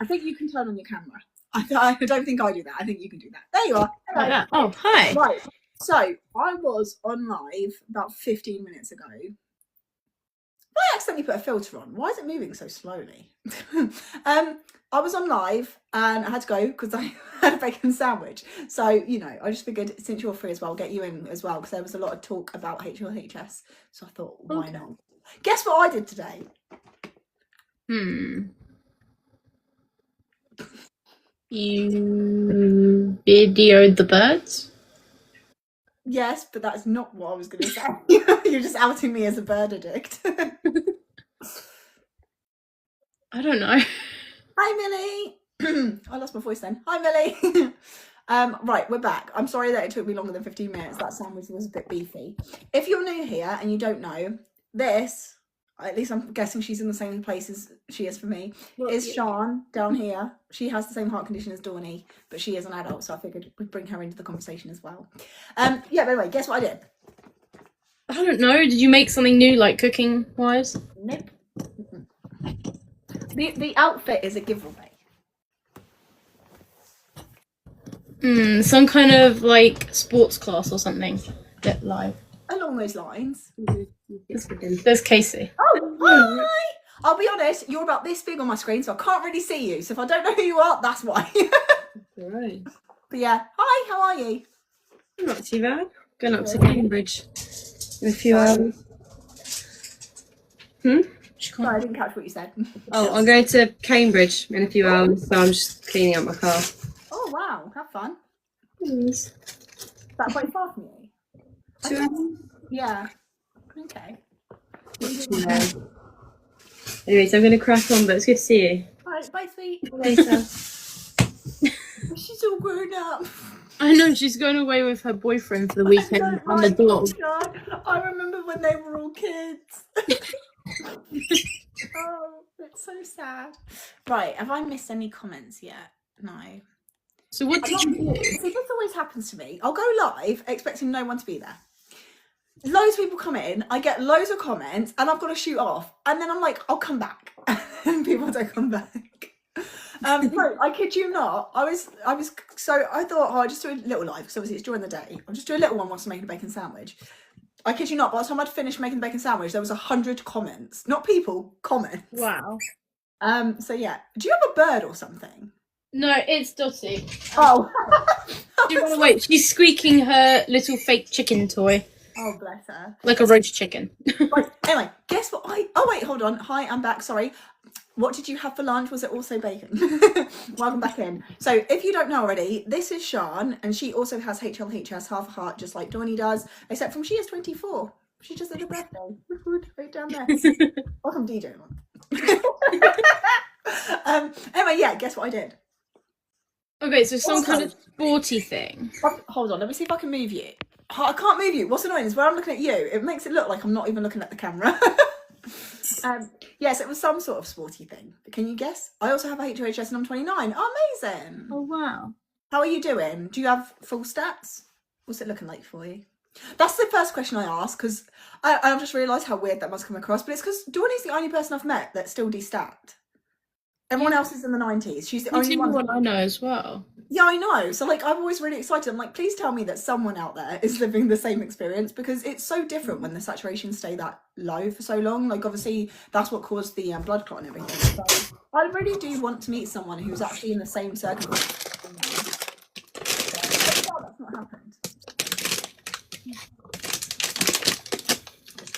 I think you can turn on your camera. I don't think I do that. I think you can do that. There you are. Like that. Oh, hi. Right. So I was on live about 15 minutes ago. I accidentally put a filter on. Why is it moving so slowly? I was on live and I had to go because I had a bacon sandwich. So, you know, I just figured since you're free as well, I'll get you in as well because there was a lot of talk about HLHS. So I thought, why not? Guess what I did today? You videoed the birds? Yes, but that's not what I was going to say. You're just outing me as a bird addict. I don't know. Hi, Millie. I lost my voice then. Hi, Millie. Right, we're back. I'm sorry that it took me longer than 15 minutes. That sandwich was a bit beefy. If you're new here and you don't know, this, at least I'm guessing she's in the same place as she is for me, is Sian down here. She has the same heart condition as Dawny, but she is an adult, so I figured we'd bring her into the conversation as well. Yeah, but anyway, guess what I did? I don't know. Did you make something new, like cooking-wise? Nope. The outfit is a giveaway. Some kind of like sports class or something. Get live. Along those lines. There's Casey. Oh, hi! I'll be honest, you're about this big on my screen, so I can't really see you. So if I don't know who you are, that's why. Right. But yeah, hi, how are you? Not too bad. Going up to Cambridge in a few hours. Sorry, I didn't catch what you said. Oh, I'm going to Cambridge in a few hours, so I'm just cleaning up my car. Oh wow, have fun. Is that quite far from you? 2 hours? Yeah. Okay. Anyways, I'm going to crack on, but it's good to see you. Alright, bye sweet. Later. She's all grown up. I know, she's going away with her boyfriend for the weekend on the dog. I remember when they were all kids. Oh, it's so sad. Right, have I missed any comments yet? No. So what did you do? See, this always happens to me. I'll go live expecting no one to be there. Loads of people come in, I get loads of comments, and I've got to shoot off. And then I'm like, I'll come back. And people don't come back. No, I kid you not. I was so I thought, oh, I'll just do a little live because obviously it's during the day. I'll just do a little one whilst I'm making a bacon sandwich. I kid you not, by the time I'd finished making the bacon sandwich, there was 100 comments. Not people, comments. Wow. So yeah. Do you have a bird or something? No, it's Dottie. Oh. Wait, she's squeaking her little fake chicken toy. Oh, bless her. Like a roast chicken. Right, anyway, guess what oh wait, hold on. Hi, I'm back, sorry. What did you have for lunch? Was it also bacon? Welcome back in. So if you don't know already, this is Sian, and she also has HLHS, half a heart, just like Dawny does, except from she is 24. She just had a birthday. Right down there. Welcome DJ month. Anyway, yeah, guess what I did? Okay, so some kind of sporty thing. Hold on, let me see if I can move you. I can't move you. What's annoying is when I'm looking at you, it makes it look like I'm not even looking at the camera. Yes, it was some sort of sporty thing. Can you guess? I also have a HLHS and I'm 29. Oh, amazing. Oh, wow. How are you doing? Do you have full stats? What's it looking like for you? That's the first question I asked because I've just realised how weird that must come across. But it's because Dawny's the only person I've met that's still de-stacked. Everyone else is in the 90s. She's the only one I know as well. Yeah, I know. So like, I'm always really excited. I'm like, please tell me that someone out there is living the same experience because it's so different when the saturations stay that low for so long. Like, obviously, that's what caused the blood clot and everything. So I really do want to meet someone who's actually in the same circumstances. Oh, that's not happened.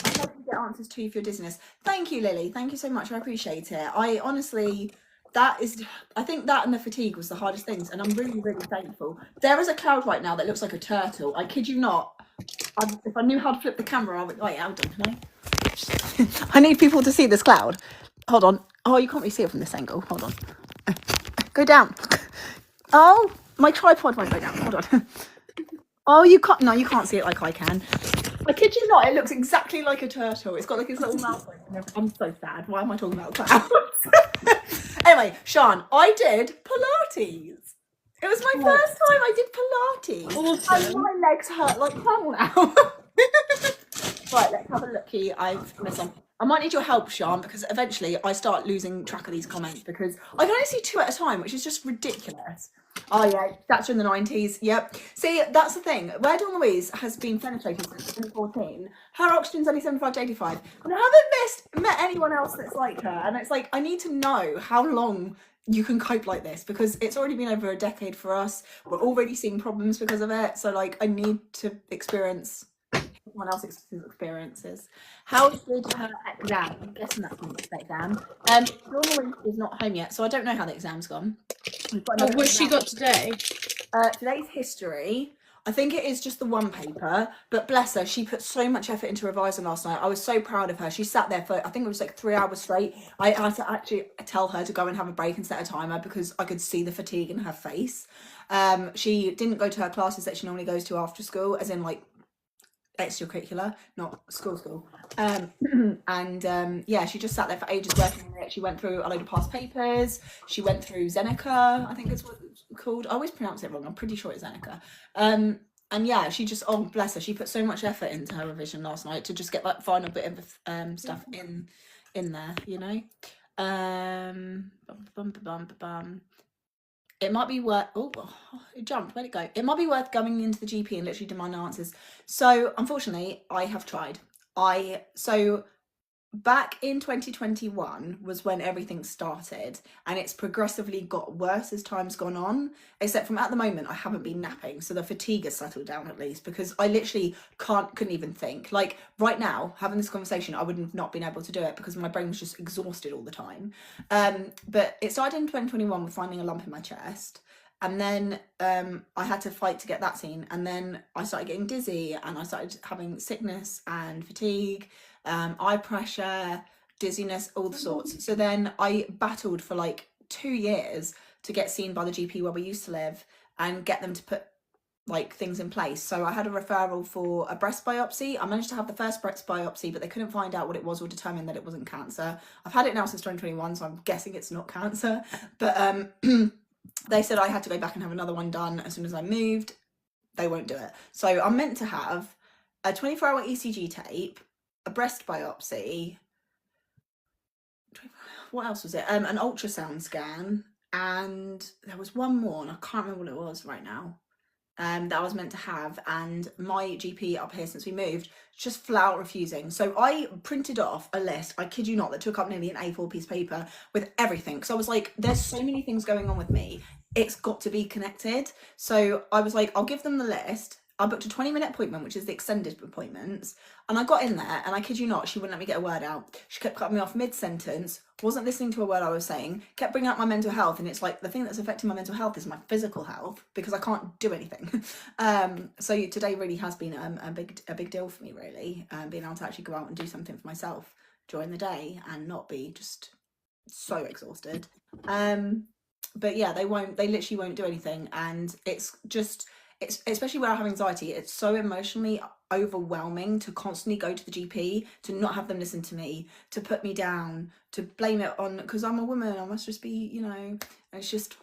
I hope you get answers too for your dizziness. Thank you, Lily. Thank you so much. I appreciate it. I honestly... I think that and the fatigue was the hardest things, and I'm really, really thankful. There is a cloud right now that looks like a turtle. I kid you not. If I knew how to flip the camera, I would. Wait, hold on, can I? I need people to see this cloud. Hold on. Oh, you can't really see it from this angle. Hold on. Go down. Oh, my tripod won't go down. Hold on. Oh, you can't. No, you can't see it like I can. I kid you not. It looks exactly like a turtle. It's got like its little mouth. I'm so sad. Why am I talking about clouds? Anyway, Sian, I did Pilates. It was my first time I did Pilates. Awesome. And my legs hurt like hell now. Right, let's have a look here. I've missed some. I might need your help, Sean, because eventually I start losing track of these comments because I can only see 2 at a time, which is just ridiculous. Oh yeah, that's in the 90s. Yep. See, that's the thing. Where Dawn Louise has been penetrated since 2014, her oxygen's only 75 to 85. And I haven't met anyone else that's like her. And it's like, I need to know how long you can cope like this because it's already been over a decade for us. We're already seeing problems because of it. So like, I need to experience someone else's experiences. How did her exam? I'm guessing that's not the exam. Dawn Louise is not home yet, so I don't know how the exam's gone. We've got another What she exam. got today? Today's history. I think it is just the one paper, but bless her, she put so much effort into revising last night. I was so proud of her. She sat there for, I think it was like 3 hours straight. I had to actually tell her to go and have a break and set a timer because I could see the fatigue in her face. She didn't go to her classes that she normally goes to after school, as in like extracurricular, not school. Yeah, she just sat there for ages working on it. She went through a load of past papers. She went through Zeneca, I think it's what it's called. I always pronounce it wrong. I'm pretty sure it's Zeneca. And yeah, she just, oh bless her, she put so much effort into her revision last night to just get that final bit of stuff in there, you know. It might be worth, oh, it jumped, where'd it go? It might be worth going into the GP and literally demanding answers. So unfortunately, I have tried. So back in 2021 was when everything started, and it's progressively got worse as time's gone on, except from at the moment I haven't been napping, so the fatigue has settled down at least, because I literally couldn't even think. Like right now, having this conversation, I would have not been able to do it because my brain was just exhausted all the time. But it started in 2021 with finding a lump in my chest. And then I had to fight to get that seen, and then I started getting dizzy, and I started having sickness and fatigue, eye pressure, dizziness, all the sorts. So then I battled for like 2 years to get seen by the GP where we used to live and get them to put like things in place. So I had a referral for a breast biopsy. I managed to have the first breast biopsy, but they couldn't find out what it was or determine that it wasn't cancer. I've had it now since 2021, so I'm guessing it's not cancer. But they said I had to go back and have another one done as soon as I moved. They won't do it. So I'm meant to have a 24-hour ECG tape, a breast biopsy, what else was it? An ultrasound scan, and there was one more, and I can't remember what it was right now. That I was meant to have, and my GP up here since we moved just flat out refusing. So I printed off a list, I kid you not, that took up nearly an A4 piece of paper with everything, because I was like, there's so many things going on with me, it's got to be connected. So I was like, I'll give them the list. I booked a 20-minute appointment, which is the extended appointments, and I got in there, and I kid you not, she wouldn't let me get a word out. She kept cutting me off mid-sentence, wasn't listening to a word I was saying, kept bringing up my mental health, and it's like the thing that's affecting my mental health is my physical health because I can't do anything. So today really has been a big deal for me, really, being able to actually go out and do something for myself during the day and not be just so exhausted. But yeah, they literally won't do anything, and it's especially where I have anxiety, it's so emotionally overwhelming to constantly go to the GP, to not have them listen to me, to put me down, to blame it on, because I'm a woman, I must just be, you know, and it's just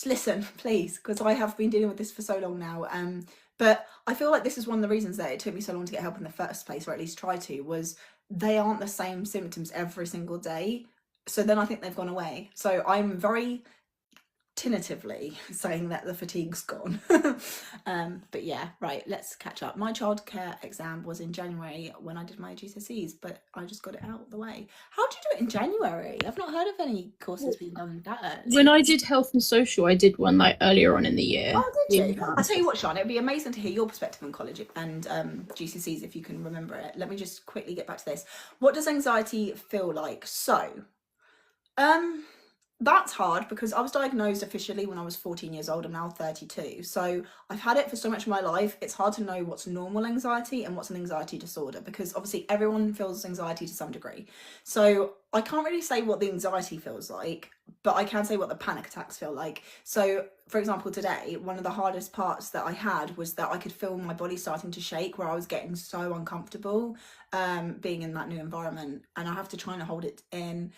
listen, please, because I have been dealing with this for so long now. But I feel like this is one of the reasons that it took me so long to get help in the first place, or at least try to, was they aren't the same symptoms every single day. So then I think they've gone away. So I'm very tentatively saying that the fatigue's gone. But yeah, right, let's catch up. My childcare exam was in January when I did my GCSEs, but I just got it out of the way. How do you do it in January? I've not heard of any courses being done that early. When I did health and social, I did one like earlier on in the year. Oh, did you? I'll tell you what, Sean, it'd be amazing to hear your perspective on college and GCSEs if you can remember it. Let me just quickly get back to this. What does anxiety feel like? So, that's hard because I was diagnosed officially when I was 14 years old. I'm now 32. So I've had it for so much of my life. It's hard to know what's normal anxiety and what's an anxiety disorder, because obviously everyone feels anxiety to some degree. So I can't really say what the anxiety feels like, but I can say what the panic attacks feel like. So for example, today, one of the hardest parts that I had was that I could feel my body starting to shake, where I was getting so uncomfortable being in that new environment, and I have to try and hold it in.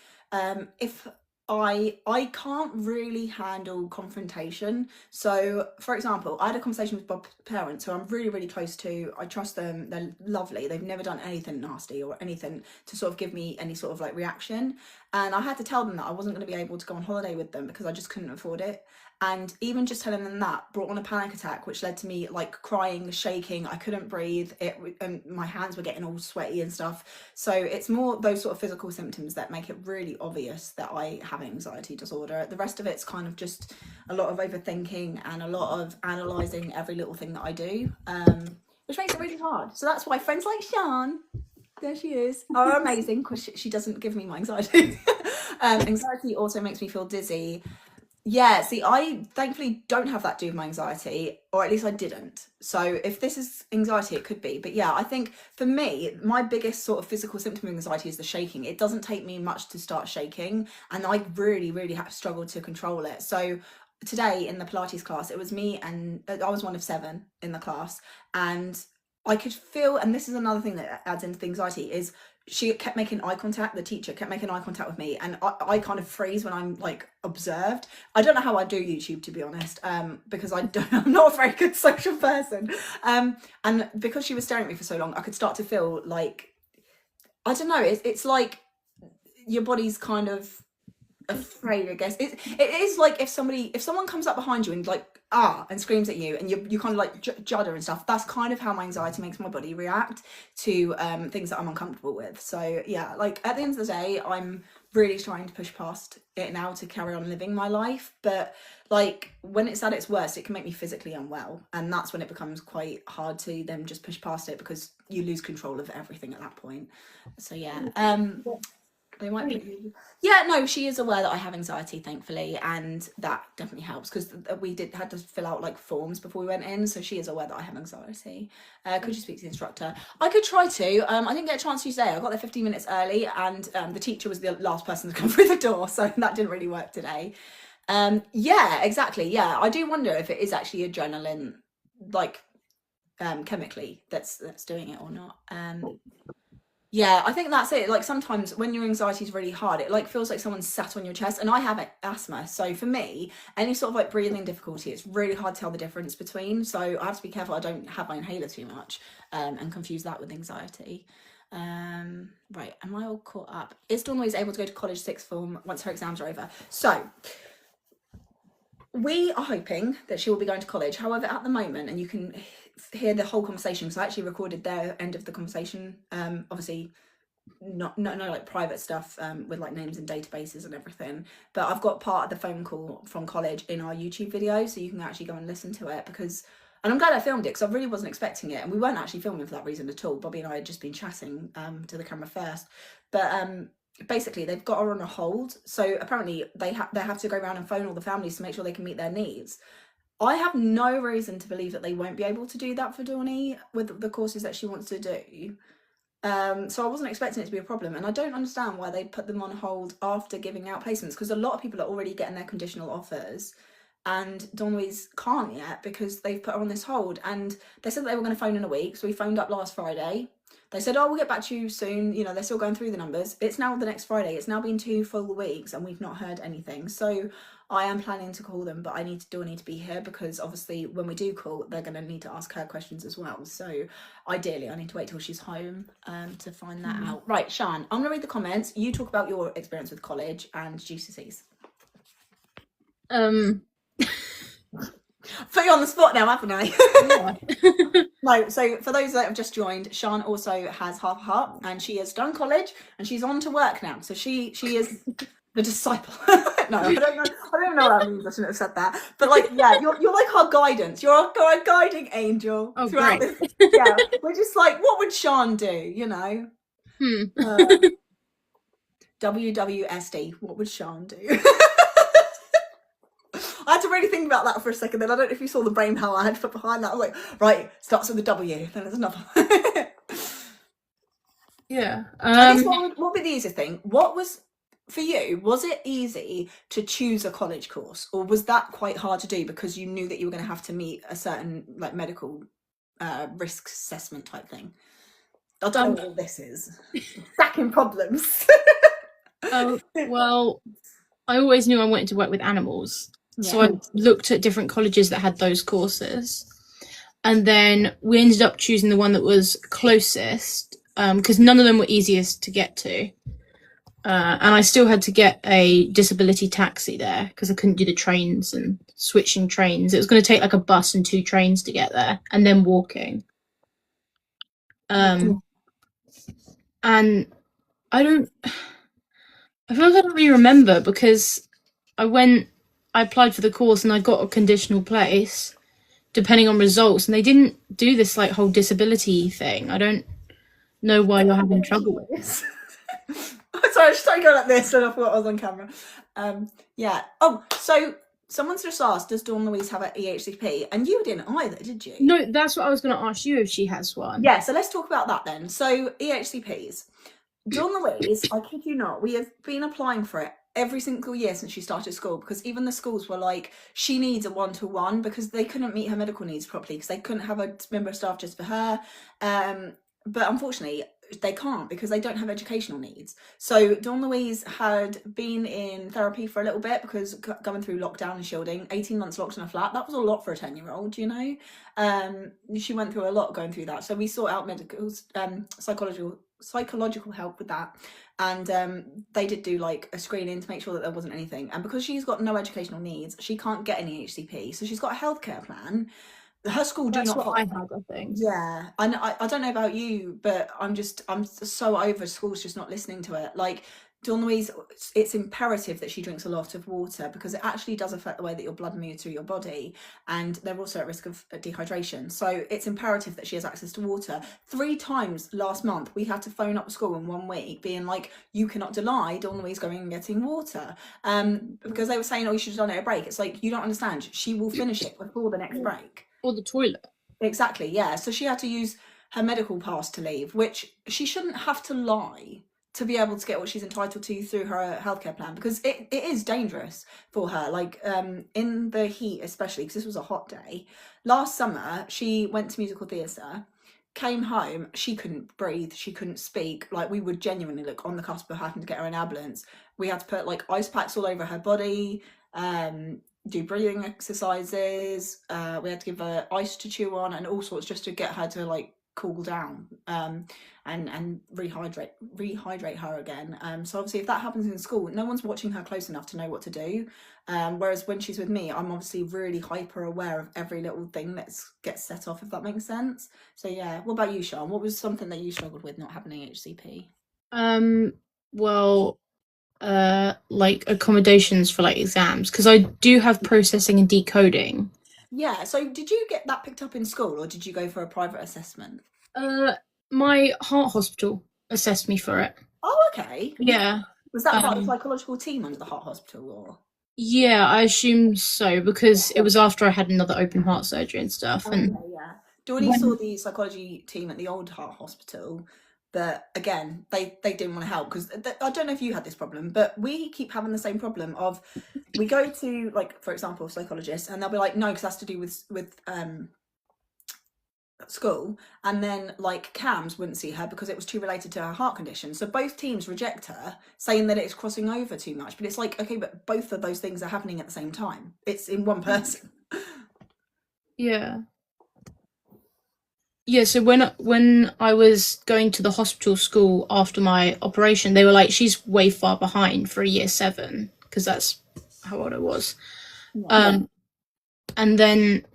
If I can't really handle confrontation. So, for example, I had a conversation with Bob's parents, who I'm really, really close to. I trust them. They're lovely. They've never done anything nasty or anything to sort of give me any sort of like reaction. And I had to tell them that I wasn't going to be able to go on holiday with them because I just couldn't afford it. And even just telling them that brought on a panic attack, which led to me like crying, shaking. I couldn't breathe. And my hands were getting all sweaty and stuff. So it's more those sort of physical symptoms that make it really obvious that I have an anxiety disorder. The rest of it's kind of just a lot of overthinking and a lot of analysing every little thing that I do, which makes it really hard. So that's why friends like Sean, there she is, are amazing, because she doesn't give me my anxiety. Anxiety also makes me feel dizzy. Yeah, see, I thankfully don't have that to do with my anxiety, or at least I didn't. So if this is anxiety, it could be. But yeah, I think for me, my biggest sort of physical symptom of anxiety is the shaking. It doesn't take me much to start shaking, and I really, really have struggled to control it. So today in the Pilates class, it was me, and I was one of 7 in the class, and I could feel, and this is another thing that adds into the anxiety, is she kept making eye contact, the teacher kept making eye contact with me, and I kind of freeze when I'm like observed. I don't know how I do YouTube, to be honest, because I'm not a very good social person, and because she was staring at me for so long, I could start to feel like, I don't know, it's like your body's kind of afraid, I guess. It is like if someone comes up behind you and like and screams at you, and you kind of like judder and stuff. That's kind of how my anxiety makes my body react to things that I'm uncomfortable with. So yeah, like at the end of the day, I'm really trying to push past it now to carry on living my life. But like when it's at its worst, it can make me physically unwell, and that's when it becomes quite hard to then just push past it, because you lose control of everything at that point. So yeah, they might put you. Yeah, no, she is aware that I have anxiety, thankfully, and that definitely helps, because we had to fill out like forms before we went in, so she is aware that I have anxiety. Could you speak to the instructor? I could try to. I didn't get a chance to today. I got there 15 minutes early, and the teacher was the last person to come through the door, so that didn't really work today. Yeah, exactly. Yeah, I do wonder if it is actually adrenaline, like chemically, that's doing it or not. Yeah, I think that's it. Like sometimes when your anxiety is really hard, it like feels like someone's sat on your chest. And I have asthma, so for me, any sort of like breathing difficulty, it's really hard to tell the difference between. So I have to be careful I don't have my inhaler too much, and confuse that with anxiety. Right, am I all caught up? Is Dawn always able to go to college sixth form once her exams are over? So we are hoping that she will be going to college. However, at the moment, and you can hear the whole conversation, because I actually recorded their end of the conversation, obviously no like private stuff, with like names and databases and everything, but I've got part of the phone call from college in our YouTube video, so you can actually go and listen to it. And I'm glad I filmed it, because I really wasn't expecting it, and we weren't actually filming for that reason at all. Bobby and I had just been chatting to the camera first, but basically they've got her on a hold, so apparently they have to go around and phone all the families to make sure they can meet their needs. I have no reason to believe that they won't be able to do that for Dawny with the courses that she wants to do. So I wasn't expecting it to be a problem, and I don't understand why they put them on hold after giving out placements, because a lot of people are already getting their conditional offers, and Dawny's can't yet because they've put her on this hold. And they said they were going to phone in a week, so we phoned up last Friday. They said, oh, we'll get back to you soon. You know, they're still going through the numbers. It's now the next Friday. It's now been 2 full weeks, and we've not heard anything. So I am planning to call them, but I need to be here, because obviously when we do call, they're going to need to ask her questions as well. So ideally, I need to wait till she's home to find that out. Right, Shan, I'm going to read the comments. You talk about your experience with college and GCSEs. Put you on the spot now, haven't I? Yeah. No, so for those that have just joined, Shan also has half a heart, and she has done college, and she's on to work now. So she is the disciple. No, I don't know what that means. I shouldn't have said that. But like, yeah, you're like our guidance. You're our guiding angel. Oh, great. This. Yeah, we're just like, what would Shan do? You know. WWSD. What would Shan do? I had to really think about that for a second. Then I don't know if you saw the brain power I had to put behind that. I was like, right, starts with a W. Then there's another. Yeah. I guess what would be the easiest thing? What was for you? Was it easy to choose a college course, or was that quite hard to do because you knew that you were going to have to meet a certain like medical risk assessment type thing? I don't know what this is. Stacking problems. Well, I always knew I wanted to work with animals. So I looked at different colleges that had those courses. And then we ended up choosing the one that was closest, because none of them were easiest to get to. And I still had to get a disability taxi there because I couldn't do the trains and switching trains. It was going to take like a bus and 2 trains to get there, and then walking. And I feel like I don't really remember because I applied for the course and I got a conditional place depending on results, and they didn't do this like whole disability thing. I don't know why you're having trouble with this. Sorry, I just started going like this and I thought I was on camera. Yeah. Oh, so someone's just asked, does Dawn Louise have an EHCP? And you didn't either, did you? No, that's what I was going to ask you, if she has one. Yeah, so let's talk about that then. So EHCPs. Dawn Louise, I kid you not, we have been applying for it every single year since she started school, because even the schools were like, she needs a 1-to-1, because they couldn't meet her medical needs properly, because they couldn't have a member of staff just for her. But unfortunately, they can't because they don't have educational needs. So Dawn Louise had been in therapy for a little bit because going through lockdown and shielding, 18 months locked in a flat, that was a lot for a 10-year-old, you know. She went through a lot going through that. So we sought out medical, psychological help with that. And they did do like a screening to make sure that there wasn't anything. And because she's got no educational needs, she can't get any HCP. So she's got a healthcare plan. Her school do That's not. what I had, I think. Yeah, I don't know about you, but I'm so over schools just not listening to it. Like Dawn Louise, it's imperative that she drinks a lot of water because it actually does affect the way that your blood moves through your body, and they're also at risk of dehydration. So it's imperative that she has access to water. 3 times last month, we had to phone up the school in 1 week being like, you cannot deny Dawn Louise going and getting water. Because they were saying, oh, you should have done it at a break. It's like, you don't understand. She will finish it before the next break. Or the toilet. Exactly, yeah. So she had to use her medical pass to leave, which she shouldn't have to lie to be able to get what she's entitled to through her healthcare plan, because it is dangerous for her. Like in the heat, especially because this was a hot day. Last summer, she went to musical theatre, came home, she couldn't breathe, she couldn't speak. Like we would genuinely look on the cusp of having to get her an ambulance. We had to put like ice packs all over her body, do breathing exercises, we had to give her ice to chew on and all sorts just to get her to like cool down, and rehydrate her again. So obviously if that happens in school, no one's watching her close enough to know what to do, whereas when she's with me, I'm obviously really hyper aware of every little thing that gets set off, if that makes sense. So yeah, what about you, Sean? What was something that you struggled with not having an HCP? Well, like accommodations for like exams, because I do have processing and decoding. Yeah, so did you get that picked up in school or did you go for a private assessment? My heart hospital assessed me for it. Oh, okay. Yeah. Was that part of the psychological team under the heart hospital, or? Yeah, I assume so, because it was after I had another open heart surgery and stuff. And yeah. Dawney saw the psychology team at the old heart hospital, but again, they didn't want to help because I don't know if you had this problem, but we keep having the same problem of we go to, like, for example, psychologists, and they'll be like, no, because that's to do with school, and then like CAMS wouldn't see her because it was too related to her heart condition. So both teams reject her, saying that it's crossing over too much. But it's like, okay, but both of those things are happening at the same time. It's in one person. Yeah. Yeah, so when I was going to the hospital school after my operation, they were like, she's way far behind for a year 7, because that's how old I was. Yeah. And then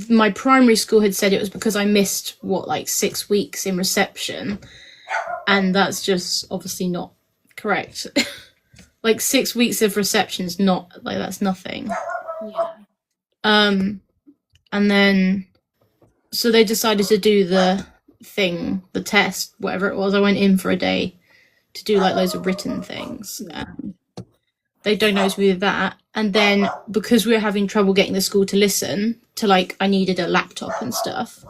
my primary school had said it was because I missed, like 6 weeks in reception, and that's just obviously not correct. Like 6 weeks of reception is not, like, that's nothing. Yeah. And then so they decided to do the test, whatever it was. I went in for a day to do like loads of written things. They diagnosed me with that. And then because we were having trouble getting the school to listen to, like, I needed a laptop and stuff,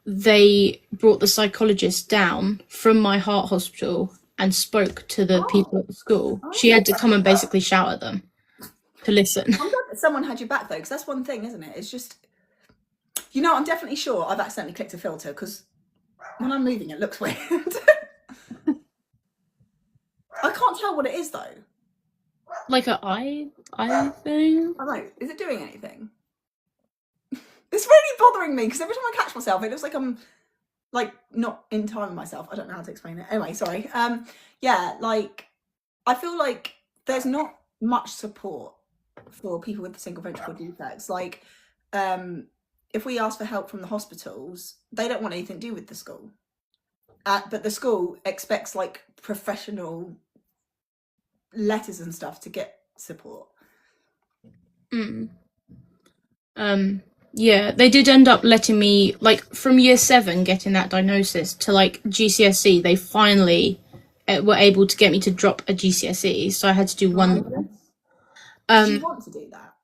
they brought the psychologist down from my heart hospital and spoke to the people at the school. She had to come and basically shout at them to listen. I'm glad that someone had your back though, because that's one thing, isn't it? It's just, you know, I'm definitely sure I've accidentally clicked a filter because when I'm moving it looks weird. I can't can't tell what it is though. Like a eye thing. I don't know. Is it doing anything? It's really bothering me because every time I catch myself, it looks like I'm like not in time with myself. I don't know how to explain it. Anyway, sorry. Yeah, like I feel like there's not much support for people with single ventricle defects. Like, if we ask for help from the hospitals, they don't want anything to do with the school. But the school expects like professional letters and stuff to get support. Yeah, they did end up letting me, like, from year 7 getting that diagnosis to like GCSE, they finally were able to get me to drop a GCSE, so I had to do one. Did you want to do that?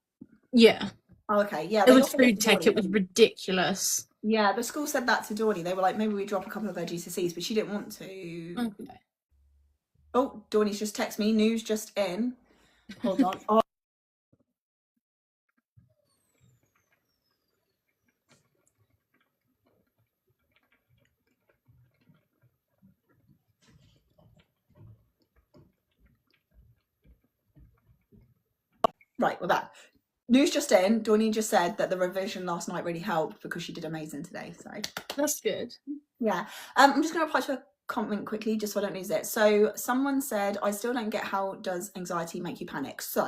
Yeah. Oh, okay, yeah. It was food tech. It was ridiculous. Yeah, the school said that to Dawny. They were like, maybe we drop a couple of their GCSEs, but she didn't want to. Okay. Oh, Dawny's just texted me. News just in. Hold on. Oh. Right, we're back. News just in. Dawny just said that the revision last night really helped because she did amazing today. So that's good. Yeah. I'm just going to reply to a comment quickly just so I don't lose it. So someone said, I still don't get how does anxiety make you panic. So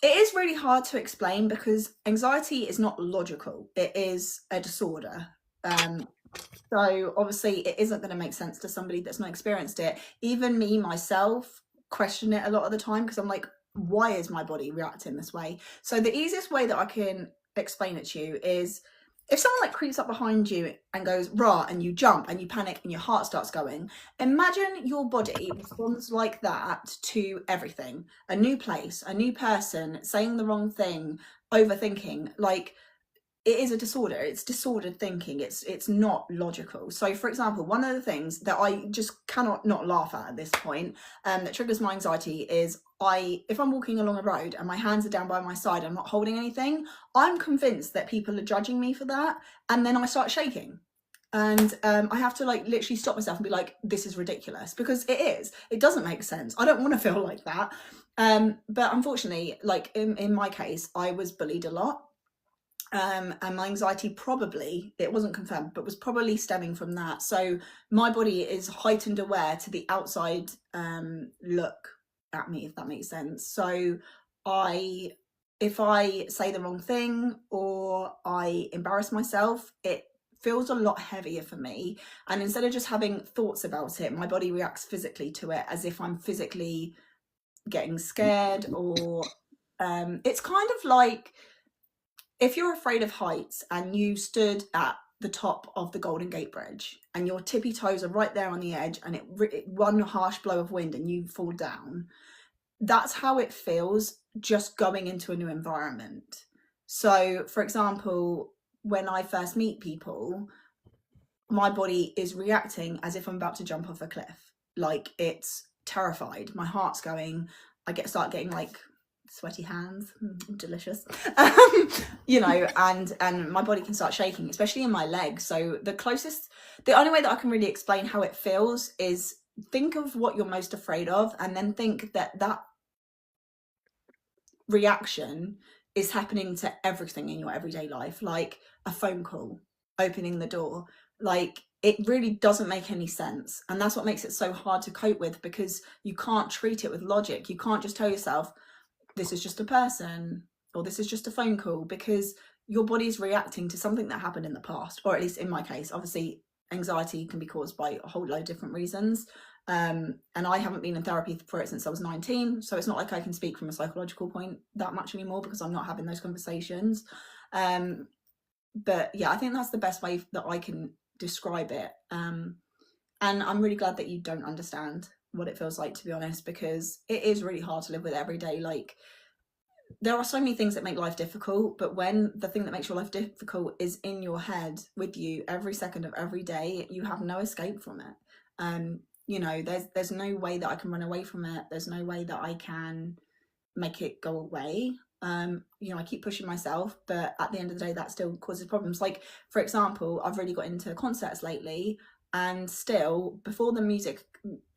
it is really hard to explain because anxiety is not logical. It is a disorder. So obviously it isn't going to make sense to somebody that's not experienced it. Even me, myself, question it a lot of the time because I'm like, why is my body reacting this way? So the easiest way that I can explain it to you is if someone like creeps up behind you and goes rah, and you jump and you panic and your heart starts going, imagine your body responds like that to everything. A new place, a new person, saying the wrong thing, overthinking. Like, it is a disorder. It's disordered thinking. It's not logical. So for example, one of the things that I just cannot not laugh at this point, that triggers my anxiety is if I'm walking along a road and my hands are down by my side, I'm not holding anything, I'm convinced that people are judging me for that, and then I start shaking. And I have to like literally stop myself and be like, this is ridiculous, because it is. It doesn't make sense. I don't want to feel like that. But unfortunately, like in my case, I was bullied a lot. And my anxiety probably, it wasn't confirmed, but was probably stemming from that. So my body is heightened aware to the outside look at me, if that makes sense. So if I say the wrong thing or I embarrass myself, it feels a lot heavier for me. And instead of just having thoughts about it, my body reacts physically to it as if I'm physically getting scared, or it's kind of like if you're afraid of heights and you stood at the top of the Golden Gate Bridge and your tippy toes are right there on the edge and it one harsh blow of wind and you fall down, that's how it feels just going into a new environment. So for example, when I first meet people, my body is reacting as if I'm about to jump off a cliff. Like, it's terrified. My heart's going. I start getting like sweaty hands, delicious. You know, and my body can start shaking, especially in my legs. So the only way that I can really explain how it feels is think of what you're most afraid of, and then think that reaction is happening to everything in your everyday life, like a phone call, opening the door. Like, it really doesn't make any sense, and that's what makes it so hard to cope with, because you can't treat it with logic. You can't just tell yourself this is just a person or this is just a phone call, because your body's reacting to something that happened in the past, or at least in my case. Obviously anxiety can be caused by a whole load of different reasons, and I haven't been in therapy for it since I was 19, so it's not like I can speak from a psychological point that much anymore, because I'm not having those conversations. But yeah, I think that's the best way that I can describe it, and I'm really glad that you don't understand what it feels like, to be honest, because it is really hard to live with every day. Like, there are so many things that make life difficult, but when the thing that makes your life difficult is in your head with you every second of every day, you have no escape from it. You know, there's no way that I can run away from it. There's no way that I can make it go away. You know, I keep pushing myself, but at the end of the day, that still causes problems. Like, for example, I've really got into concerts lately, and still, before the music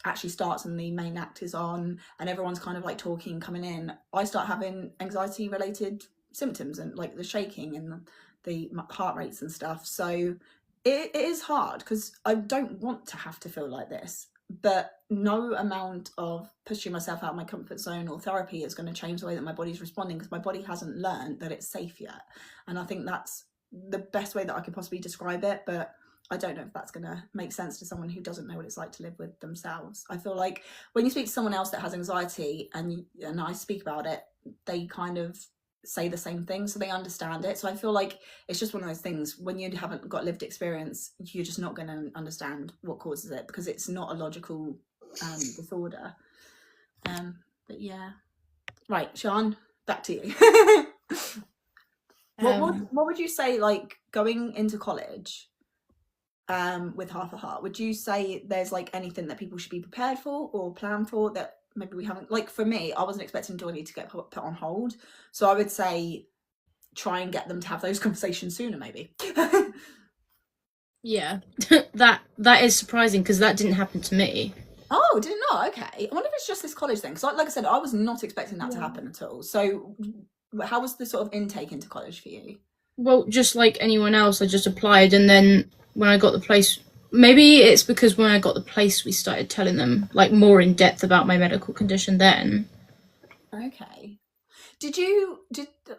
actually starts and the main act is on and everyone's kind of like talking, coming in, I start having anxiety related symptoms and like the shaking and the heart rates and stuff. So it is hard because I don't want to have to feel like this, but no amount of pushing myself out of my comfort zone or therapy is going to change the way that my body's responding, because my body hasn't learned that it's safe yet. And I think that's the best way that I could possibly describe it, but I don't know if that's going to make sense to someone who doesn't know what it's like to live with themselves. I feel like when you speak to someone else that has anxiety and I speak about it, they kind of say the same thing, so they understand it. So I feel like it's just one of those things, when you haven't got lived experience, you're just not going to understand what causes it, because it's not a logical disorder. But yeah, right, Sean, back to you. What would you say, like, going into college with half a heart, would you say there's like anything that people should be prepared for or plan for that maybe we haven't? Like for me, I wasn't expecting Johnny to get put on hold, so I would say try and get them to have those conversations sooner, maybe. Yeah, that is surprising because that didn't happen to me. Oh, did it not? Okay, I wonder if it's just this college thing, because like I said, I was not expecting that to happen at all. So how was the sort of intake into college for you? Well, just like anyone else, I just applied, and then when I got the place, maybe it's because when I got the place, we started telling them like more in depth about my medical condition then. Okay. Did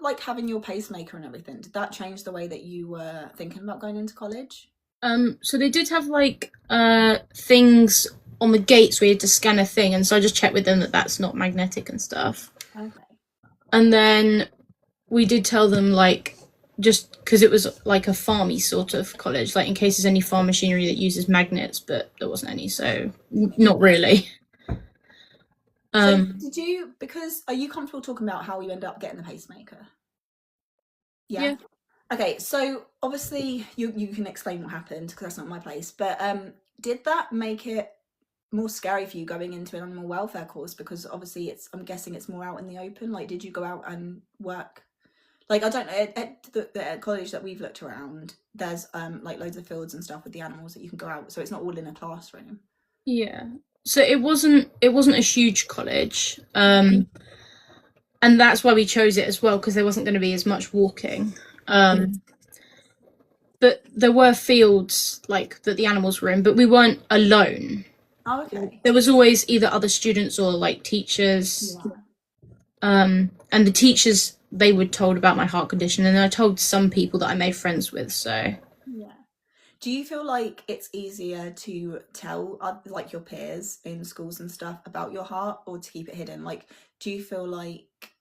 like having your pacemaker and everything, did that change the way that you were thinking about going into college? So they did have like things on the gates where you had to scan a thing, and so I just checked with them that that's not magnetic and stuff. Okay. And then we did tell them, like, just because it was like a farmy sort of college, like in case there's any farm machinery that uses magnets, but there wasn't any, so not really. So did you, because are you comfortable talking about how you end up getting the pacemaker? Yeah. Okay, so obviously you can explain what happened because that's not my place, but did that make it more scary for you going into an animal welfare course? Because obviously I'm guessing it's more out in the open. Like, did you go out and work? Like, I don't know, at the college that we've looked around, there's like loads of fields and stuff with the animals that you can go out, so it's not all in a classroom. Yeah. So it wasn't a huge college. And that's why we chose it as well, because there wasn't going to be as much walking. But there were fields like that the animals were in, but we weren't alone. Oh, okay. There was always either other students or like teachers. And the teachers, they were told about my heart condition, and I told some people that I made friends with. So Yeah. Do you feel like it's easier to tell like your peers in schools and stuff about your heart, or to keep it hidden? Like, do you feel like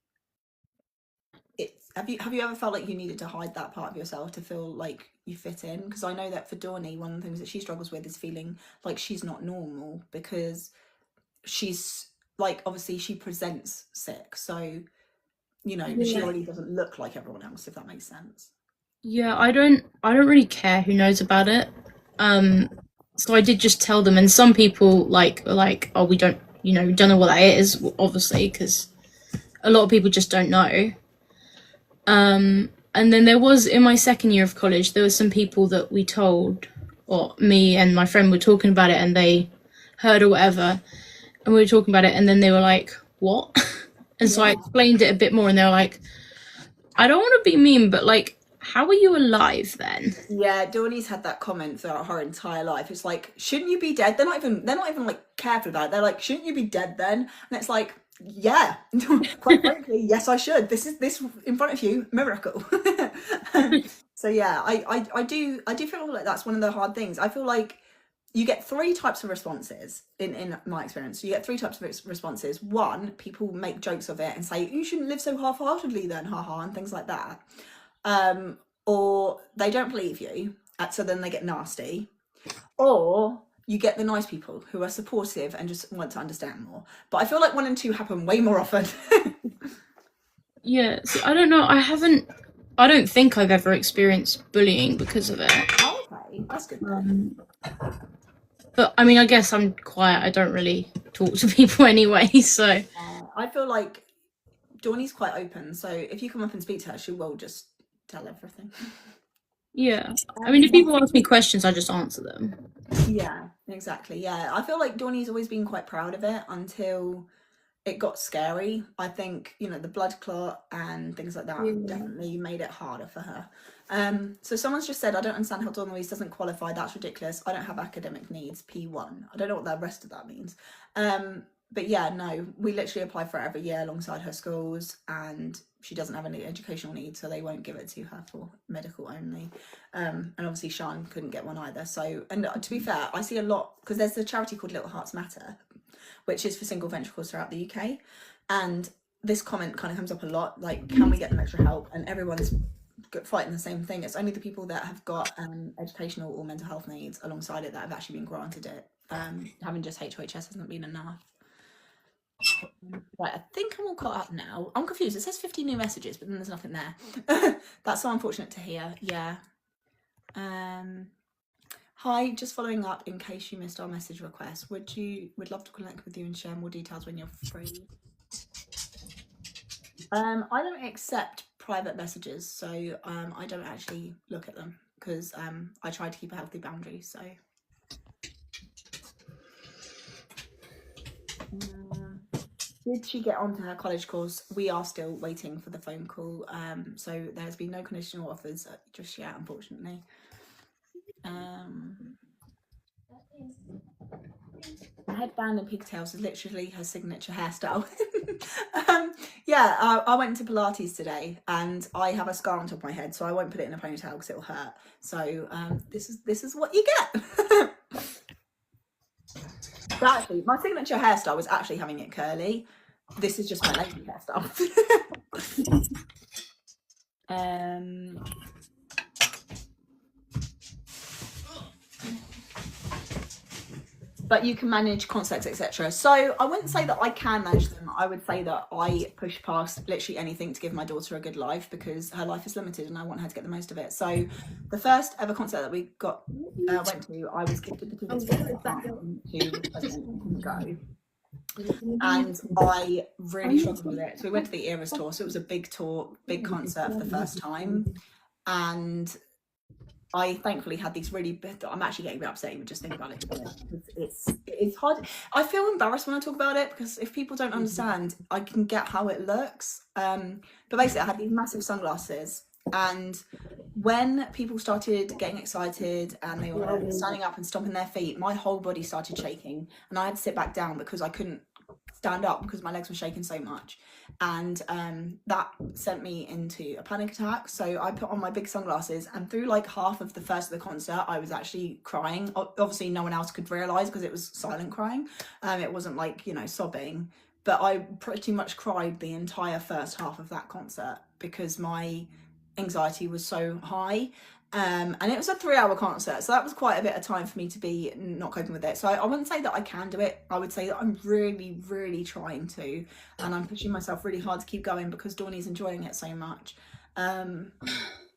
it's have you ever felt like you needed to hide that part of yourself to feel like you fit in? Because I know that for Dawny, one of the things that she struggles with is feeling like she's not normal, because she's like, obviously she presents sick, so she already doesn't look like everyone else, if that makes sense. yeah, I don't really care who knows about it. So I did just tell them, and some people were like, oh, we don't know what that is, obviously, because a lot of people just don't know. And then there was, in my second year of college, there were some people that we told, or me and my friend were talking about it, and they heard or whatever, and we were talking about it, and then they were like, what? And so I explained it a bit more, and they were like, I don't want to be mean, but like, how are you alive then? Yeah, Dawny's had that comment throughout her entire life. It's like, shouldn't you be dead? They're not even like careful about it. They're like, shouldn't you be dead then? And it's like, yeah, quite frankly, yes, I should. This in front of you, miracle. So yeah, I do feel like that's one of the hard things. I feel like you get three types of responses in my experience. You get three types of responses. One, people make jokes of it and say, you shouldn't live so half-heartedly then, haha, and things like that. Or they don't believe you, so then they get nasty. Or you get the nice people who are supportive and just want to understand more. But I feel like 1 and 2 happen way more often. Yeah, see, I don't know. I don't think I've ever experienced bullying because of it. Oh, okay, that's good then. But I mean, I guess I'm quiet. I don't really talk to people anyway, so. I feel like Dawny's quite open, so if you come up and speak to her, she will just tell everything. Yeah. I mean, if people ask me questions, I just answer them. Yeah, exactly. Yeah, I feel like Dawny's always been quite proud of it until it got scary. I think, you know, the blood clot and things like that definitely made it harder for her. So someone's just said, I don't understand how Dawn Louise doesn't qualify. That's ridiculous. I don't have academic needs, P1. I don't know what the rest of that means. But yeah, no, we literally apply for it every year alongside her schools, and she doesn't have any educational needs, so they won't give it to her for medical only. And obviously Sean couldn't get one either. So, and to be fair, I see a lot, because there's a charity called Little Hearts Matter, which is for single ventricles throughout the UK. And this comment kind of comes up a lot, like, can we get them extra help? And everyone's fighting the same thing. It's only the people that have got educational or mental health needs alongside it that have actually been granted it. Having just HLHS hasn't been enough. Right, I think I'm all caught up now. I'm confused. It says 50 new messages, but then there's nothing there. That's so unfortunate to hear. Yeah. Hi, just following up in case you missed our message request. Would love to connect with you and share more details when you're free. I don't accept private messages, so I don't actually look at them because I try to keep a healthy boundary. So did she get onto her college course? We are still waiting for the phone call. So there's been no conditional offers just yet, unfortunately. Headband and pigtails is literally her signature hairstyle. Yeah, I went to Pilates today and I have a scar on top of my head, so I won't put it in a ponytail because it'll hurt. So this is what you get. But actually, my signature hairstyle was actually having it curly. This is just my lazy hairstyle. But you can manage concepts, etc. So I wouldn't say that I can manage them. I would say that I push past literally anything to give my daughter a good life, because her life is limited and I want her to get the most of it. So the first ever concert that we went to, I was gifted the tickets to go. And I really struggled with it. So we went to the Eras tour. So it was a big tour, big concert for the first time. And I thankfully had these really big, I'm actually getting a bit upset even just thinking about it. It's hard. I feel embarrassed when I talk about it because if people don't understand, I can get how it looks. But basically I had these massive sunglasses, and when people started getting excited and they were standing up and stomping their feet, my whole body started shaking and I had to sit back down because I couldn't stand up because my legs were shaking so much. And that sent me into a panic attack. So I put on my big sunglasses, and through like half of the first of the concert I was actually crying. Obviously no one else could realise because it was silent crying. It wasn't like, you know, sobbing, but I pretty much cried the entire first half of that concert because my anxiety was so high. And it was a 3-hour concert, so that was quite a bit of time for me to be not coping with it. So I wouldn't say that I can do it. I would say that I'm really, really trying to, and I'm pushing myself really hard to keep going because Dawny's enjoying it so much. And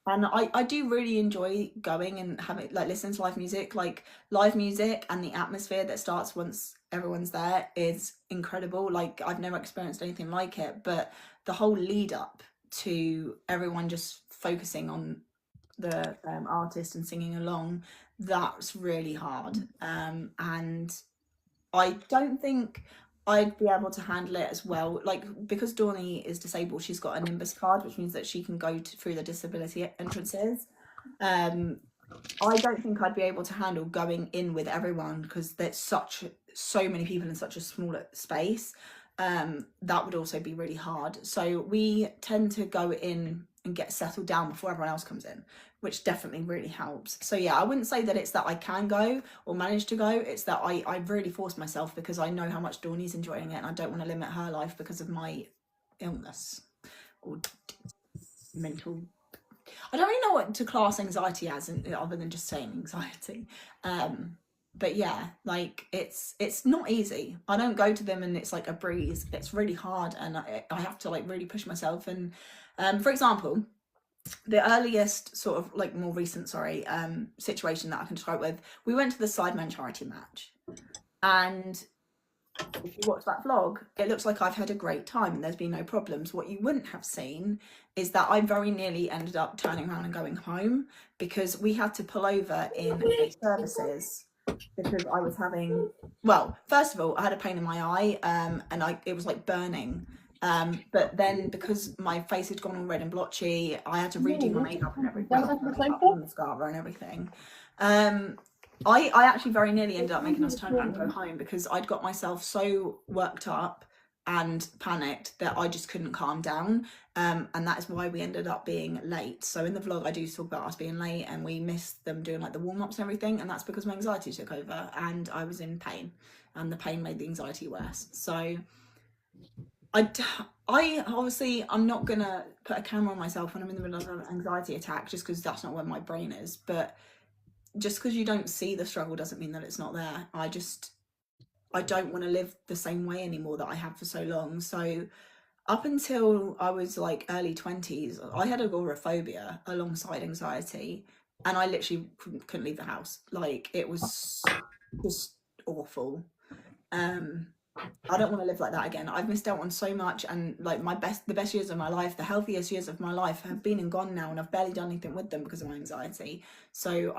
I do really enjoy going and having, like, listening to live music. Like, live music and the atmosphere that starts once everyone's there is incredible. Like, I've never experienced anything like it, but the whole lead up to everyone just focusing on the artist and singing along, that's really hard. And I don't think I'd be able to handle it as well, like, because Dawny is disabled, she's got a Nimbus card, which means that she can go through the disability entrances. I don't think I'd be able to handle going in with everyone because there's so many people in such a small space. That would also be really hard. So we tend to go in and get settled down before everyone else comes in, which definitely really helps. So yeah, I wouldn't say that it's that I can go or manage to go, it's that I really force myself because I know how much Dawny's enjoying it and I don't want to limit her life because of my illness or mental, I don't really know what to class anxiety as, other than just saying anxiety. But yeah, like, it's not easy. I don't go to them and it's like a breeze. It's really hard, and I have to like really push myself. And for example, the earliest sort of like more recent situation that I can describe with, we went to the Sidemen charity match, and if you watch that vlog, it looks like I've had a great time and there's been no problems. What you wouldn't have seen is that I very nearly ended up turning around and going home because we had to pull over in a services because I was having, well, first of all, I had a pain in my eye, and it was like burning. But then because my face had gone all red and blotchy, I had to redo my makeup and everything, and mascara and everything. I actually very nearly ended up making us turn around and go home because I'd got myself so worked up and panicked that I just couldn't calm down. And that is why we ended up being late. So in the vlog, I do talk about us being late and we missed them doing like the warm-ups and everything. And that's because my anxiety took over and I was in pain and the pain made the anxiety worse. So I obviously, I'm not going to put a camera on myself when I'm in the middle of an anxiety attack just because that's not where my brain is. But just because you don't see the struggle doesn't mean that it's not there. I don't want to live the same way anymore that I have for so long. So up until I was like early 20s, I had agoraphobia alongside anxiety, and I literally couldn't leave the house. Like, it was just awful. I don't want to live like that again. I've missed out on so much, and like the best years of my life, the healthiest years of my life have been and gone now, and I've barely done anything with them because of my anxiety. So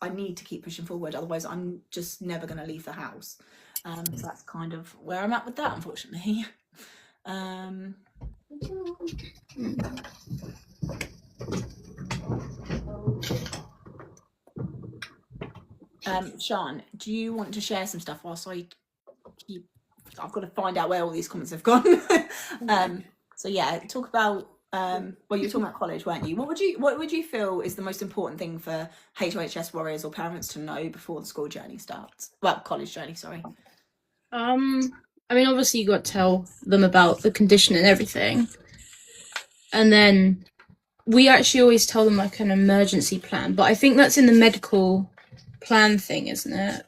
I need to keep pushing forward, otherwise I'm just never going to leave the house. So that's kind of where I'm at with that, unfortunately. Sean, do you want to share some stuff whilst I keep? I've got to find out where all these comments have gone. So yeah, talk about well, you were talking about college, weren't you? What would you feel is the most important thing for HLHS warriors or parents to know before the school journey starts? Well, college journey, sorry. I mean, obviously you got to tell them about the condition and everything. And then we actually always tell them like an emergency plan, but I think that's in the medical plan thing, isn't it?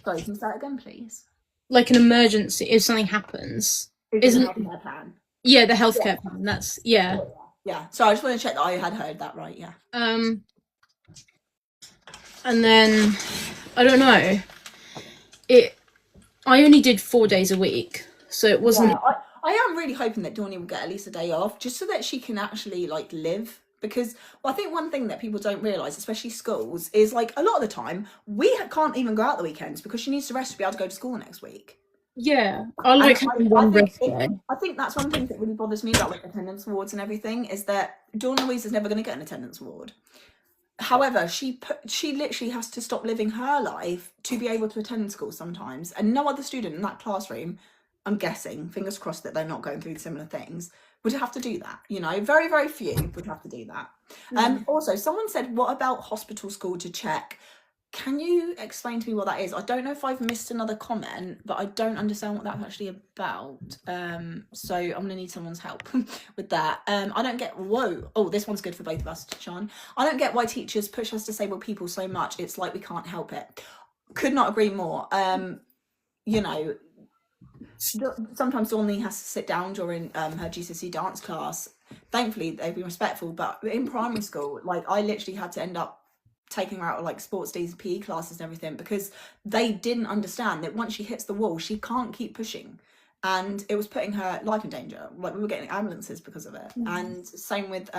Sorry, can you say that again, please? Like an emergency, if something happens. Isn't it a healthcare plan? Yeah, the healthcare plan. That's Yeah. So I just want to check that I had heard that right. Yeah. And then I don't know. I only did 4 days a week, so it wasn't. Yeah, I am really hoping that Dawnie will get at least a day off, just so that she can actually like live. Because I think one thing that people don't realise, especially schools, is like a lot of the time we can't even go out the weekends because she needs to rest to be able to go to school next week. Yeah, I like having one rest day. I think that's one thing that really bothers me about like attendance awards and everything, is that Dawn Louise is never going to get an attendance award. However, she literally has to stop living her life to be able to attend school sometimes, and no other student in that classroom, I'm guessing, fingers crossed that they're not going through similar things, would have to do that. You know, very, very few would have to do that. Also, someone said, what about hospital school to check? Can you explain to me what that is? I don't know if I've missed another comment, but I don't understand what that's actually about. So I'm gonna need someone's help with that. I don't get, oh, this one's good for both of us, Sean. I don't get why teachers push us disabled people so much. It's like we can't help it. Could not agree more. You know, sometimes Dawnlee has to sit down during her GCSE dance class. Thankfully, they've been respectful, but in primary school, like, I literally had to end up taking her out of like sports days, PE classes and everything, because they didn't understand that once she hits the wall, she can't keep pushing, and it was putting her life in danger. Like, we were getting ambulances because of it. And same with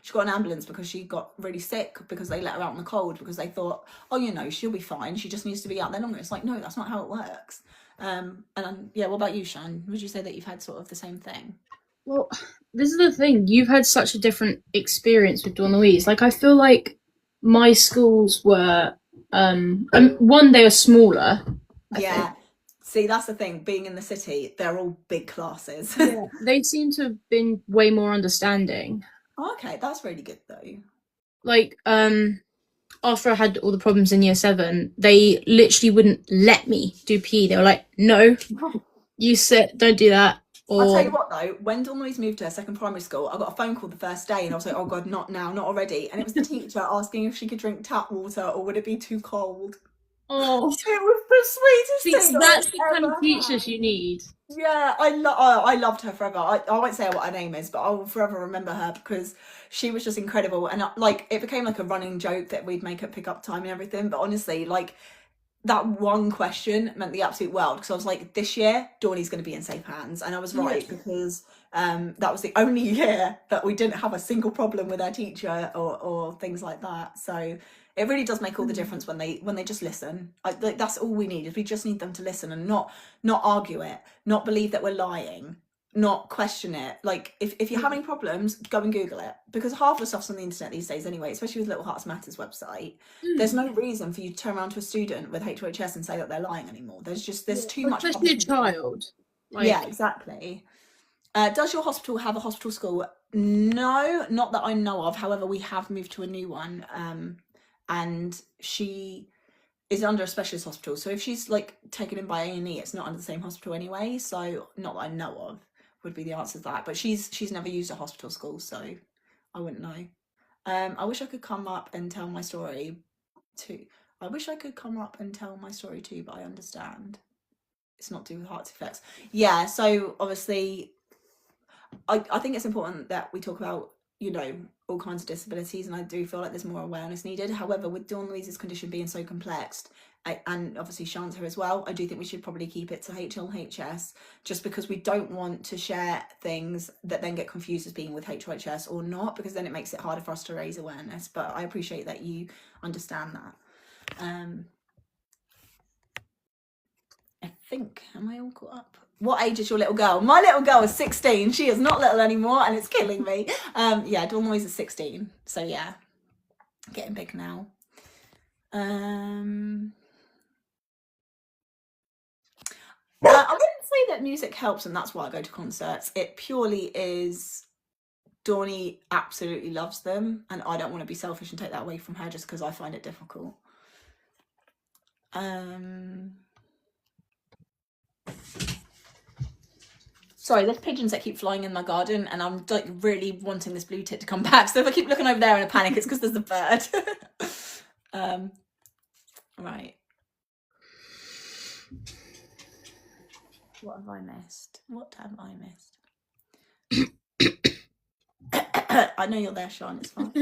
she got an ambulance because she got really sick, because they let her out in the cold because they thought, oh, you know, she'll be fine, she just needs to be out there longer. It's like, no, that's not how it works. And yeah, what about you, Shan? Would you say that you've had sort of the same thing? Well, this is the thing, you've had such a different experience with Dawn Louise. Like, I feel like my schools were one, they were smaller. Yeah, see, that's the thing, being in the city, they're all big classes. Yeah, they seem to have been way more understanding. Okay, that's really good though. Like, after I had all the problems in year 7, they literally wouldn't let me do PE. They were like, no, you sit, don't do that. I'll tell you what though, when Dawn Louise moved to her second primary school, I got a phone call the first day and I was like, oh God, not now, not already. And it was the teacher asking if she could drink tap water or would it be too cold. Oh, it was the sweetest thing. That's the kind of teachers you need. Yeah, I loved her forever. I won't say what her name is, but I will forever remember her because she was just incredible. And like, it became like a running joke that we'd make her pick up time and everything. But honestly, like, that one question meant the absolute world, because I was like, this year Dawnie's going to be in safe hands, and I was right, because that was the only year that we didn't have a single problem with our teacher or things like that. So it really does make all the difference when they just listen. Like, that's all we need, is we just need them to listen and not argue it, not believe that we're lying, not question it. Like, if you're having problems, go and Google it, because half the stuff's on the internet these days anyway, especially with Little Hearts Matters website. There's no reason for you to turn around to a student with HLHS and say that they're lying anymore. There's too much, especially a child. Like, yeah, exactly. Does your hospital have a hospital school? No, not that I know of. However, we have moved to a new one, and she is under a specialist hospital, so if she's like taken in by A&E, it's not under the same hospital anyway, so not that I know of would be the answer to that. But she's never used a hospital school, so I wouldn't know. I wish I could come up and tell my story too. But I understand it's not too hard to fix. Yeah, so obviously I think it's important that we talk about, you know, all kinds of disabilities, and I do feel like there's more awareness needed. However, with Dawn Louise's condition being so complex, and obviously Shanta as well, I do think we should probably keep it to HLHS, just because we don't want to share things that then get confused as being with HLHS or not, because then it makes it harder for us to raise awareness. But I appreciate that you understand that. I think, am I all caught up? What age is your little girl? My little girl is 16. She is not little anymore, and it's killing me. Yeah, Dawn Louise is 16. So yeah, getting big now. I wouldn't say that music helps and that's why I go to concerts. It purely is, Dawnie absolutely loves them, and I don't want to be selfish and take that away from her just because I find it difficult. Sorry, there's pigeons that keep flying in my garden, and I'm like really wanting this blue tit to come back. So if I keep looking over there in a panic, it's because there's a bird. Right. What have I missed? I know you're there, Sean. It's fine.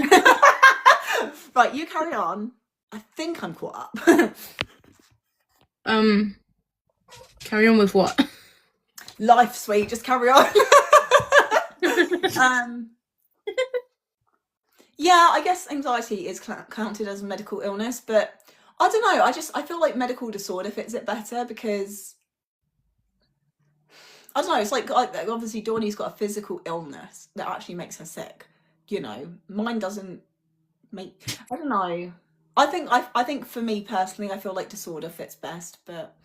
Right, you carry on. I think I'm caught up. Carry on with what? Life, sweet. Just carry on. Yeah, I guess anxiety is counted as a medical illness, but I don't know. I feel like medical disorder fits it better, because I don't know. It's like obviously Dawnie's got a physical illness that actually makes her sick. You know, mine doesn't make. I don't know. I think for me personally, I feel like disorder fits best, but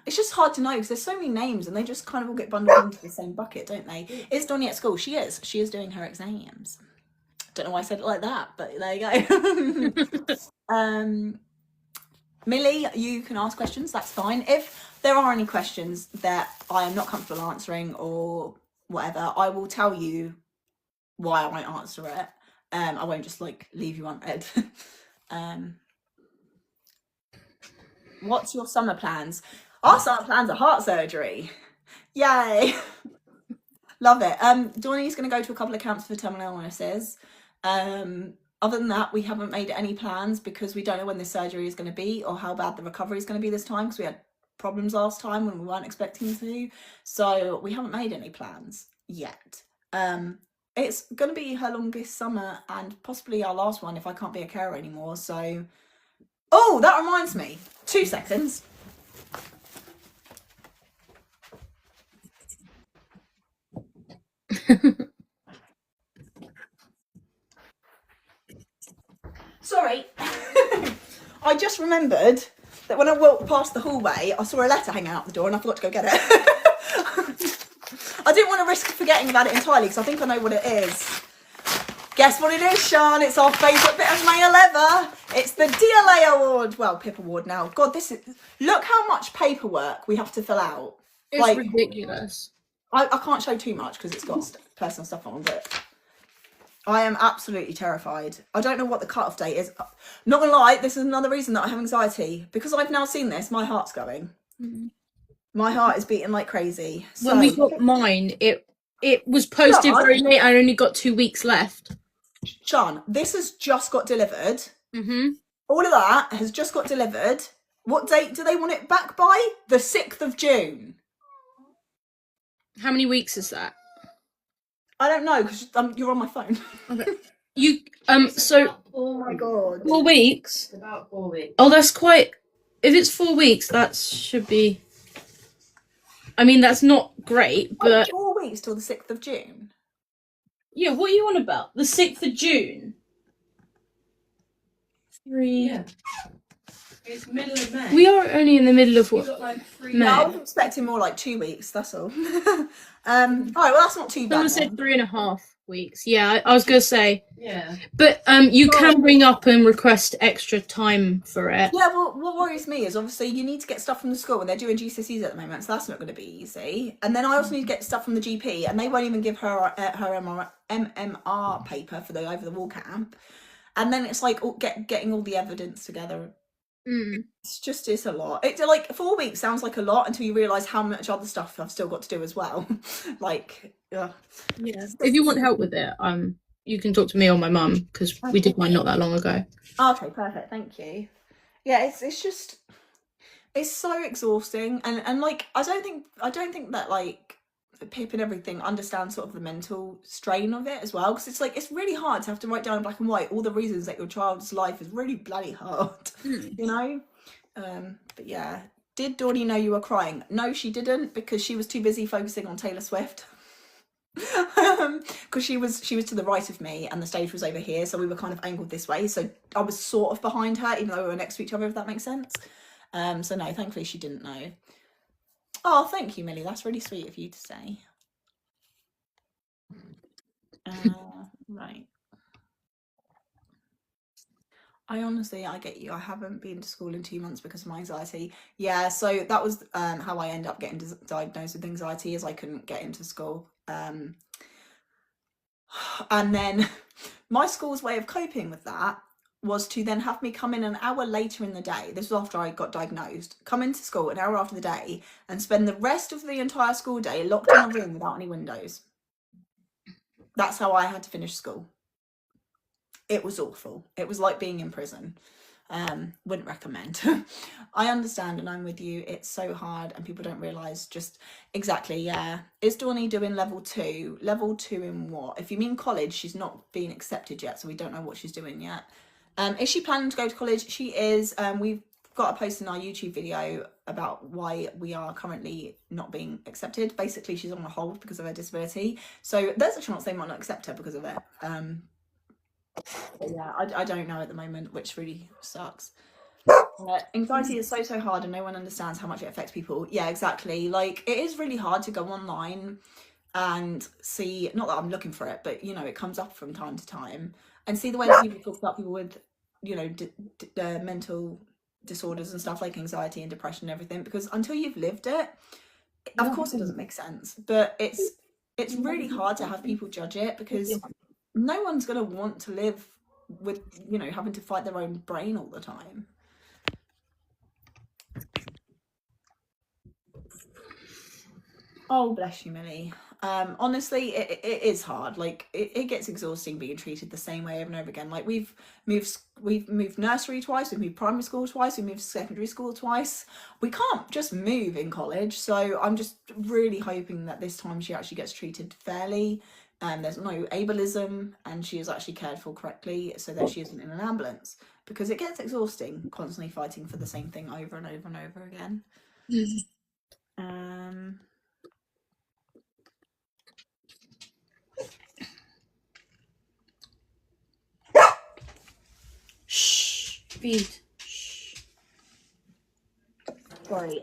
it's just hard to know because there's so many names and they just kind of all get bundled into the same bucket, don't they? Is Dawnie at school? She is doing her exams. Don't know why I said it like that, but there you go. Millie, you can ask questions, that's fine. If there are any questions that I am not comfortable answering or whatever, I will tell you why I won't answer it. I won't just like leave you unread. What's your summer plans? Our summer plans are heart surgery. Yay. Love it. Dawnie's going to go to a couple of camps for terminal illnesses. Other than that, we haven't made any plans because we don't know when the surgery is going to be or how bad the recovery is going to be this time, because we had problems last time when we weren't expecting to. So we haven't made any plans yet. It's going to be her longest summer and possibly our last one if I can't be a carer anymore. So, oh, that reminds me. 2 seconds. Sorry. I just remembered that when I walked past the hallway, I saw a letter hanging out the door and I forgot to go get it. I didn't want to risk forgetting about it entirely because I think I know what it is. Guess what it is, Sean? It's our favourite bit of mail ever. It's the DLA award. Well, PIP award now. God, this is... Look how much paperwork we have to fill out. It's like, ridiculous. I can't show too much because it's got personal stuff on, but I am absolutely terrified. I don't know what the cut-off date is. Not gonna lie, this is another reason that I have anxiety. Because I've now seen this, my heart's going. Mm-hmm. My heart is beating like crazy. So, when we got mine, it was posted very late. I only got 2 weeks left. Sean, this has just got delivered. Mm-hmm. All of that has just got delivered. What date do they want it back by? The 6th of June. How many weeks is that? I don't know because you're on my phone. Okay. You so Oh my god. 4 weeks. It's about 4 weeks. Oh, that's quite. If it's 4 weeks, that should be. I mean, that's not great, but 4 weeks till the 6th of June. yeah. What are you on about? The 6th of June. 3. Yeah. It's middle of May. We are only in the middle of You've what? got like 3 May. I was expecting more like 2 weeks. That's all. All right. Well, that's not too bad. Someone said 3.5 weeks. Yeah, I was gonna say. Yeah. But you can bring up and request extra time for it. Yeah, well, what worries me is obviously you need to get stuff from the school and they're doing GCSEs at the moment, so that's not going to be easy. And then I also need to get stuff from the GP, and they won't even give her her MMR paper for the over the wall camp. And then it's like getting all the evidence together. It's a lot. It's like 4 weeks sounds like a lot until you realise how much other stuff I've still got to do as well. Like, yeah. If you want help with it, you can talk to me or my mum because we did mine not that long ago. Okay, perfect. Thank you. Yeah, it's just it's so exhausting, and like I don't think that like Pip and everything understand sort of the mental strain of it as well, because it's like it's really hard to have to write down in black and white all the reasons that your child's life is really bloody hard, you know. But yeah, did Dawny know you were crying? No, she didn't, because she was too busy focusing on Taylor Swift. Because she was to the right of me and the stage was over here, so we were kind of angled this way, so I was sort of behind her even though we were next to each other, if that makes sense. So no, thankfully she didn't know. Oh, thank you, Millie, that's really sweet of you to say. Right, I get you. I haven't been to school in 2 months because of my anxiety. Yeah, so that was how I ended up getting diagnosed with anxiety, is I couldn't get into school. And then my school's way of coping with that was to then have me come in an hour later in the day. This was after I got diagnosed. Come into school an hour after the day and spend the rest of the entire school day locked in a room without any windows. That's how I had to finish school. It was awful. It was like being in prison. Wouldn't recommend. I understand, and I'm with you. It's so hard, and people don't realise just exactly. Yeah, is Dawny doing level 2? Level 2 in what? If you mean college, she's not been accepted yet, so we don't know what she's doing yet. Is she planning to go to college? She is. We've got a post in our YouTube video about why we are currently not being accepted. Basically, she's on a hold because of her disability, so there's a chance they might not accept her because of it. But yeah, I don't know at the moment, which really sucks. Anxiety is so hard, and no one understands how much it affects people. Yeah, exactly. Like, it is really hard to go online and see, not that I'm looking for it, but you know, it comes up from time to time, and see the way that people talk about people with, you know, mental disorders and stuff like anxiety and depression and everything, because until you've lived it, of course it doesn't make sense. But it's really hard to have people judge it, because no one's going to want to live with, you know, having to fight their own brain all the time. Oh, bless you, Millie. Honestly, it is hard. Like, it gets exhausting being treated the same way over and over again. Like, we've moved nursery twice, we've moved primary school twice, we moved secondary school twice. We can't just move in college, so I'm just really hoping that this time she actually gets treated fairly. There's no ableism, and she is actually cared for correctly, so that she isn't in an ambulance, because it gets exhausting constantly fighting for the same thing over and over and over again. Shh. Read. Sorry,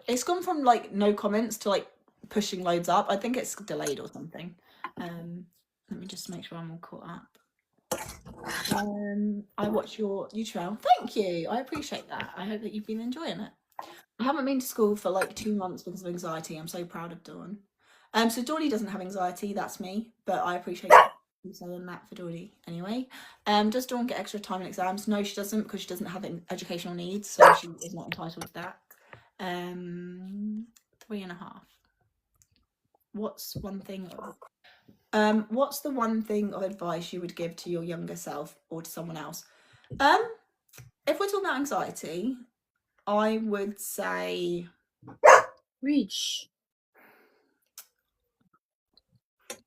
it's gone from like no comments to like pushing loads up. I think it's delayed or something. Let me just make sure I'm all caught up. I watch your YouTube. Thank you. I appreciate that. I hope that you've been enjoying it. I haven't been to school for like 2 months because of anxiety. I'm so proud of Dawn. So Dawny doesn't have anxiety. That's me. But I appreciate you saying that for Dawny anyway. Does Dawn get extra time in exams? No, she doesn't, because she doesn't have educational needs, so she is not entitled to that. 3.5. What's one thing? What's the one thing of advice you would give to your younger self or to someone else? If we're talking about anxiety, I would say Reach.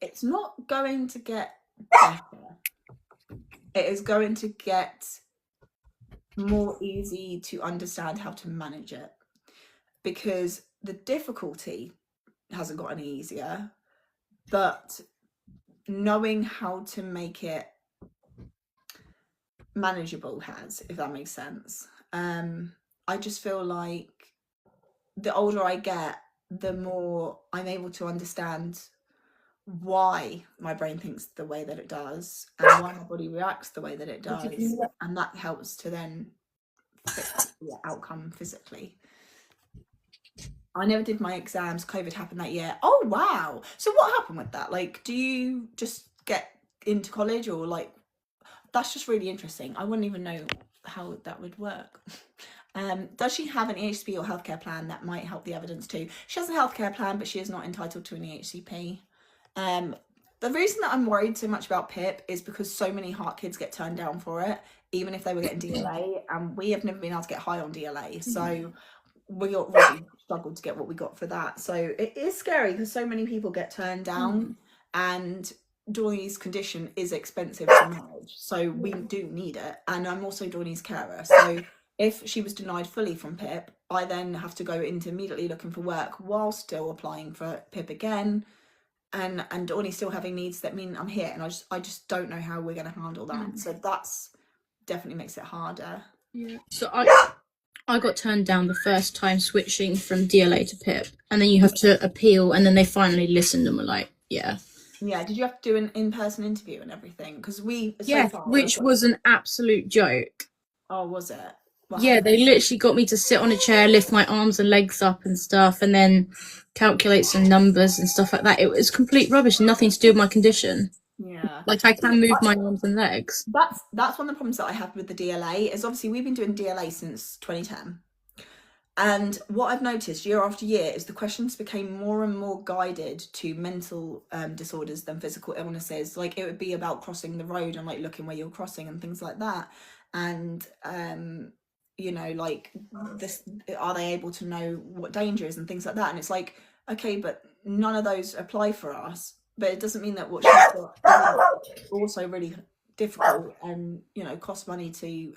it's not going to get better. It is going to get more easy to understand how to manage it, because the difficulty hasn't got any easier, but knowing how to make it manageable has, if that makes sense. I just feel like the older I get, the more I'm able to understand why my brain thinks the way that it does and why my body reacts the way that it does, and that helps to then fix the outcome physically. I never did my exams. COVID happened that year. Oh wow. So what happened with that? Like, do you just get into college, or like, that's just really interesting. I wouldn't even know how that would work. Does she have an EHCP or healthcare plan that might help the evidence too? She has a healthcare plan, but she is not entitled to an EHCP. The reason that I'm worried so much about PIP is because so many heart kids get turned down for it, even if they were getting DLA, and we have never been able to get high on DLA. So we really struggled to get what we got for that. So it is scary because so many people get turned down, and Dorney's condition is expensive to manage. So we do need it. And I'm also Dorney's carer. So if she was denied fully from PIP, I then have to go into immediately looking for work while still applying for PIP again. And Dorney's still having needs that mean I'm here, and I just don't know how we're going to handle that. So that's definitely makes it harder. Yeah. So I got turned down the first time switching from DLA to PIP, and then you have to appeal, and then they finally listened and were like, yeah. Yeah, did you have to do an in-person interview and everything? Because which was an absolute joke. Oh, was it? Yeah, they literally got me to sit on a chair, lift my arms and legs up and stuff, and then calculate some numbers and stuff like that. It was complete rubbish, nothing to do with my condition. Yeah. Like, I can move my arms and legs. That's one of the problems that I have with the DLA, is obviously we've been doing DLA since 2010. And what I've noticed year after year is the questions became more and more guided to mental disorders than physical illnesses. Like, it would be about crossing the road and like looking where you're crossing and things like that. And you know, like, this, are they able to know what danger is and things like that? And it's like, okay, but none of those apply for us. But it doesn't mean that what she's got is also really difficult and, you know, cost money to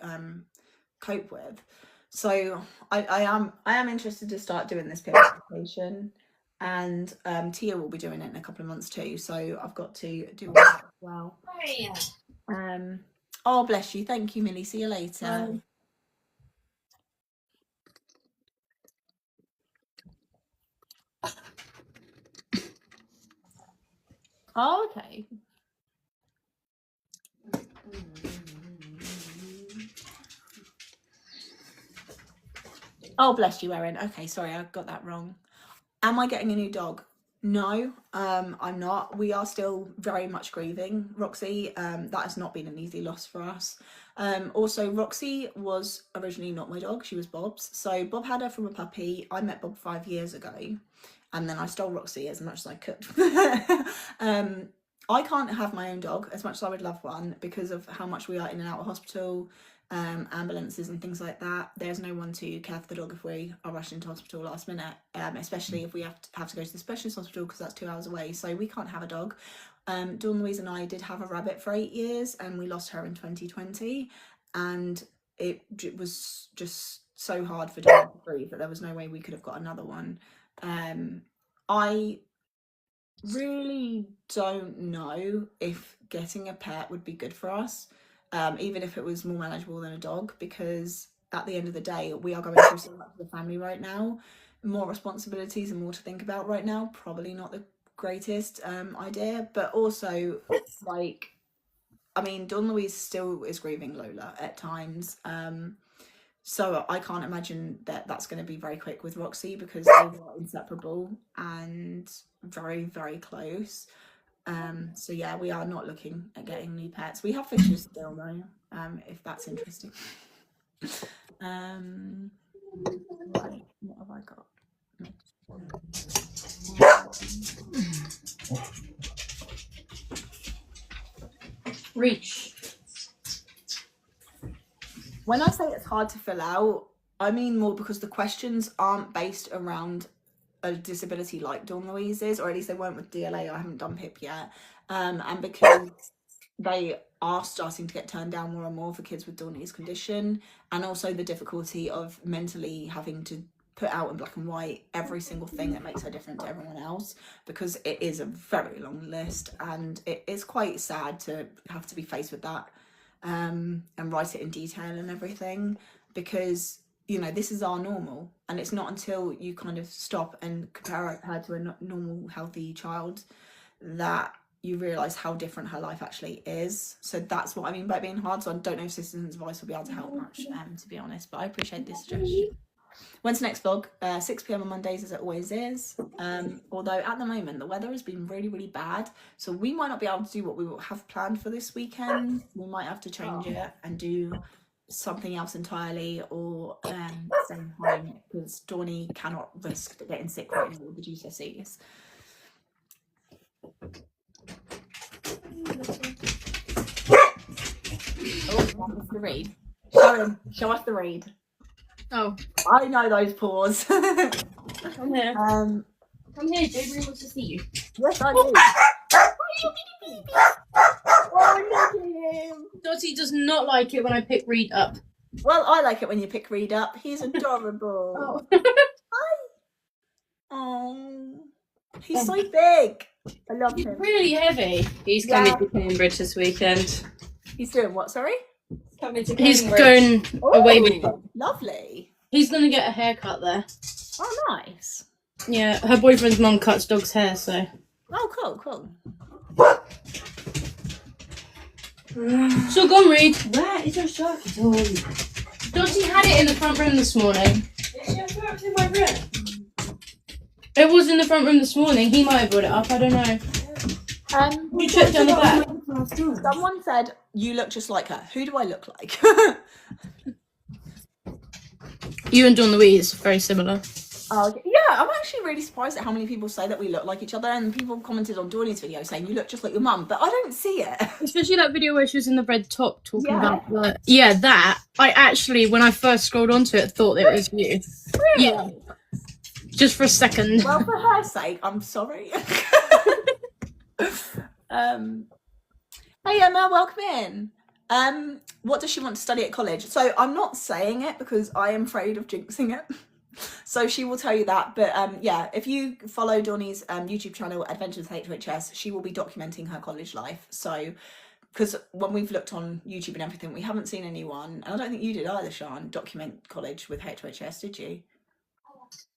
cope with. So I am interested to start doing this PIP application, and Tia will be doing it in a couple of months too. So I've got to do that as well. Oh, bless you. Thank you, Millie. See you later. Oh, okay. Oh, bless you, Erin. Okay, sorry, I got that wrong. Am I getting a new dog? No, I'm not. We are still very much grieving Roxy. That has not been an easy loss for us. Also, Roxy was originally not my dog. She was Bob's. So Bob had her from a puppy. I met Bob 5 years ago, and then I stole Roxy as much as I could. I can't have my own dog as much as I would love one, because of how much we are in and out of hospital, ambulances and things like that. There's no one to care for the dog if we are rushed into hospital last minute, especially if we have to go to the specialist hospital, because that's 2 hours away. So we can't have a dog. Dawn Louise and I did have a rabbit for 8 years, and we lost her in 2020, and it was just so hard for Dawn to breathe that there was no way we could have got another one. I really don't know if getting a pet would be good for us, even if it was more manageable than a dog, because at the end of the day, we are going through so much as a family right now, more responsibilities and more to think about right now. Probably not the greatest idea, but also, like, I mean, Dawn Louise still is grieving Lola at times, so I can't imagine that that's going to be very quick with Roxy, because they were inseparable and very, very close. So yeah, we are not looking at getting new pets. We have fishes still though, if that's interesting. Right, what have I got? Reach. When I say it's hard to fill out, I mean more because the questions aren't based around a disability like Dawn Louise's, or at least they weren't with DLA. I haven't done PIP yet. And because they are starting to get turned down more and more for kids with Dawn's condition, and also the difficulty of mentally having to put out in black and white every single thing that makes her different to everyone else, because it is a very long list and it is quite sad to have to be faced with that, and write it in detail and everything, because you know this is our normal, and it's not until you kind of stop and compare her to a normal healthy child that you realise how different her life actually is. So that's what I mean by it being hard. So I don't know if citizens' advice will be able to help much, to be honest, but I appreciate this suggestion. When's the next vlog? 6 p.m. on Mondays, as it always is. Although at the moment the weather has been really, really bad, so we might not be able to do what we have planned for this weekend. We might have to change it and do something else entirely, or stay home, because Dawny cannot risk getting sick right now with the GCSEs. Oh, the read. Show us the read. Oh, I know those paws. come here. Come here, Gabriel wants to see you. Yes, I do. Oh, look at him. Dottie does not like it when I pick Reed up. Well, I like it when you pick Reed up. He's adorable. Oh. Oh, he's so big. I love He's him. really heavy. He's coming to Cambridge this weekend. He's doing what, sorry? Coming to He's Cambridge. going away with Oh, lovely. He's going to get a haircut there. Oh, nice. Yeah, her boyfriend's mum cuts dog's hair, so. Oh, cool. So go on, Reed. Where is your shirt? Oh. Dottie had it in the front room this morning. Is your shirt in my room? It was in the front room this morning. He might have brought it up. I don't know. You checked down the back. Someone said you look just like her. Who do I look like? You and Dawn Louise, very similar. Oh, okay. Yeah, I'm actually really surprised at how many people say that we look like each other, and people commented on Dawny's video saying you look just like your mum, but I don't see it. Especially that video where she was in the red top talking Yeah. about the... Yeah, that. I actually, when I first scrolled onto it, thought it was you. Really? Yeah. Just for a second. Well, for her sake, I'm sorry. Hey Emma, welcome in. What does she want to study at college? So I'm not saying it because I am afraid of jinxing it. So she will tell you that. But yeah, if you follow Dawny's YouTube channel, Adventures with HLHS, she will be documenting her college life. So, because when we've looked on YouTube and everything, we haven't seen anyone, and I don't think you did either, Sian, document college with HLHS, did you?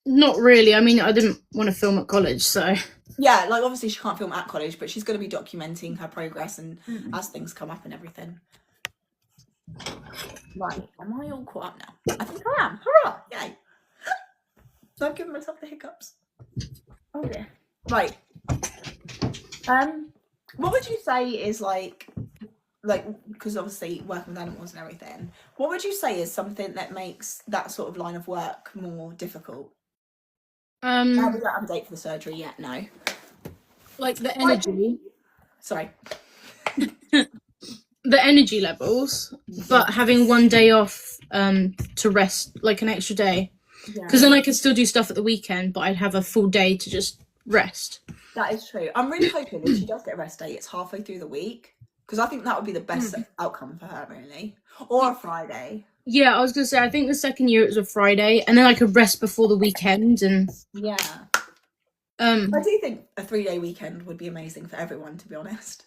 Not really. I mean, I didn't want to film at college, so... Yeah, like obviously she can't film at college, but she's going to be documenting her progress and as things come up and everything. Right, am I all caught up now? I think I am. Hurrah! Yay! So I've given myself the hiccups. Oh dear. Right. What would you say is like because obviously working with animals and everything, what would you say is something that makes that sort of line of work more difficult? We don't have a date for the surgery yet, no. Like the energy. Sorry. The energy levels, but having one day off to rest, like an extra day. Because then I could still do stuff at the weekend, but I'd have a full day to just rest. That is true. I'm really hoping if she does get a rest day, it's halfway through the week, because I think that would be the best outcome for her, really. Or a Friday. Yeah, I was going to say, I think the second year it was a Friday, and then I could rest before the weekend, and... Yeah. I do think a 3-day weekend would be amazing for everyone, to be honest.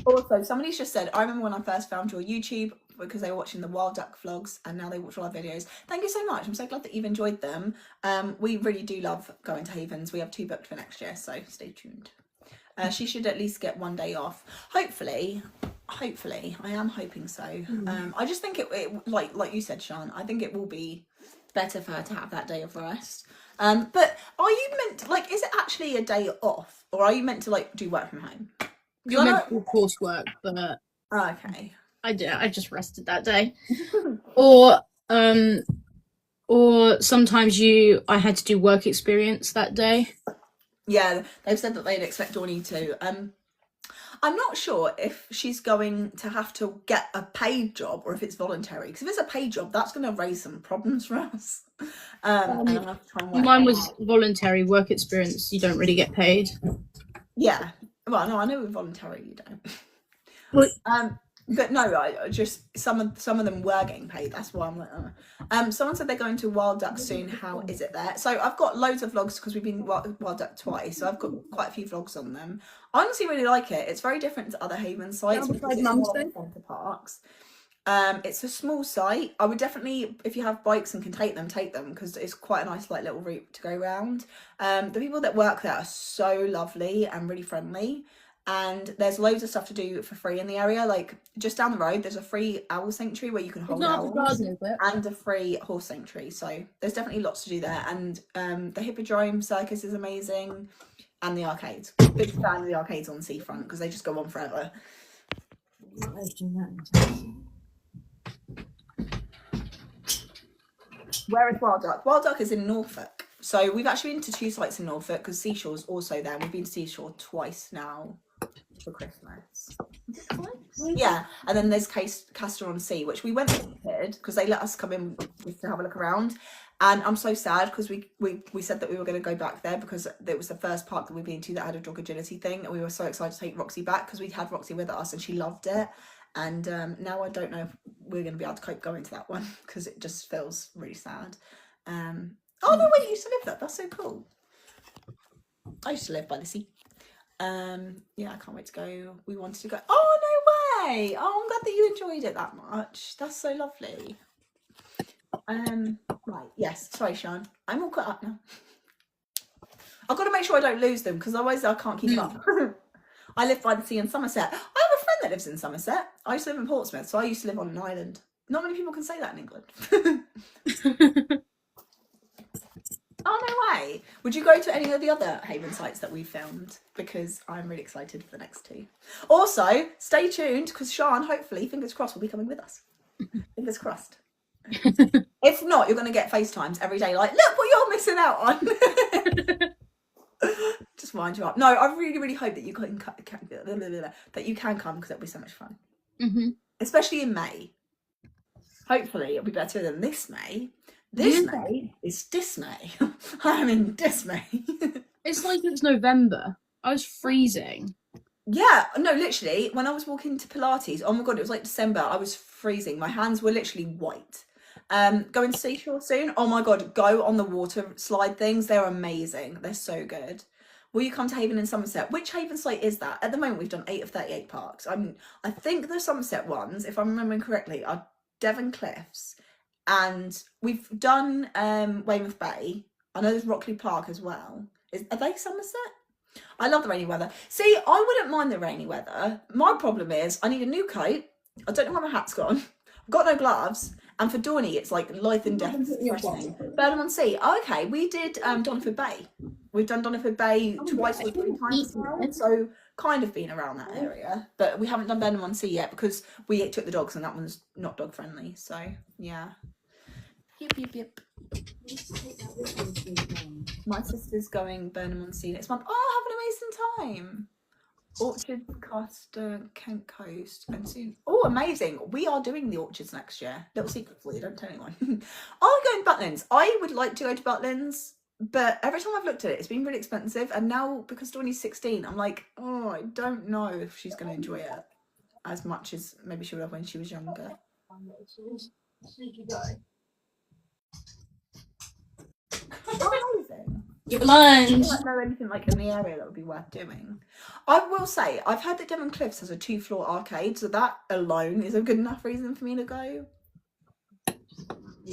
Also, somebody's just said, I remember when I first found your YouTube because they were watching the wild duck vlogs, and now they watch all our videos. Thank you so much. I'm so glad that you've enjoyed them. We really do love going to Havens. We have 2 booked for next year, so stay tuned. She should at least get 1 day off. Hopefully, I am hoping so. I just think it like you said, Sian, I think it will be better for her to have that day of rest. But are you meant to, like, is it actually a day off, or are you meant to like do work from home? You're meant to do coursework, but okay. I just rested that day. Or sometimes I had to do work experience that day. Yeah, they've said that they'd expect Dawny to. I'm not sure if she's going to have to get a paid job or if it's voluntary. Because if it's a paid job, that's going to raise some problems for us. And I'm going to have to try and work Mine it was out. voluntary work experience. You don't really get paid. Yeah. Well, no, I know with voluntary you don't. What? But no, I just some of them were getting paid. That's why I'm like, someone said they're going to Wild Duck soon. How is it there? So I've got loads of vlogs because we've been Wild Duck twice. So I've got quite a few vlogs on them. I honestly really like it. It's very different to other Haven sites because it's more like centre parks. It's a small site. I would definitely, if you have bikes and can take them because it's quite a nice like little route to go around. The people that work there are so lovely and really friendly. And there's loads of stuff to do for free in the area. Like just down the road, there's a free owl sanctuary where you can hold owls, and a free horse sanctuary. So there's definitely lots to do there. And the Hippodrome Circus is amazing, and the arcades. Big fan of the arcades on the seafront because they just go on forever. Where is Wild Duck? Wild Duck is in Norfolk. So we've actually been to 2 sites in Norfolk because Seashore's also there. We've been to Seashore twice now for Christmas. Yeah, and then there's Castor-on-Sea, which we went visited because they let us come in just to have a look around. And I'm so sad because we said that we were going to go back there because it was the first park that we've been to that had a dog agility thing, and we were so excited to take Roxy back because we'd had Roxy with us and she loved it. And now I don't know if we're going to be able to cope going to that one because it just feels really sad. Oh no, wait, you used to live there. That's so cool. I used to live by the sea. Yeah, I can't wait to go. We wanted to go. Oh no way! Oh, I'm glad that you enjoyed it that much. That's so lovely. Right, yes. Sorry, Sean. I'm all caught up now. I've got to make sure I don't lose them because otherwise I can't keep up. I live by the sea in Somerset. I have a friend that lives in Somerset. I used to live in Portsmouth, so I used to live on an island. Not many people can say that in England. Oh, no way. Would you go to any of the other Haven sites that we've filmed? Because I'm really excited for the next 2. Also, stay tuned because Sean, hopefully, fingers crossed, will be coming with us. Fingers crossed. If not, you're going to get FaceTimes every day like, look what you're missing out on. Just wind you up. No, I really, really hope that you can come because it'll be so much fun. Especially in May. Hopefully, it'll be better than this May. This May is Disney. I'm in Disney. It's like it's November. I was freezing. Yeah, no, literally, when I was walking to Pilates, oh my God, it was like December. I was freezing. My hands were literally white. Going to Seashore soon. Oh my God, go on the water slide things. They're amazing. They're so good. Will you come to Haven in Somerset? Which Haven site is that? At the moment, we've done 8 of 38 parks. I think the Somerset ones, if I'm remembering correctly, are Devon Cliffs. And we've done Weymouth Bay. I know there's Rockley Park as well. Are they Somerset? I love the rainy weather. See, I wouldn't mind the rainy weather. My problem is I need a new coat. I don't know where my hat's gone. I've got no gloves. And for Dorney, it's like life and death threatening. Burnham-on-Sea. Oh, okay, we did Doniford Bay. We've done Doniford Bay twice or 3 times now. So kind of been around that area. But we haven't done Burnham-on-Sea yet because we took the dogs and that one's not dog friendly. So, yeah. Yep. My sister's going Burnham-on-Sea next month. Oh, have an amazing time. Orchard, Costa, Kent Coast, and soon. Oh, amazing. We are doing the orchards next year. Little secret for you, don't tell anyone. I'm going to Butlins. I would like to go to Butlins, but every time I've looked at it, it's been really expensive. And now, because Dorney's 16, I'm like, oh, I don't know if she's going to enjoy it as much as maybe she would have when she was younger. Amazing. Your lunch. I don't know anything like in the area that would be worth doing. I will say, I've heard that Devon Cliffs has a 2-floor arcade, so that alone is a good enough reason for me to go.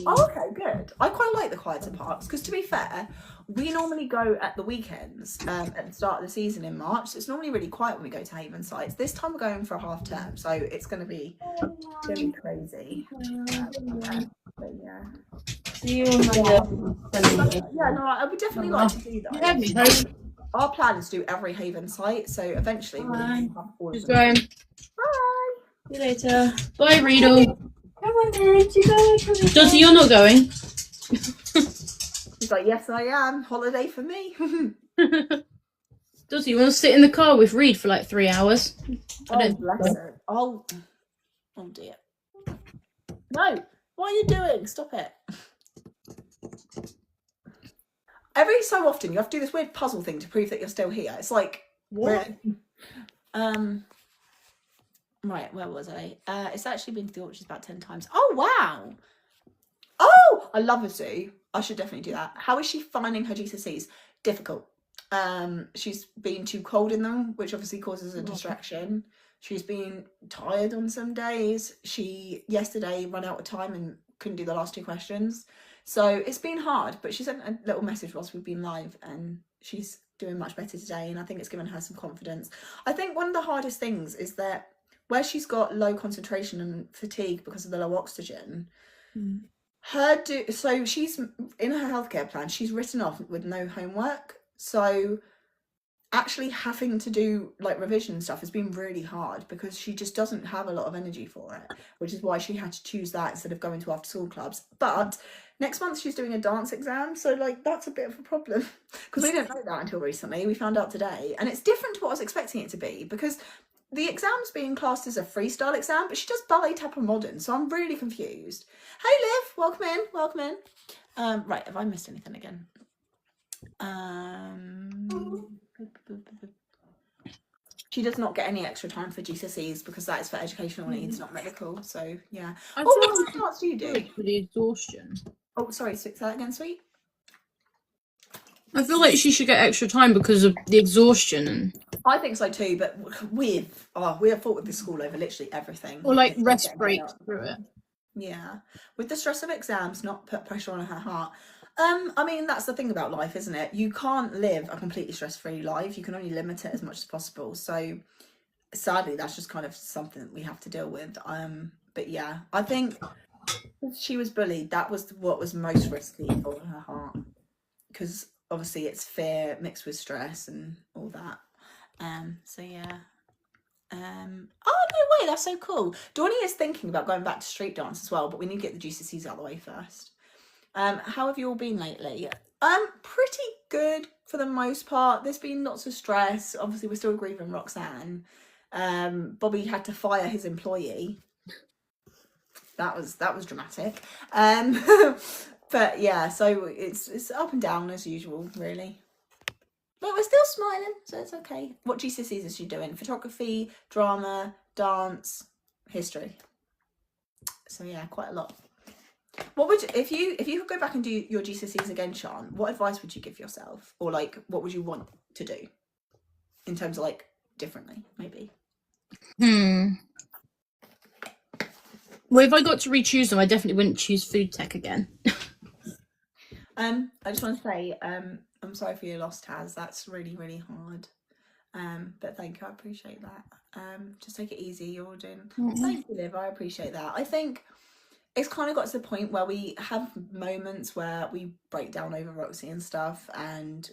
Oh, okay, good. I quite like the quieter parks because, to be fair, we normally go at the weekends at the start of the season in March, so it's normally really quiet when we go to Haven sites. This time we're going for a half term, so it's going to be crazy. But yeah. See you on Monday. Yeah, no, I would definitely like to do that. Our plan is to do every Haven site, so eventually we'll have all of them. Bye. Bye. See you later. Bye, Riedel. Come on, Dad. You go. Dottie, you're not going. He's like, yes, I am. Holiday for me. Does he want to sit in the car with Reed for like 3 hours? Oh, bless her. Oh dear. No, what are you doing? Stop it. Every so often you have to do this weird puzzle thing to prove that you're still here. It's like, What? Right, where was I? It's actually been to the orchard about 10 times. Oh, wow. Oh, I love a zoo. I should definitely do that. How is she finding her GCSEs? Difficult. She's been too cold in them, which obviously causes a distraction. She's been tired on some days. She yesterday ran out of time and couldn't do the last 2 questions. So it's been hard, but she sent a little message whilst we've been live and she's doing much better today. And I think it's given her some confidence. I think one of the hardest things is that where she's got low concentration and fatigue because of the low oxygen, so she's in her healthcare plan, she's written off with no homework. So actually having to do like revision stuff has been really hard because she just doesn't have a lot of energy for it, which is why she had to choose that instead of going to after school clubs. But next month she's doing a dance exam, so like that's a bit of a problem because we didn't know that until recently. We found out today, and it's different to what I was expecting it to be because the exam's being classed as a freestyle exam, but she does ballet, tap and modern, so I'm really confused. Hey Liv, welcome in. Right, have I missed anything again? She does not get any extra time for GCSEs because that is for educational needs, not medical. So yeah. What starts do you do? For the exhaustion. Oh, sorry, say that again, sweet. I feel like she should get extra time because of the exhaustion and. I think so too, but we have fought with this school over literally everything. Or like rest breaks through it. Yeah, with the stress of exams, not put pressure on her heart. I mean, that's the thing about life, isn't it? You can't live a completely stress-free life. You can only limit it as much as possible. So sadly, that's just kind of something that we have to deal with. But yeah, I think if she was bullied, that was what was most risky for her heart. Because obviously it's fear mixed with stress and all that. So yeah. Oh no way, that's so cool. Dawny is thinking about going back to street dance as well, but we need to get the GCSEs out of the way first. How have you all been lately? Pretty good for the most part. There's been lots of stress. Obviously we're still grieving Roxanne. Bobby had to fire his employee. That was dramatic. But yeah, so it's up and down as usual, really. But we're still smiling, so it's okay. What GCSEs is she doing? Photography, drama, dance, history. So yeah, quite a lot. What would you, if you could go back and do your GCSEs again, Sean, what advice would you give yourself? Or like, what would you want to do? In terms of like, differently, maybe? Well, if I got to re-choose them, I definitely wouldn't choose food tech again. I just want to say, I'm sorry for your loss, Taz. That's really, really hard. But thank you, I appreciate that. Just take it easy, you're doing. Thank you, Liv, I appreciate that. I think it's kind of got to the point where we have moments where we break down over Roxy and stuff, and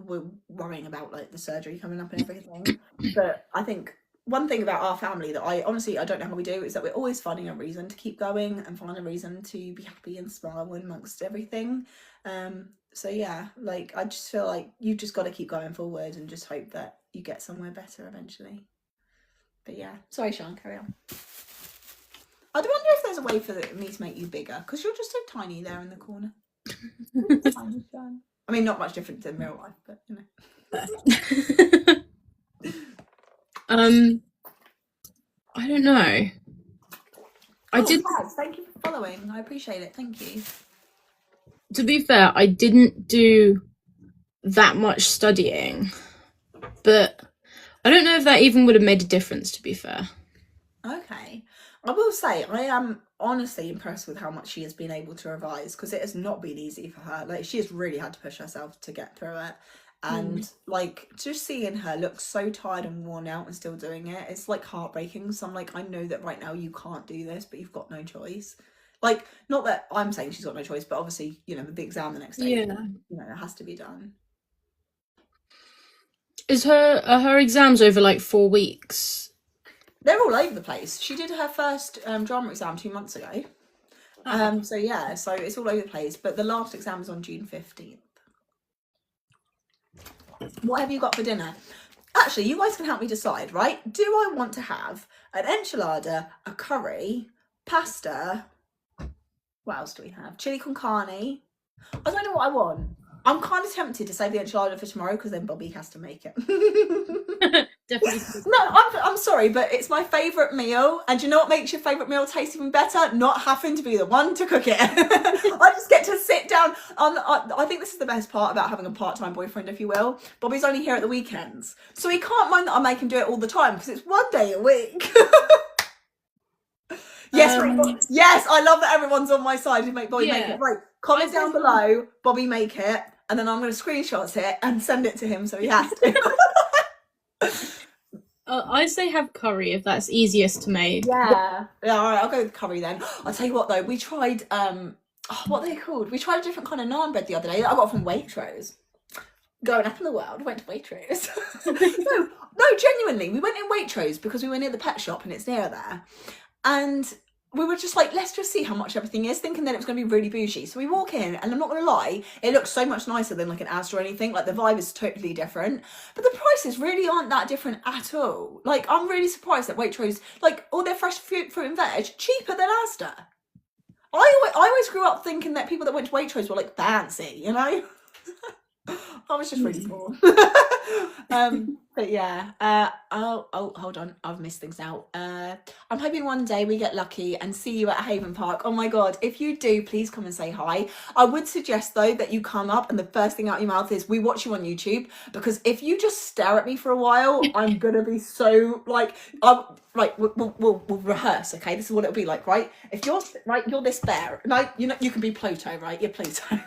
we're worrying about like the surgery coming up and everything. But I think one thing about our family that I don't know how we do is that we're always finding a reason to keep going and find a reason to be happy and smile amongst everything. So yeah, like I just feel like you've just got to keep going forward and just hope that you get somewhere better eventually. But yeah, sorry Sean, carry on. I do wonder if there's a way for me to make you bigger, because you're just so tiny there in the corner. Tiny Sean. I mean, not much different than real life, but you know. I don't know. Thank you for following. I appreciate it. Thank you. To be fair, I didn't do that much studying, but I don't know if that even would have made a difference, to be fair. Okay. I will say, I am honestly impressed with how much she has been able to revise, because it has not been easy for her. Like, she has really had to push herself to get through it. And like, just seeing her look so tired and worn out and still doing it, it's like heartbreaking. So I'm like, I know that right now you can't do this, but you've got no choice. Like, not that I'm saying she's got no choice, but obviously, you know, with the exam the next day, you know, it has to be done. Are her exams over like 4 weeks? They're all over the place. She did her first drama exam 2 months ago. So yeah, so it's all over the place. But the last exam is on June 15th. What have you got for dinner? Actually, you guys can help me decide, right? Do I want to have an enchilada, a curry, pasta? What else do we have? Chili con carne. I don't know what I want. I'm kind of tempted to save the enchilada for tomorrow because then Bobby has to make it. Definitely. No, I'm sorry, but it's my favourite meal. And do you know what makes your favourite meal taste even better? Not having to be the one to cook it. I just get to sit down. I think this is the best part about having a part-time boyfriend, if you will. Bobby's only here at the weekends. So he can't mind that I make him do it all the time because it's 1 day a week. Yes, yes, I love that everyone's on my side to make Bobby make it. Right, comment down below, Bobby make it, and then I'm going to screenshot it and send it to him so he has to. I say have curry if that's easiest to make. Yeah, all right, I'll go with curry then. I'll tell you what though, we tried what are they called? We tried a different kind of naan bread the other day that I got from Waitrose. Going up in the world, went to Waitrose. no, genuinely, we went in Waitrose because we were near the pet shop and it's near there. And we were just like, let's just see how much everything is, thinking that it was going to be really bougie. So we walk in, and I'm not going to lie, it looks so much nicer than like an Asda or anything. Like the vibe is totally different, but the prices really aren't that different at all. Like I'm really surprised that Waitrose, like all their fresh fruit and veg, cheaper than Asda. I always grew up thinking that people that went to Waitrose were like fancy, you know. I was just really poor. But yeah, oh, hold on, I've missed things out. I'm hoping one day we get lucky and see you at Haven Park. Oh my god, if you do, please come and say hi. I would suggest though that you come up and the first thing out your mouth is we watch you on YouTube, because if you just stare at me for a while, I'm gonna be so like, right, we'll rehearse, okay? This is what it'll be like, right? If you're right, you're this bear, like, you know, you can be Pluto, right? You're Pluto.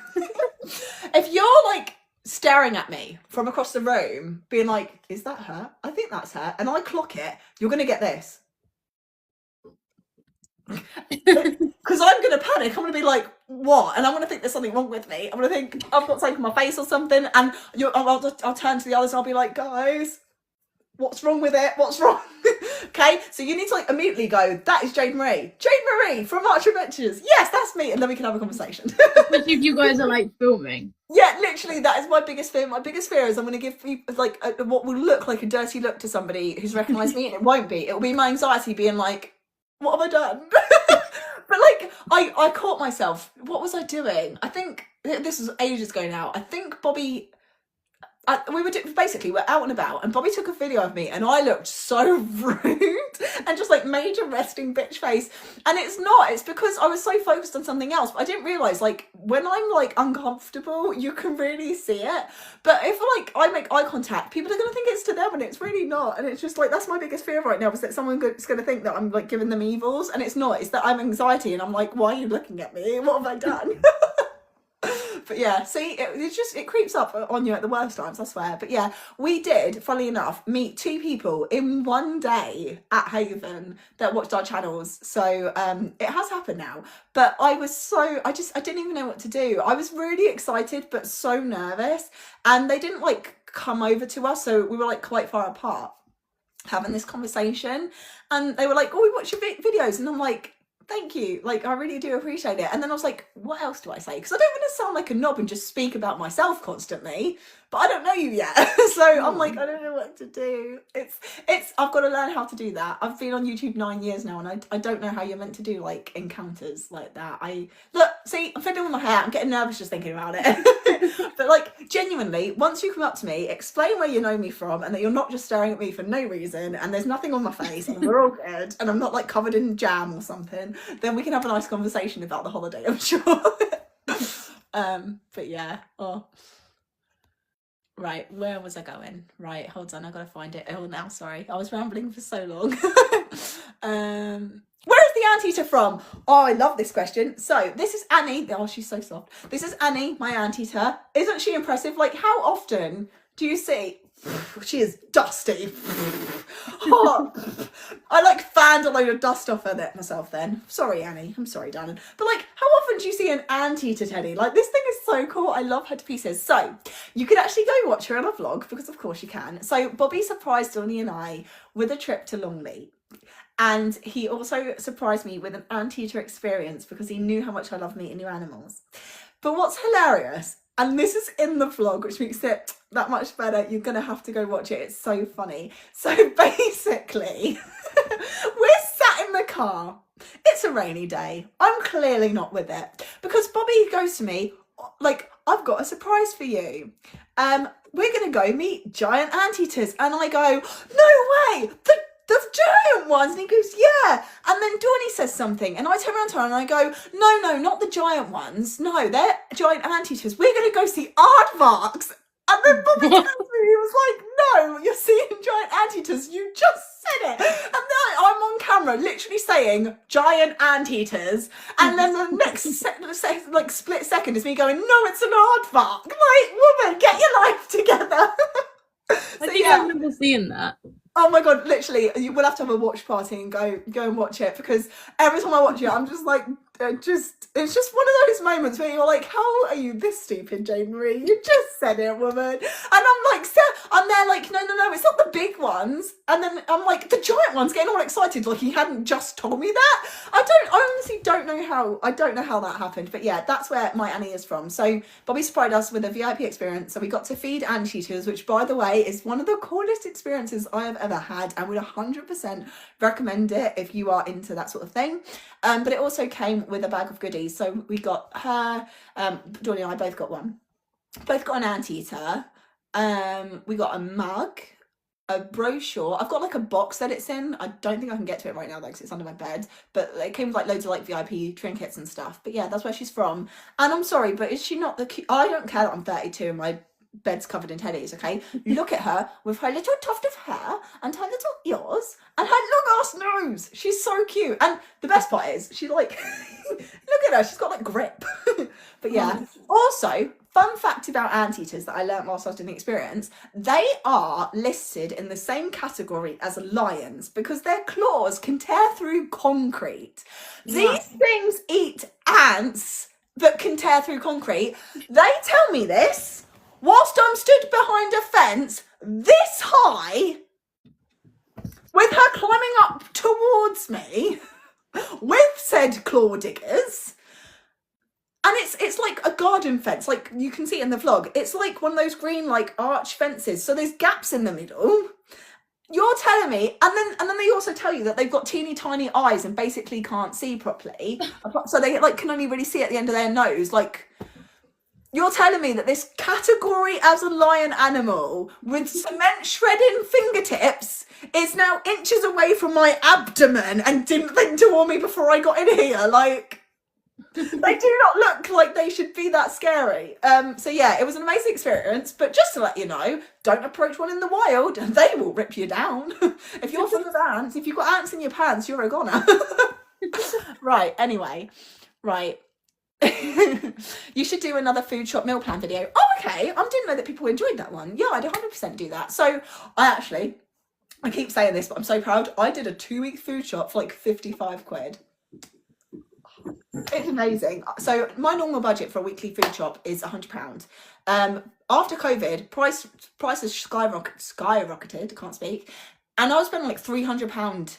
If you're like staring at me from across the room, being like, is that her? I think that's her. And I clock it, you're going to get this. Because I'm going to panic. I'm going to be like, what? And I'm going to think there's something wrong with me. I'm going to think I've got something on my face or something. And I'll turn to the others and I'll be like, guys, what's wrong with it? What's wrong? Okay, so you need to like immediately go, that is Jade Marie. Jade Marie from Arch Adventures. Yes, that's me. And then we can have a conversation. Especially if you guys are like filming. Yeah, literally, that is my biggest fear. My biggest fear is I'm going to give people like what will look like a dirty look to somebody who's recognised me, and it won't be. It will be my anxiety being like, what have I done? But like, I caught myself. What was I doing? I think this was ages ago now. I think Bobby... we were basically we're out and about, and Bobby took a video of me, and I looked so rude and just like major resting bitch face. And it's because I was so focused on something else. But I didn't realize like when I'm like uncomfortable, you can really see it. But if like I make eye contact, people are gonna think it's to them, and it's really not. And it's just like that's my biggest fear right now, is that someone's gonna think that I'm like giving them evils, and it's not. It's that I'm anxiety, and I'm like, why are you looking at me? What have I done? But yeah, see, it creeps up on you at the worst times, I swear. But yeah, we did, funnily enough, meet 2 people in one day at Haven that watched our channels. So it has happened now. But I didn't even know what to do. I was really excited, but so nervous. And they didn't like come over to us, so we were like quite far apart having this conversation. And they were like, oh, we watch your videos. And I'm like, thank you, like I really do appreciate it. And then I was like, what else do I say? Because I don't want to sound like a knob and just speak about myself constantly, but I don't know you yet. So I'm like, I don't know what to do. I've got to learn how to do that. I've been on YouTube 9 years now, and I don't know how you're meant to do like encounters like that. Look, see, I'm fiddling with my hair, I'm getting nervous just thinking about it. But like genuinely, once you come up to me, explain where you know me from, and that you're not just staring at me for no reason, and there's nothing on my face, and we're all good, and I'm not like covered in jam or something, then we can have a nice conversation about the holiday, I'm sure. But yeah, right, where was I going? Right, hold on, I gotta find it. Oh, now, sorry, I was rambling for so long. Where is the anteater from? Oh, I love this question. So this is Annie. Oh, she's so soft. This is Annie, my anteater. Isn't she impressive? Like, how often do you see? She is dusty. Oh, I like fanned a load of dust off her myself then. Sorry, Annie. I'm sorry, darling. But like, how often do you see an anteater teddy? Like, this thing is so cool. I love her to pieces. So you could actually go watch her on a vlog, because of course you can. So Bobby surprised Donnie and I with a trip to Longleat. And he also surprised me with an anteater experience, because he knew how much I love meeting new animals. But what's hilarious And this is in the vlog, which makes it that much better. You're going to have to go watch it. It's so funny. So basically, we're sat in the car. It's a rainy day. I'm clearly not with it. Because Bobby goes to me, like, I've got a surprise for you. We're going to go meet giant anteaters. And I go, no way, the giant ones. And he goes, yeah. And then Dawny says something. And I turn around to her and I go, no, not the giant ones. No, they're giant anteaters. We're going to go see aardvarks. And then Bobby turns to me, he was like, no, you're seeing giant anteaters. You just said it. And then I'm on camera literally saying giant anteaters. And then the next split second is me going, no, it's an aardvark. Like, woman, get your life together. I think I remember seeing that. Oh my god, literally, you will have to have a watch party and go and watch it, because every time I watch it, I'm just like, it's just one of those moments where you're like, how are you this stupid, Jane Marie? You just said it, woman. And I'm there like, no, it's not the big ones. And then I'm like, the giant ones, getting all excited like he hadn't just told me that. I honestly don't know how that happened. But yeah, that's where my Annie is from. So Bobby supplied us with a VIP experience. So we got to feed anteaters, which, by the way, is one of the coolest experiences I have ever had, and would 100% recommend it if you are into that sort of thing. But it also came with a bag of goodies. So we got her, Dawny and I both got one. Both got an anteater. We got a mug, a brochure. I've got like a box that it's in. I don't think I can get to it right now though, because it's under my bed. But it came with like loads of like VIP trinkets and stuff. But yeah, that's where she's from. And I'm sorry, but is she not the cute? I don't care that I'm 32 and my bed's covered in teddies, okay? Look at her with her little tuft of hair and her little ears and her long ass nose. She's so cute. And the best part is she's like, look at her, she's got like grip. But yeah, also, fun fact about anteaters that I learned whilst I was doing the experience, they are listed in the same category as lions because their claws can tear through concrete. These things eat ants that can tear through concrete. They tell me this whilst I'm stood behind a fence this high, with her climbing up towards me with said claw diggers. And it's like a garden fence, like you can see in the vlog. It's like one of those green like arch fences, so there's gaps in the middle. You're telling me, and then they also tell you that they've got teeny tiny eyes and basically can't see properly, so they like can only really see at the end of their nose. Like, you're telling me that this category as a lion animal with cement shredding fingertips is now inches away from my abdomen and didn't think to warn me before I got in here? Like, they do not look like they should be that scary. So yeah, it was an amazing experience, but just to let you know, don't approach one in the wild. They will rip you down. If you're full of ants, if you've got ants in your pants, you're a goner. Right, anyway, right. You should do another food shop meal plan video. Oh, okay. I didn't know that people enjoyed that one. Yeah, I'd 100% do that. So I keep saying this, but I'm so proud. I did a 2-week food shop for like 55 quid. It's amazing. So my normal budget for a weekly food shop is £100. After COVID, prices skyrocketed. Can't speak. And I was spending like £100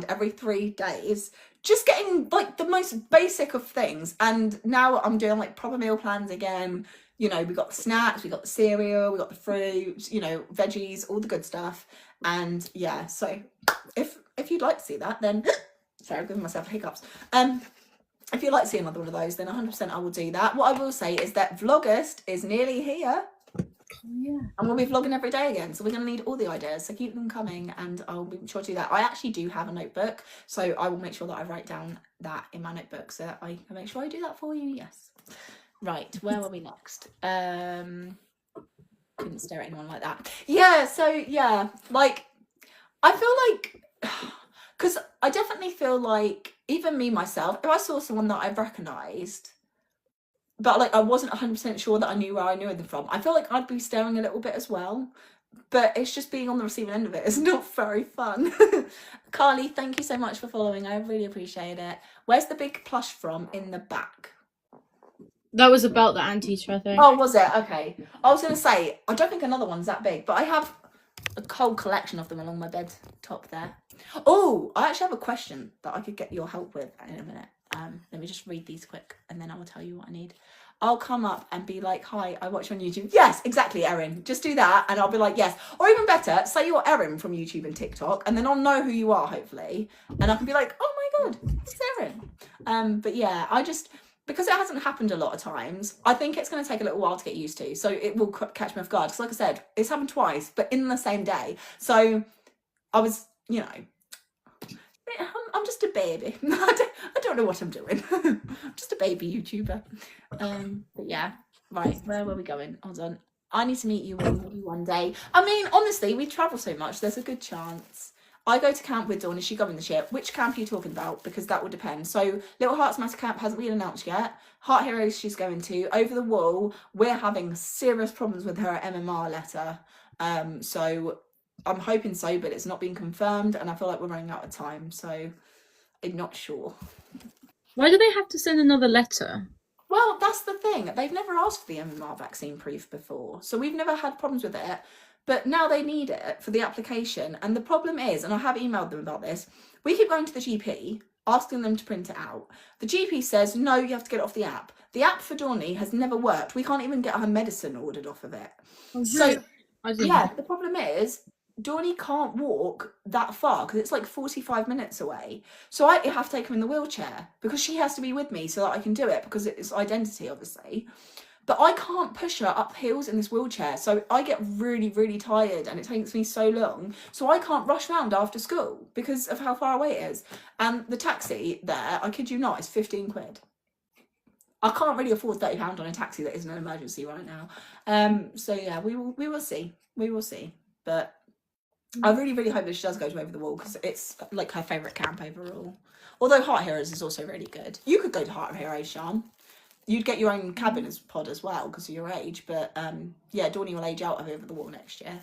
every 3 days, just getting like the most basic of things. And now I'm doing like proper meal plans again. You know, we got the snacks, we got the cereal, we got the fruits, you know, veggies, all the good stuff. And yeah, so if you'd like to see that, then sorry, I'm giving myself hiccups. If you'd like to see another one of those, then 100% I will do that. What I will say is that Vlogust is nearly here. Yeah. And we'll be vlogging every day again, so we're going to need all the ideas, so keep them coming and I'll be sure to do that. I actually do have a notebook, so I will make sure that I write down that in my notebook so that I can make sure I do that for you. Yes. Right, where were we next? Couldn't stare at anyone like that. Yeah, so yeah, like I feel like, because I definitely feel like even me myself, if I saw someone that I've recognised but like I wasn't 100% sure that I knew where I knew them from, I feel like I'd be staring a little bit as well. But it's just being on the receiving end of it is not very fun. Carly, thank you so much for following. I really appreciate it. Where's the big plush from in the back? That was about the anteater, I think. Oh, was it? Okay. I was going to say, I don't think another one's that big, but I have a whole collection of them along my bed top there. Oh, I actually have a question that I could get your help with in a minute. Let me just read these quick and then I will tell you what I need. I'll come up and be like, hi, I watch you on YouTube. Yes, exactly, Erin. Just do that and I'll be like, yes. Or even better, say you're Erin from YouTube and TikTok and then I'll know who you are, hopefully. And I can be like, oh my God, it's Erin. But yeah, because it hasn't happened a lot of times, I think it's going to take a little while to get used to. So it will catch me off guard. Because like I said, it's happened twice, but in the same day. So I was, I'm just a baby. I don't know what I'm doing. I'm just a baby YouTuber. But yeah, right. Where were we going? Hold on. I need to meet you one day. I mean, honestly, we travel so much. There's a good chance. I go to camp with Dawn. Is she going the ship? Which camp are you talking about? Because that would depend. So Little Hearts Matter Camp hasn't been announced yet. Heart Heroes she's going to. Over the Wall, we're having serious problems with her MMR letter. So I'm hoping so, but it's not been confirmed, and I feel like we're running out of time, so I'm not sure. Why do they have to send another letter? Well, that's the thing. They've never asked for the MMR vaccine proof before, so we've never had problems with it, but now they need it for the application, and the problem is, and I have emailed them about this, we keep going to the GP, asking them to print it out. The GP says, no, you have to get it off the app. The app for Dawny has never worked. We can't even get her medicine ordered off of it. So, yeah, the problem is, Dawny can't walk that far because it's like 45 minutes away. So I have to take her in the wheelchair because she has to be with me so that I can do it because it's identity, obviously. But I can't push her up hills in this wheelchair. So I get really, really tired and it takes me so long. So I can't rush around after school because of how far away it is. And the taxi there, I kid you not, is 15 quid. I can't really afford £30 on a taxi that isn't an emergency right now. So yeah, we will see. We will see. But I really, really hope that she does go to Over the Wall because it's like her favourite camp overall. Although Heart Heroes is also really good. You could go to Heart Heroes, Sean. You'd get your own cabin as pod as well because of your age. But yeah, Dawny will age out of Over the Wall next year.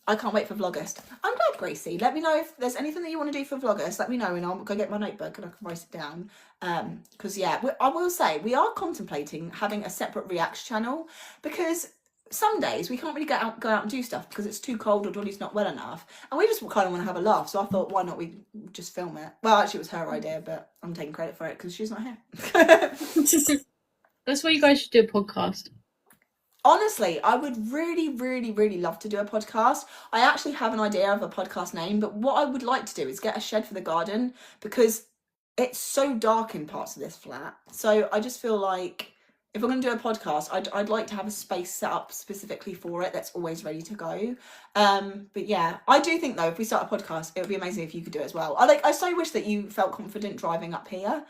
I can't wait for Vlogust. I'm glad, Gracie. Let me know if there's anything that you want to do for Vlogust. Let me know and I'll go get my notebook and I can write it down. Because yeah, I will say we are contemplating having a separate react channel because some days we can't really go out and do stuff because it's too cold or Dawny's not well enough. And we just kind of want to have a laugh. So I thought, why not we just film it? Well, actually, it was her idea, but I'm taking credit for it because she's not here. That's why you guys should do a podcast. Honestly, I would really, really, really love to do a podcast. I actually have an idea of a podcast name, but what I would like to do is get a shed for the garden because it's so dark in parts of this flat. So I just feel like if we're going to do a podcast, I'd like to have a space set up specifically for it that's always ready to go. But yeah, I do think though, if we start a podcast, it would be amazing if you could do it as well. I so wish that you felt confident driving up here.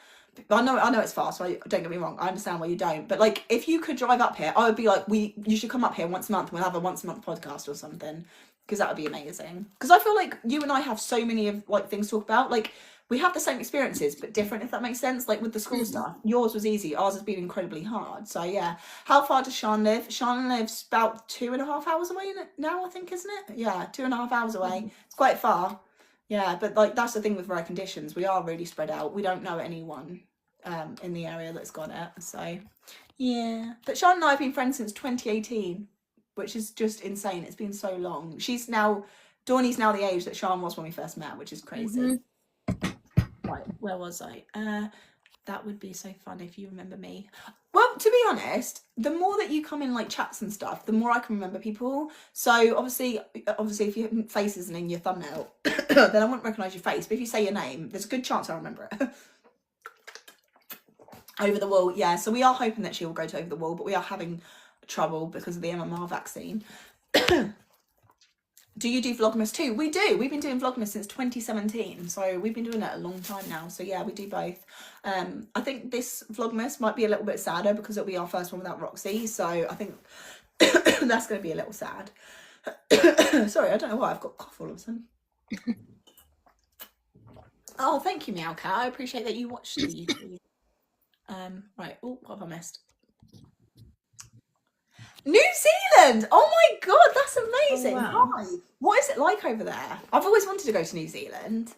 I know it's far, so don't get me wrong. I understand why you don't. But like, if you could drive up here, I would be like, you should come up here once a month. We'll have a once a month podcast or something because that would be amazing. Because I feel like you and I have so many of like things to talk about. Like we have the same experiences but different, if that makes sense. Like with the school stuff, yours was easy, ours has been incredibly hard. So yeah, how far does Sean live? Sean lives about 2.5 hours away now, I think, isn't it? Yeah, 2.5 hours away. It's quite far. Yeah, but like that's the thing with rare conditions. We are really spread out. We don't know anyone in the area that's got it. So yeah, but Sean and I have been friends since 2018, which is just insane. It's been so long. Dawny's now the age that Sean was when we first met, which is crazy. Right, where was I? That would be so fun if you remember me. Well, to be honest, the more that you come in like chats and stuff, the more I can remember people. So obviously if your face isn't in your thumbnail, then I wouldn't recognise your face. But if you say your name, there's a good chance I'll remember it. Over the Wall, yeah. So we are hoping that she will go to Over the Wall, but we are having trouble because of the MMR vaccine. Do you do Vlogmas too? We do. We've been doing Vlogmas since 2017. So we've been doing it a long time now. So yeah, we do both. I think this Vlogmas might be a little bit sadder because it'll be our first one without Roxy. So I think that's going to be a little sad. Sorry, I don't know why I've got a cough all of a sudden. Oh, thank you, Meow Cat. I appreciate that you watched the YouTube. Right. Oh, what have I missed? New Zealand! Oh my god, that's amazing! Oh, wow. Hi. What is it like over there? I've always wanted to go to New Zealand.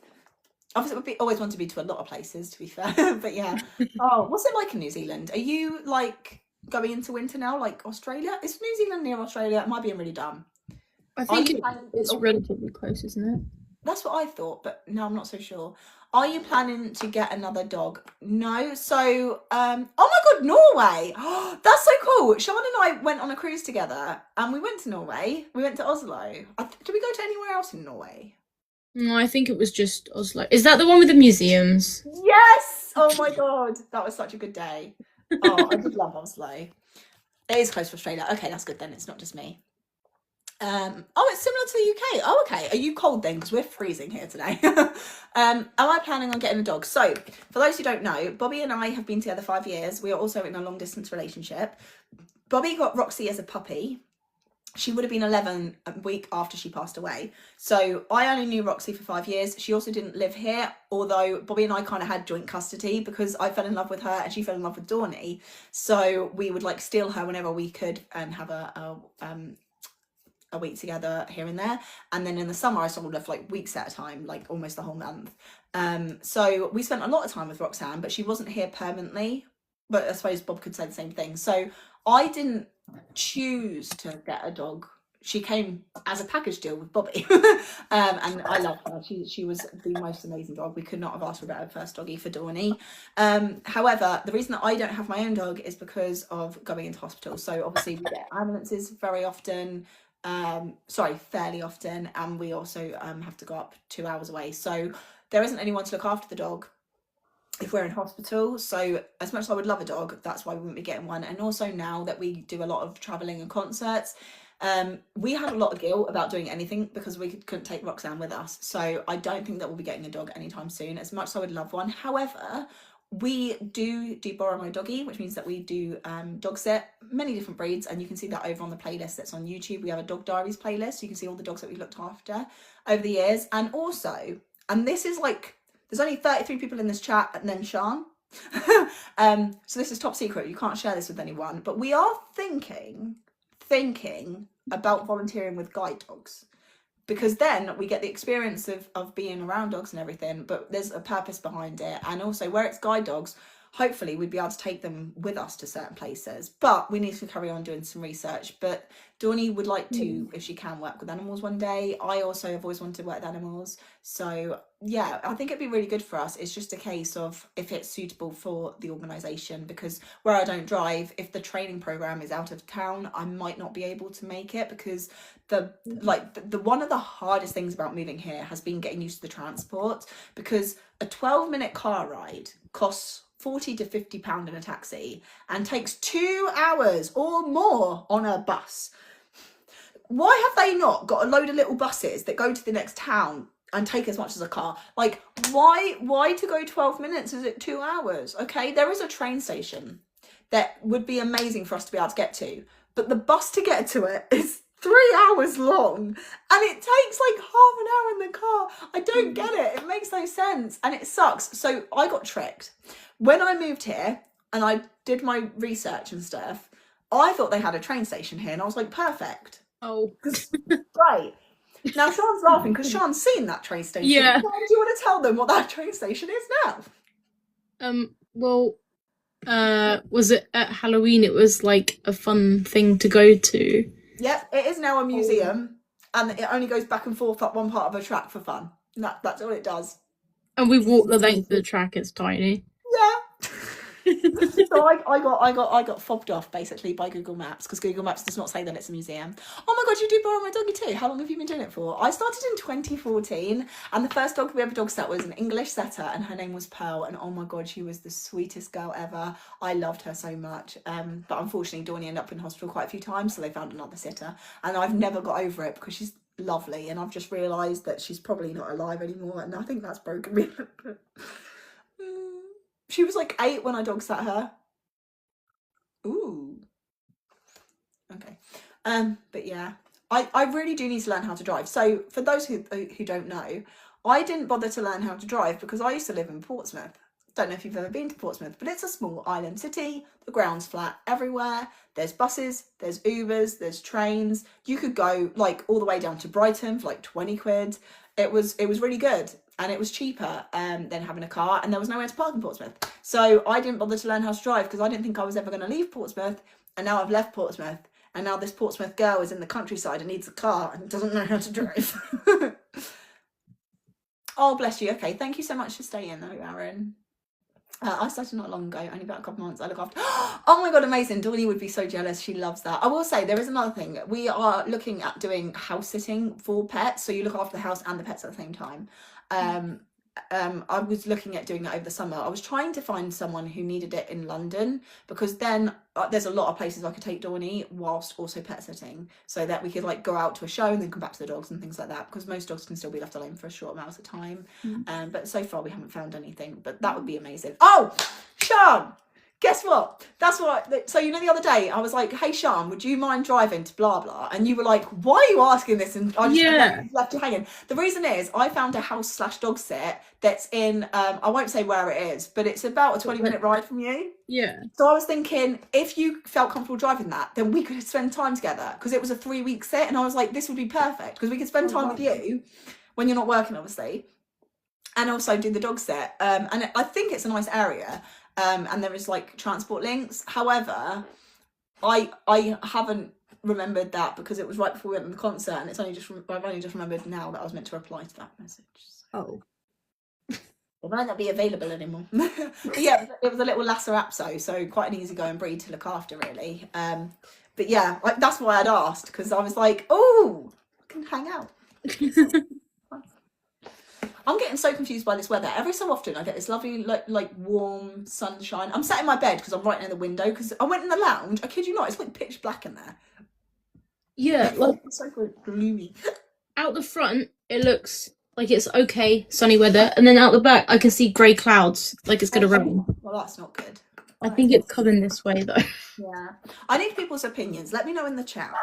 Obviously, always wanted to be to a lot of places, to be fair. But yeah. Oh, what's it like in New Zealand? Are you like going into winter now, like Australia? Is New Zealand near Australia? It might be really dumb. I think it's relatively close, isn't it? That's what I thought, but no, I'm not so sure. Are you planning to get another dog? No. So, oh my God, Norway. That's so cool. Sean and I went on a cruise together and we went to Norway. We went to Oslo. Did we go to anywhere else in Norway? No, I think it was just Oslo. Is that the one with the museums? Yes. Oh my God. That was such a good day. Oh, I did love Oslo. It is close to Australia. Okay, that's good then. It's not just me. Oh, it's similar to the UK. Oh, okay. Are you cold then? Because we're freezing here today. Am I planning on getting a dog? So, for those who don't know, Bobby and I have been together 5 years. We are also in a long distance relationship. Bobby got Roxy as a puppy. She would have been 11 a week after she passed away. So I only knew Roxy for 5 years. She also didn't live here, although Bobby and I kind of had joint custody because I fell in love with her and she fell in love with Dawny. So we would like steal her whenever we could and have a week together here and there. And then in the summer I saw her for like weeks at a time, like almost the whole month. So we spent a lot of time with Roxanne, but she wasn't here permanently. But I suppose Bob could say the same thing. So I didn't choose to get a dog. She came as a package deal with Bobby. And I love her. She was the most amazing dog. We could not have asked for a better first doggy for Dawny. However, the reason that I don't have my own dog is because of going into hospital. So obviously we get ambulances very often. Fairly often, and we also have to go up 2 hours away, so there isn't anyone to look after the dog if we're in hospital. So as much as I would love a dog, that's why we wouldn't be getting one. And also now that we do a lot of traveling and concerts, we had a lot of guilt about doing anything because we couldn't take Roxanne with us. So I don't think that we'll be getting a dog anytime soon, as much as I would love one. However, we do borrow my doggy, which means that we do dog sit, many different breeds, and you can see that over on the playlist that's on YouTube. We have a dog diaries playlist, so you can see all the dogs that we've looked after over the years. And also, and this is like, there's only 33 people in this chat and then Sean. So this is top secret, you can't share this with anyone, but we are thinking about volunteering with guide dogs, because then we get the experience of being around dogs and everything, but there's a purpose behind it. And also where it's guide dogs, hopefully we'd be able to take them with us to certain places, but we need to carry on doing some research. But Dawny would like to, if she can, work with animals one day. I also have always wanted to work with animals. So yeah, I think it'd be really good for us. It's just a case of if it's suitable for the organisation, because where I don't drive, if the training programme is out of town, I might not be able to make it, because the one of the hardest things about moving here has been getting used to the transport, because a 12-minute car ride costs £40 to £50 in a taxi and takes 2 hours or more on a bus. Why have they not got a load of little buses that go to the next town and take as much as a car? Like, why to go 12 minutes? Is it 2 hours? Okay, there is a train station that would be amazing for us to be able to get to, but the bus to get to it is 3 hours long and it takes like half an hour in the car. I don't get it. It makes no sense and it sucks. So I got tricked. When I moved here and I did my research and stuff, I thought they had a train station here and I was like, perfect. Oh, Great. Now Sean's laughing because Sean's seen that train station. Yeah. Why do you want to tell them what that train station is now? Well, was it at Halloween? It was like a fun thing to go to. Yep, it is now a museum and it only goes back and forth up one part of a track for fun. That's all it does. And we walked the length of the track. It's tiny. Yeah. So I got fobbed off basically by Google Maps, because Google Maps does not say that it's a museum. Oh my God, you do borrow my doggy too. How long have you been doing it for? I started in 2014 and the first dog we ever dog sat was an English setter and her name was Pearl, and oh my God, she was the sweetest girl ever. I loved her so much. But unfortunately Dawny ended up in hospital quite a few times, so they found another sitter and I've never got over it because she's lovely, and I've just realised that she's probably not alive anymore, and I think that's broken me. She was like 8 when I dog sat her. Ooh. Okay. But yeah, I really do need to learn how to drive. So for those who don't know, I didn't bother to learn how to drive because I used to live in Portsmouth. Don't know if you've ever been to Portsmouth, but it's a small island city. The ground's flat everywhere. There's buses, there's Ubers, there's trains. You could go like all the way down to Brighton for like 20 quid. It was really good. And it was cheaper than having a car, and there was nowhere to park in Portsmouth. So I didn't bother to learn how to drive because I didn't think I was ever going to leave Portsmouth, and now I've left Portsmouth, and now this Portsmouth girl is in the countryside and needs a car and doesn't know how to drive. Oh, bless you. Okay, thank you so much for staying though, Aaron. I started not long ago, only about a couple of months. I look after. Oh my god, amazing! Dawny would be so jealous. She loves that. I will say there is another thing. We are looking at doing house sitting for pets, so you look after the house and the pets at the same time. I was looking at doing it over the summer. I was trying to find someone who needed it in London, because then there's a lot of places I could take Dawny whilst also pet sitting, so that we could like go out to a show and then come back to the dogs and things like that, because most dogs can still be left alone for a short amount of time. But so far we haven't found anything, but that would be amazing. Oh, Sean, guess what? That's what. So you know, the other day I was like, "Hey, Sean, would you mind driving to blah blah?" And you were like, "Why are you asking this?" And I just left you hanging. The reason is I found a house/dog sit that's in. I won't say where it is, but it's about a 20-minute ride from you. Yeah. So I was thinking, if you felt comfortable driving that, then we could spend time together, because it was a 3-week sit, and I was like, this would be perfect because we could spend time with you when you're not working, obviously, and also do the dog sit. And I think it's a nice area. And there is like transport links. However, I haven't remembered that because it was right before we went to the concert, and it's only just I've only just remembered now that I was meant to reply to that message. Oh. It might not be available anymore. But yeah, it was a little Lhasa Apso, so quite an easygoing breed to look after, really. But yeah, that's why I'd asked, because I was like, oh, I can hang out. I'm getting so confused by this weather. Every so often I get this lovely like warm sunshine. I'm sat in my bed because I'm right near the window, because I went in the lounge. I kid you not, it's like pitch black in there. Yeah, like It's so gloomy. out the front it looks like it's okay, sunny weather, and then out the back I can see grey clouds, like it's gonna rain. Well, that's not good. I think it's coming this way though. Yeah. I need people's opinions. Let me know in the chat,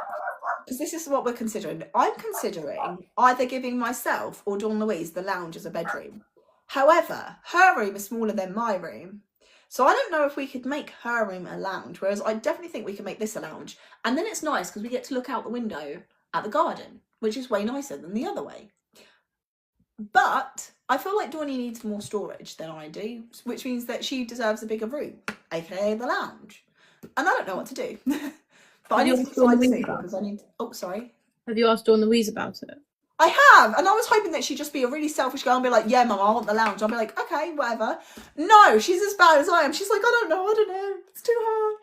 because this is what we're considering. I'm considering either giving myself or Dawn Louise the lounge as a bedroom. However, her room is smaller than my room, so I don't know if we could make her room a lounge, whereas I definitely think we can make this a lounge. And then it's nice because we get to look out the window at the garden, which is way nicer than the other way. But I feel like Dawny needs more storage than I do, which means that she deserves a bigger room, aka the lounge. And I don't know what to do. But I need to decide soon, because I need. Oh, sorry. Have you asked Dawn Louise about it? I have, and I was hoping that she'd just be a really selfish girl and be like, "Yeah, Mum, I want the lounge." I'll be like, "Okay, whatever." No, she's as bad as I am. She's like, "I don't know. It's too hard."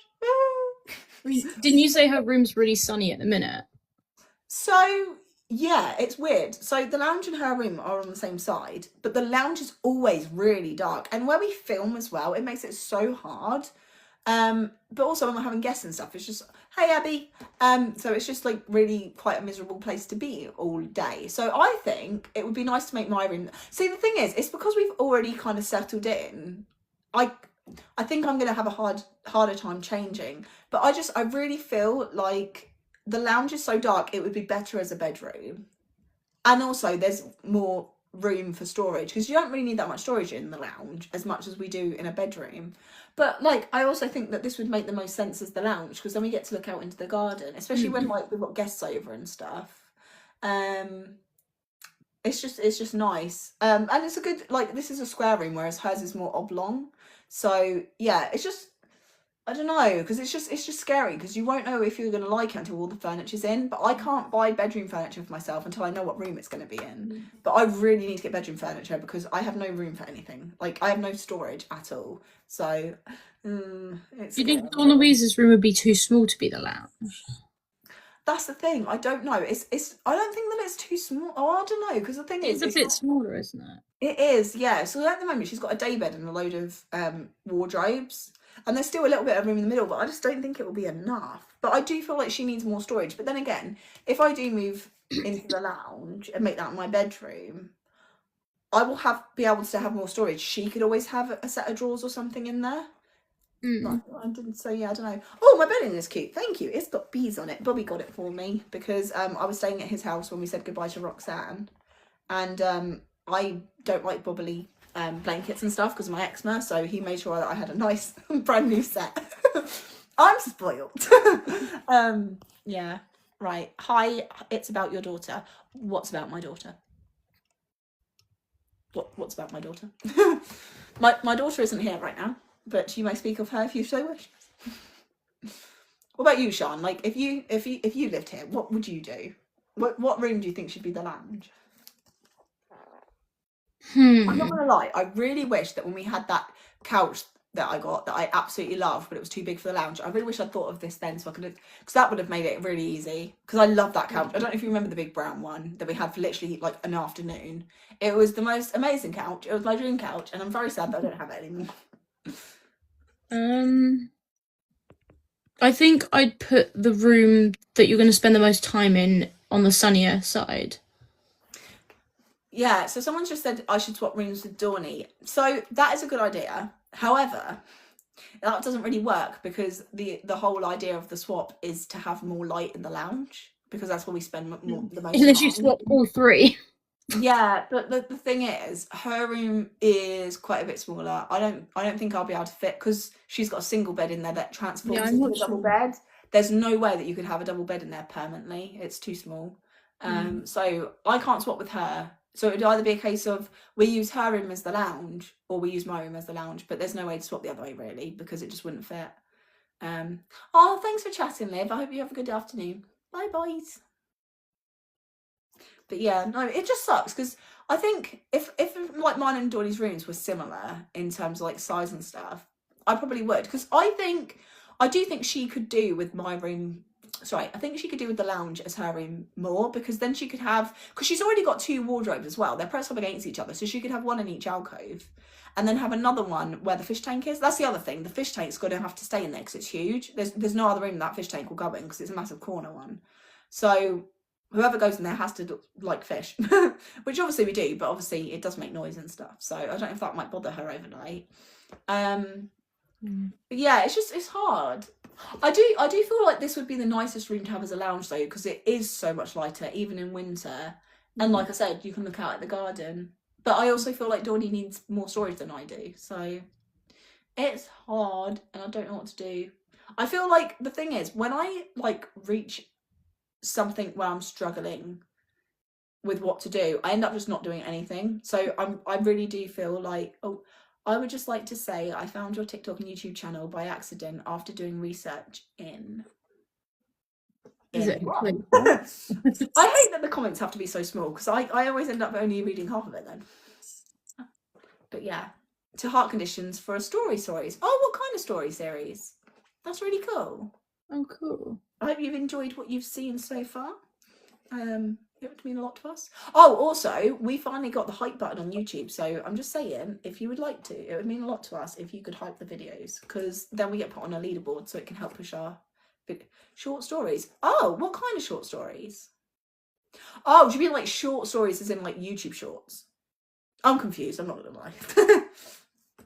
Didn't you say her room's really sunny at the minute? So yeah, it's weird. So the lounge and her room are on the same side, but the lounge is always really dark, and where we film as well, it makes it so hard. But also when we're having guests and stuff, it's just, "Hey, Abby." So it's just like really quite a miserable place to be all day. So I think it would be nice to make my room. See, the thing is, it's because we've already kind of settled in. I think I'm gonna have a harder time changing. But I really feel like the lounge is so dark, it would be better as a bedroom. And also there's more room for storage, because you don't really need that much storage in the lounge as much as we do in a bedroom. But like, I also think that this would make the most sense as the lounge, because then we get to look out into the garden, especially when like we've got guests over and stuff. It's just nice. And it's a good, like, this is a square room, whereas hers is more oblong. So yeah, it's just, I don't know, because it's just scary, because you won't know if you're going to like it until all the furniture's in. But I can't buy bedroom furniture for myself until I know what room it's going to be in. But I really need to get bedroom furniture, because I have no room for anything. Like, I have no storage at all. So it's. Do you think Dawn Louise's room would be too small to be the lounge? That's the thing. I don't know. It's. I don't think that it's too small. Oh, I don't know, because the thing is, It's a bit smaller, isn't it? It is, yeah. So at the moment, she's got a daybed and a load of wardrobes. And there's still a little bit of room in the middle, but I just don't think it will be enough. But I do feel like she needs more storage. But then again, if I do move into the lounge and make that my bedroom, I will be able to have more storage. She could always have a set of drawers or something in there. But I didn't say, yeah, I don't know. Oh, my bedding is cute. Thank you. It's got bees on it. Bobby got it for me because I was staying at his house when we said goodbye to Roxanne. And I don't like bobbly blankets and stuff because of my eczema, so he made sure that I had a nice brand new set. I'm spoiled. Yeah, right. Hi, it's about your daughter. What's about my daughter? What's about my daughter? My daughter isn't here right now, but you may speak of her if you so wish. What about you, Sean? Like, if you lived here, what would you do? What room do you think should be the lounge? I'm not gonna lie, I really wish that when we had that couch that I got, that I absolutely loved, but it was too big for the lounge, I really wish I'd thought of this then, so I could have, because that would have made it really easy, because I love that couch. I don't know if you remember the big brown one that we had for literally like an afternoon. It was the most amazing couch. It was my dream couch, and I'm very sad that I don't have it anymore. I think I'd put the room that you're going to spend the most time in on the sunnier side. Yeah, so someone just said I should swap rooms with Dawny. So that is a good idea. However, that doesn't really work because the whole idea of the swap is to have more light in the lounge, because that's where we spend the most Unless you time. swap all three. Yeah, but the thing is, her room is quite a bit smaller. I don't think I'll be able to fit, because she's got a single bed in there that transforms Yeah, I'm into a not double sure. bed. There's no way that you could have a double bed in there permanently. It's too small. So I can't swap with her. So it would either be a case of we use her room as the lounge, or we use my room as the lounge. But there's no way to swap the other way really, because it just wouldn't fit. Oh, thanks for chatting, Liv. I hope you have a good afternoon. Bye bye. But yeah, no, it just sucks, because I think if like mine and Dawny's rooms were similar in terms of like size and stuff, I probably would, because I do think she could do with my room. Sorry, I think she could do with the lounge as her room more, because then she could have, because she's already got 2 wardrobes as well. They're pressed up against each other, so she could have one in each alcove, and then have another one where the fish tank is. That's the other thing. The fish tank's going to have to stay in there because it's huge. There's no other room that fish tank will go in, because it's a massive corner one. So whoever goes in there has to look like fish, which obviously we do, but obviously it does make noise and stuff. So I don't know if that might bother her overnight. But yeah, it's hard. I do feel like this would be the nicest room to have as a lounge though, because it is so much lighter, even in winter. And like I said, you can look out at the garden. But I also feel like Dawny needs more storage than I do. So it's hard, and I don't know what to do. I feel like the thing is, when I like reach something where I'm struggling with what to do, I end up just not doing anything. So I really do feel like, oh, I would just like to say I found your TikTok and YouTube channel by accident after doing research in Is it? what? I hate that the comments have to be so small, because I always end up only reading half of it then. But yeah, to heart conditions for a stories. Oh, what kind of story series? That's really cool. Oh, cool. I hope you've enjoyed what you've seen so far. It would mean a lot to us. Oh, also, we finally got the hype button on YouTube, so I'm just saying, if you would like to, it would mean a lot to us if you could hype the videos, because then we get put on a leaderboard, so it can help push our short stories. Oh, what kind of short stories? Oh, do you mean like short stories as in like YouTube shorts? I'm confused, I'm not gonna lie.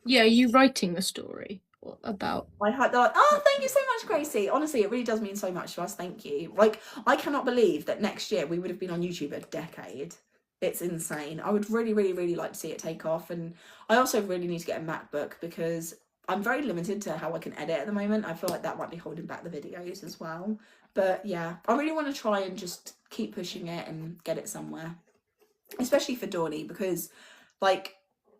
Yeah, are you writing the story about? I hope they're like, oh, thank you so much, Gracie. Honestly, it really does mean so much to us. Thank you. Like, I cannot believe that next year we would have been on YouTube a decade. It's insane. I would really, really, really like to see it take off. And I also really need to get a MacBook, because I'm very limited to how I can edit at the moment. I feel like that might be holding back the videos as well. But yeah, I really want to try and just keep pushing it and get it somewhere. Especially for Dawny, because like,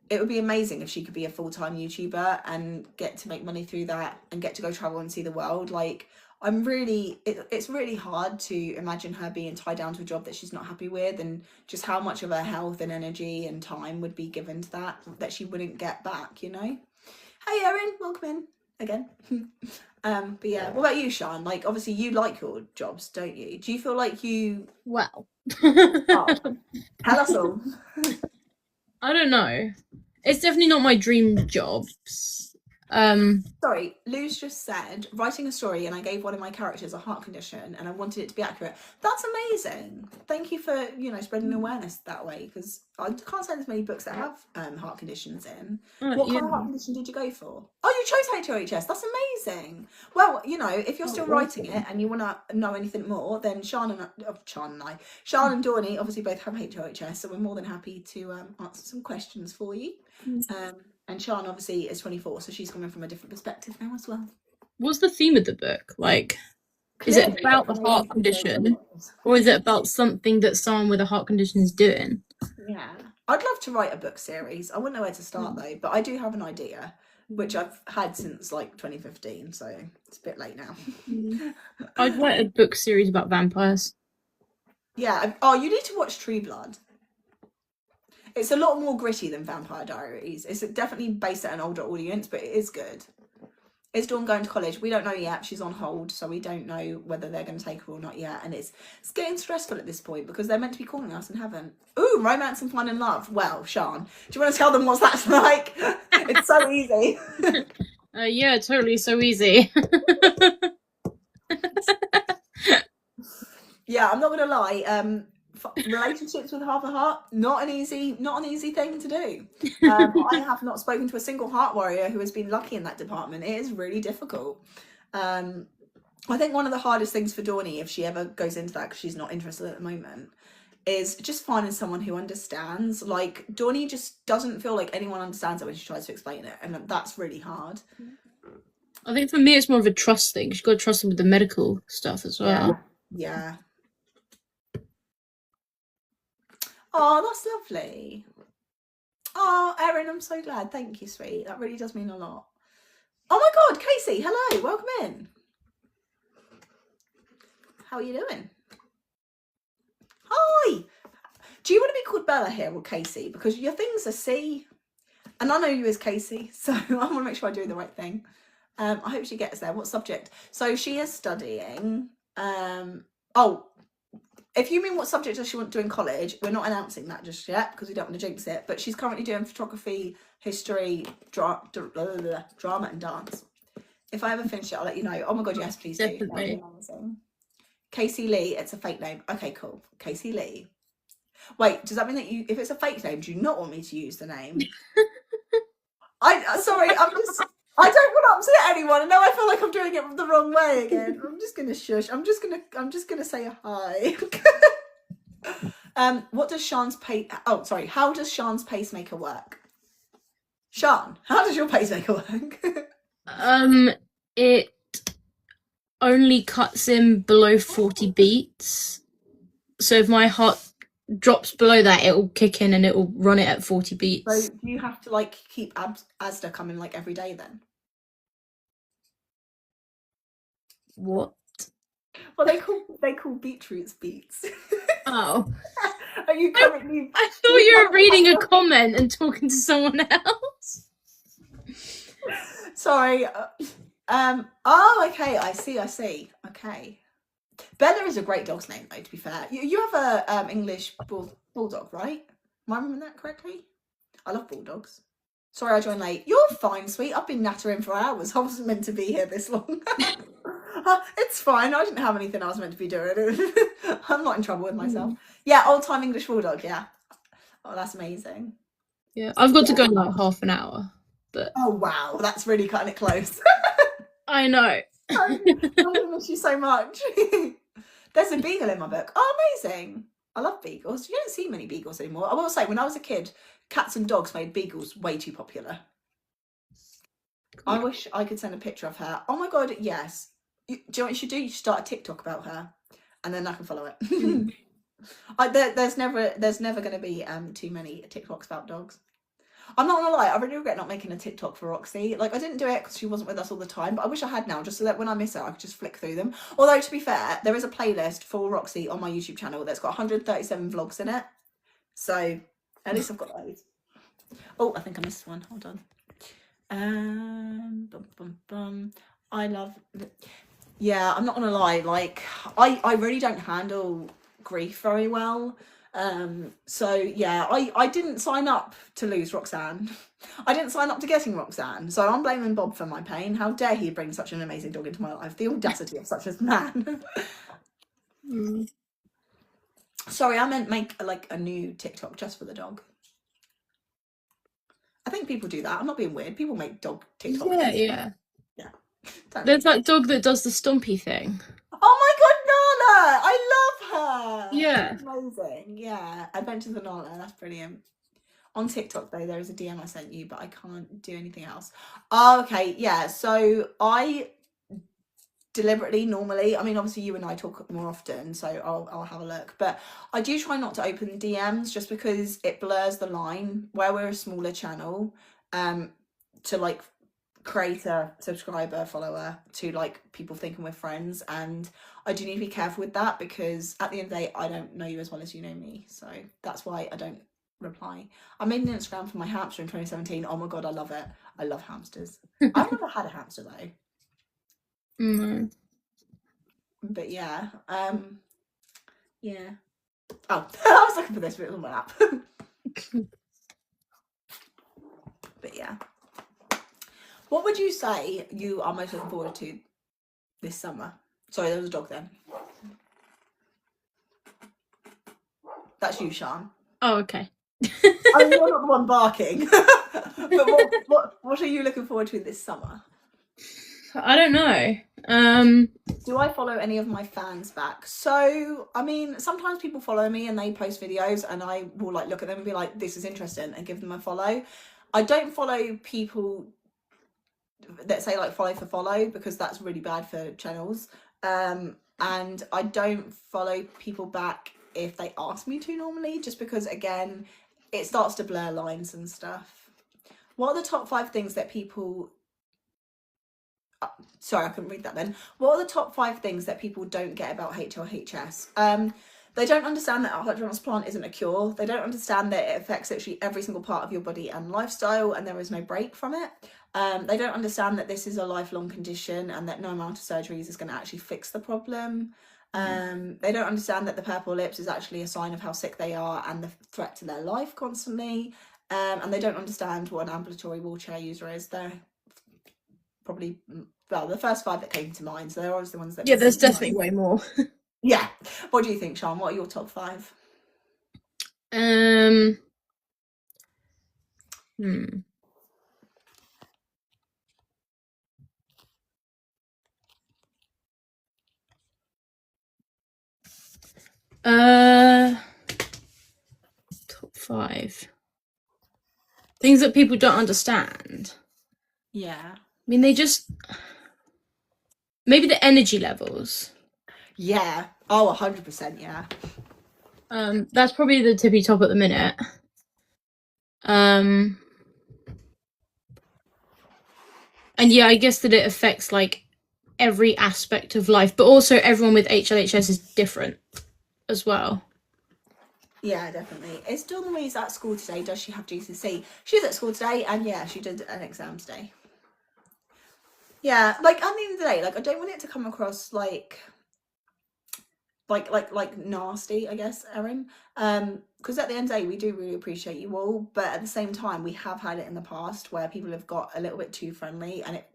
it would be amazing if she could be a full-time YouTuber and get to make money through that and get to go travel and see the world. Like, it's really hard to imagine her being tied down to a job that she's not happy with, and just how much of her health and energy and time would be given to that she wouldn't get back, you know? Hey Erin, welcome in again. But yeah, what about you, Sean? Like, obviously you like your jobs, don't you? Do you feel like you... Well. Oh, tell us all. I don't know. It's definitely not my dream jobs. Sorry, Lou's just said, writing a story and I gave one of my characters a heart condition and I wanted it to be accurate. That's amazing. Thank you for, spreading awareness that way, because I can't say there's many books that have heart conditions in. What kind of heart condition did you go for? Oh, you chose HLHS. That's amazing. Well, if you're still writing it and you want to know anything more, then Sean and Dawny obviously both have HLHS, so we're more than happy to answer some questions for you. And Sean obviously is 24, so she's coming from a different perspective now as well. What's the theme of the book? Like, is it about the heart condition, or is it about something that someone with a heart condition is doing? Yeah, I'd love to write a book series. I wouldn't know where to start though, but I do have an idea, which I've had since like 2015, so it's a bit late now. I'd write a book series about vampires. Yeah. Oh, you need to watch True Blood. It's a lot more gritty than Vampire Diaries. It's definitely based at an older audience, but it is good. Is Dawn going to college? We don't know yet. She's on hold, so we don't know whether they're going to take her or not yet. And it's getting stressful at this point because they're meant to be calling us and haven't. Ooh, romance and finding love. Well, Sean, do you want to tell them what that's like? It's so easy. Yeah, totally, so easy. Yeah, I'm not going to lie. Relationships with half a heart, not an easy thing to do. I have not spoken to a single heart warrior who has been lucky in that department. It is really difficult. I think one of the hardest things for Dawny, if she ever goes into that, because she's not interested at the moment, is just finding someone who understands. Like, Dawny just doesn't feel like anyone understands it when she tries to explain it, and that's really hard. I think for me it's more of a trust thing. You've got to trust them with the medical stuff as well. Yeah. Oh, that's lovely. Oh, Erin, I'm so glad. Thank you, sweet. That really does mean a lot. Oh my God, Casey, hello, welcome in. How are you doing? Hi. Do you want to be called Bella here or Casey? Because your things are C, and I know you as Casey, so I want to make sure I do the right thing. I hope she gets there. What subject? So she is studying. If you mean what subject does she want to do in college, we're not announcing that just yet because we don't want to jinx it. But she's currently doing photography, history, drama, and dance. If I ever finish it, I'll let you know. Oh my God, yes, please do. Definitely. Casey Lee, it's a fake name. Okay, cool. Casey Lee. Wait, does that mean that if it's a fake name, do you not want me to use the name? Sorry, I don't want to upset anyone, and now I feel like I'm doing it the wrong way again. I'm just gonna shush. I'm just gonna say hi. What does Sean's how does Sean's pacemaker work? Sean, how does your pacemaker work? It only cuts in below 40 beats. So if my heart drops below that, it will kick in and it will run it at 40 beats. So do you have to like keep Asda coming like every day then? What? Well, they call beetroots beets. Oh. Are you currently? I thought you were reading a comment and talking to someone else. Sorry. Oh, okay. I see. Okay. Bella is a great dog's name, though. To be fair, you have a English bulldog, right? Am I remembering that correctly? I love bulldogs. Sorry, I joined late. You're fine, sweet. I've been nattering for hours. I wasn't meant to be here this long. It's fine. I didn't have anything I was meant to be doing. I'm not in trouble with myself. Yeah, old-time English bulldog. Yeah. Oh, that's amazing. Yeah, I've got to go in like half an hour. But oh wow, that's really cutting it close. I know. I miss you so much. There's a beagle in my book. Oh, amazing. I love beagles. You don't see many beagles anymore. I will say, when I was a kid, cats and dogs made beagles way too popular. I wish I could send a picture of her. Oh my God, yes. Do you know what you should do? You should start a TikTok about her, and then I can follow it. There's never going to be too many TikToks about dogs. I'm not gonna lie, I really regret not making a TikTok for Roxy. Like, I didn't do it because she wasn't with us all the time, but I wish I had now, just so that when I miss her, I could just flick through them. Although, to be fair, there is a playlist for Roxy on my YouTube channel that's got 137 vlogs in it. So, at least I've got those. Oh, I think I missed one. Hold on. I love... Yeah, I'm not gonna lie, like, I really don't handle grief very well. So yeah, I didn't sign up to lose Roxanne. I didn't sign up to getting Roxanne, so I'm blaming Bob for my pain. How dare he bring such an amazing dog into my life? The audacity of such a man. Sorry, I meant make like a new TikTok just for the dog. I think people do that. I'm not being weird. People make dog TikToks. Yeah. There's that dog that does the stompy thing. Oh my God, Nala! I love her. Yeah. Amazing. Yeah. Adventures of Nala. That's brilliant. On TikTok, though, there is a DM I sent you, but I can't do anything else. Oh, okay. Yeah. So I deliberately, normally, I mean, obviously you and I talk more often, so I'll have a look. But I do try not to open DMs just because it blurs the line where we're a smaller channel to like create a subscriber follower to like people thinking we're friends, and I do need to be careful with that because at the end of the day I don't know you as well as you know me, so that's why I don't reply. I made an Instagram for my hamster in 2017. Oh my god, I love it. I love hamsters. I've never had a hamster though. No. But yeah, yeah. Oh, I was looking for this, but it was on my lap. But yeah. What would you say you are most looking forward to this summer? Sorry, there was a dog then. That's you, Sean. Oh, okay. I mean, you're not the one barking. But what are you looking forward to this summer? I don't know. Do I follow any of my fans back? So, I mean, sometimes people follow me and they post videos and I will like look at them and be like, this is interesting, and give them a follow. I don't follow people that say like follow for follow, because that's really bad for channels. And I don't follow people back if they ask me to normally, just because again, it starts to blur lines and stuff. What are the top 5 things that people... sorry, I couldn't read that then. What are the top 5 things that people don't get about HLHS? They don't understand that a heart transplant isn't a cure. They don't understand that it affects literally every single part of your body and lifestyle, and there is no break from it. They don't understand that this is a lifelong condition and that no amount of surgeries is going to actually fix the problem. They don't understand that the purple lips is actually a sign of how sick they are and the threat to their life constantly. And they don't understand what an ambulatory wheelchair user is. They're probably, well, the first 5 that came to mind. So they're always the ones that... Yeah, there's definitely way more. Yeah. What do you think, Sean? What are your top 5? Top 5 things that people don't understand. Yeah. I mean, they just... maybe the energy levels. Yeah. Oh, 100%, yeah. That's probably the tippy top at the minute. And yeah, I guess that it affects like every aspect of life, but also everyone with HLHS is different as well. Yeah, definitely. Is Dawn Louise at school today? Does she have GCSE? She's at school today, and yeah, she did an exam today. Yeah, like at the end of the day, like I don't want it to come across like nasty, I guess, Erin. Because at the end of the day, we do really appreciate you all, but at the same time, we have had it in the past where people have got a little bit too friendly, and it,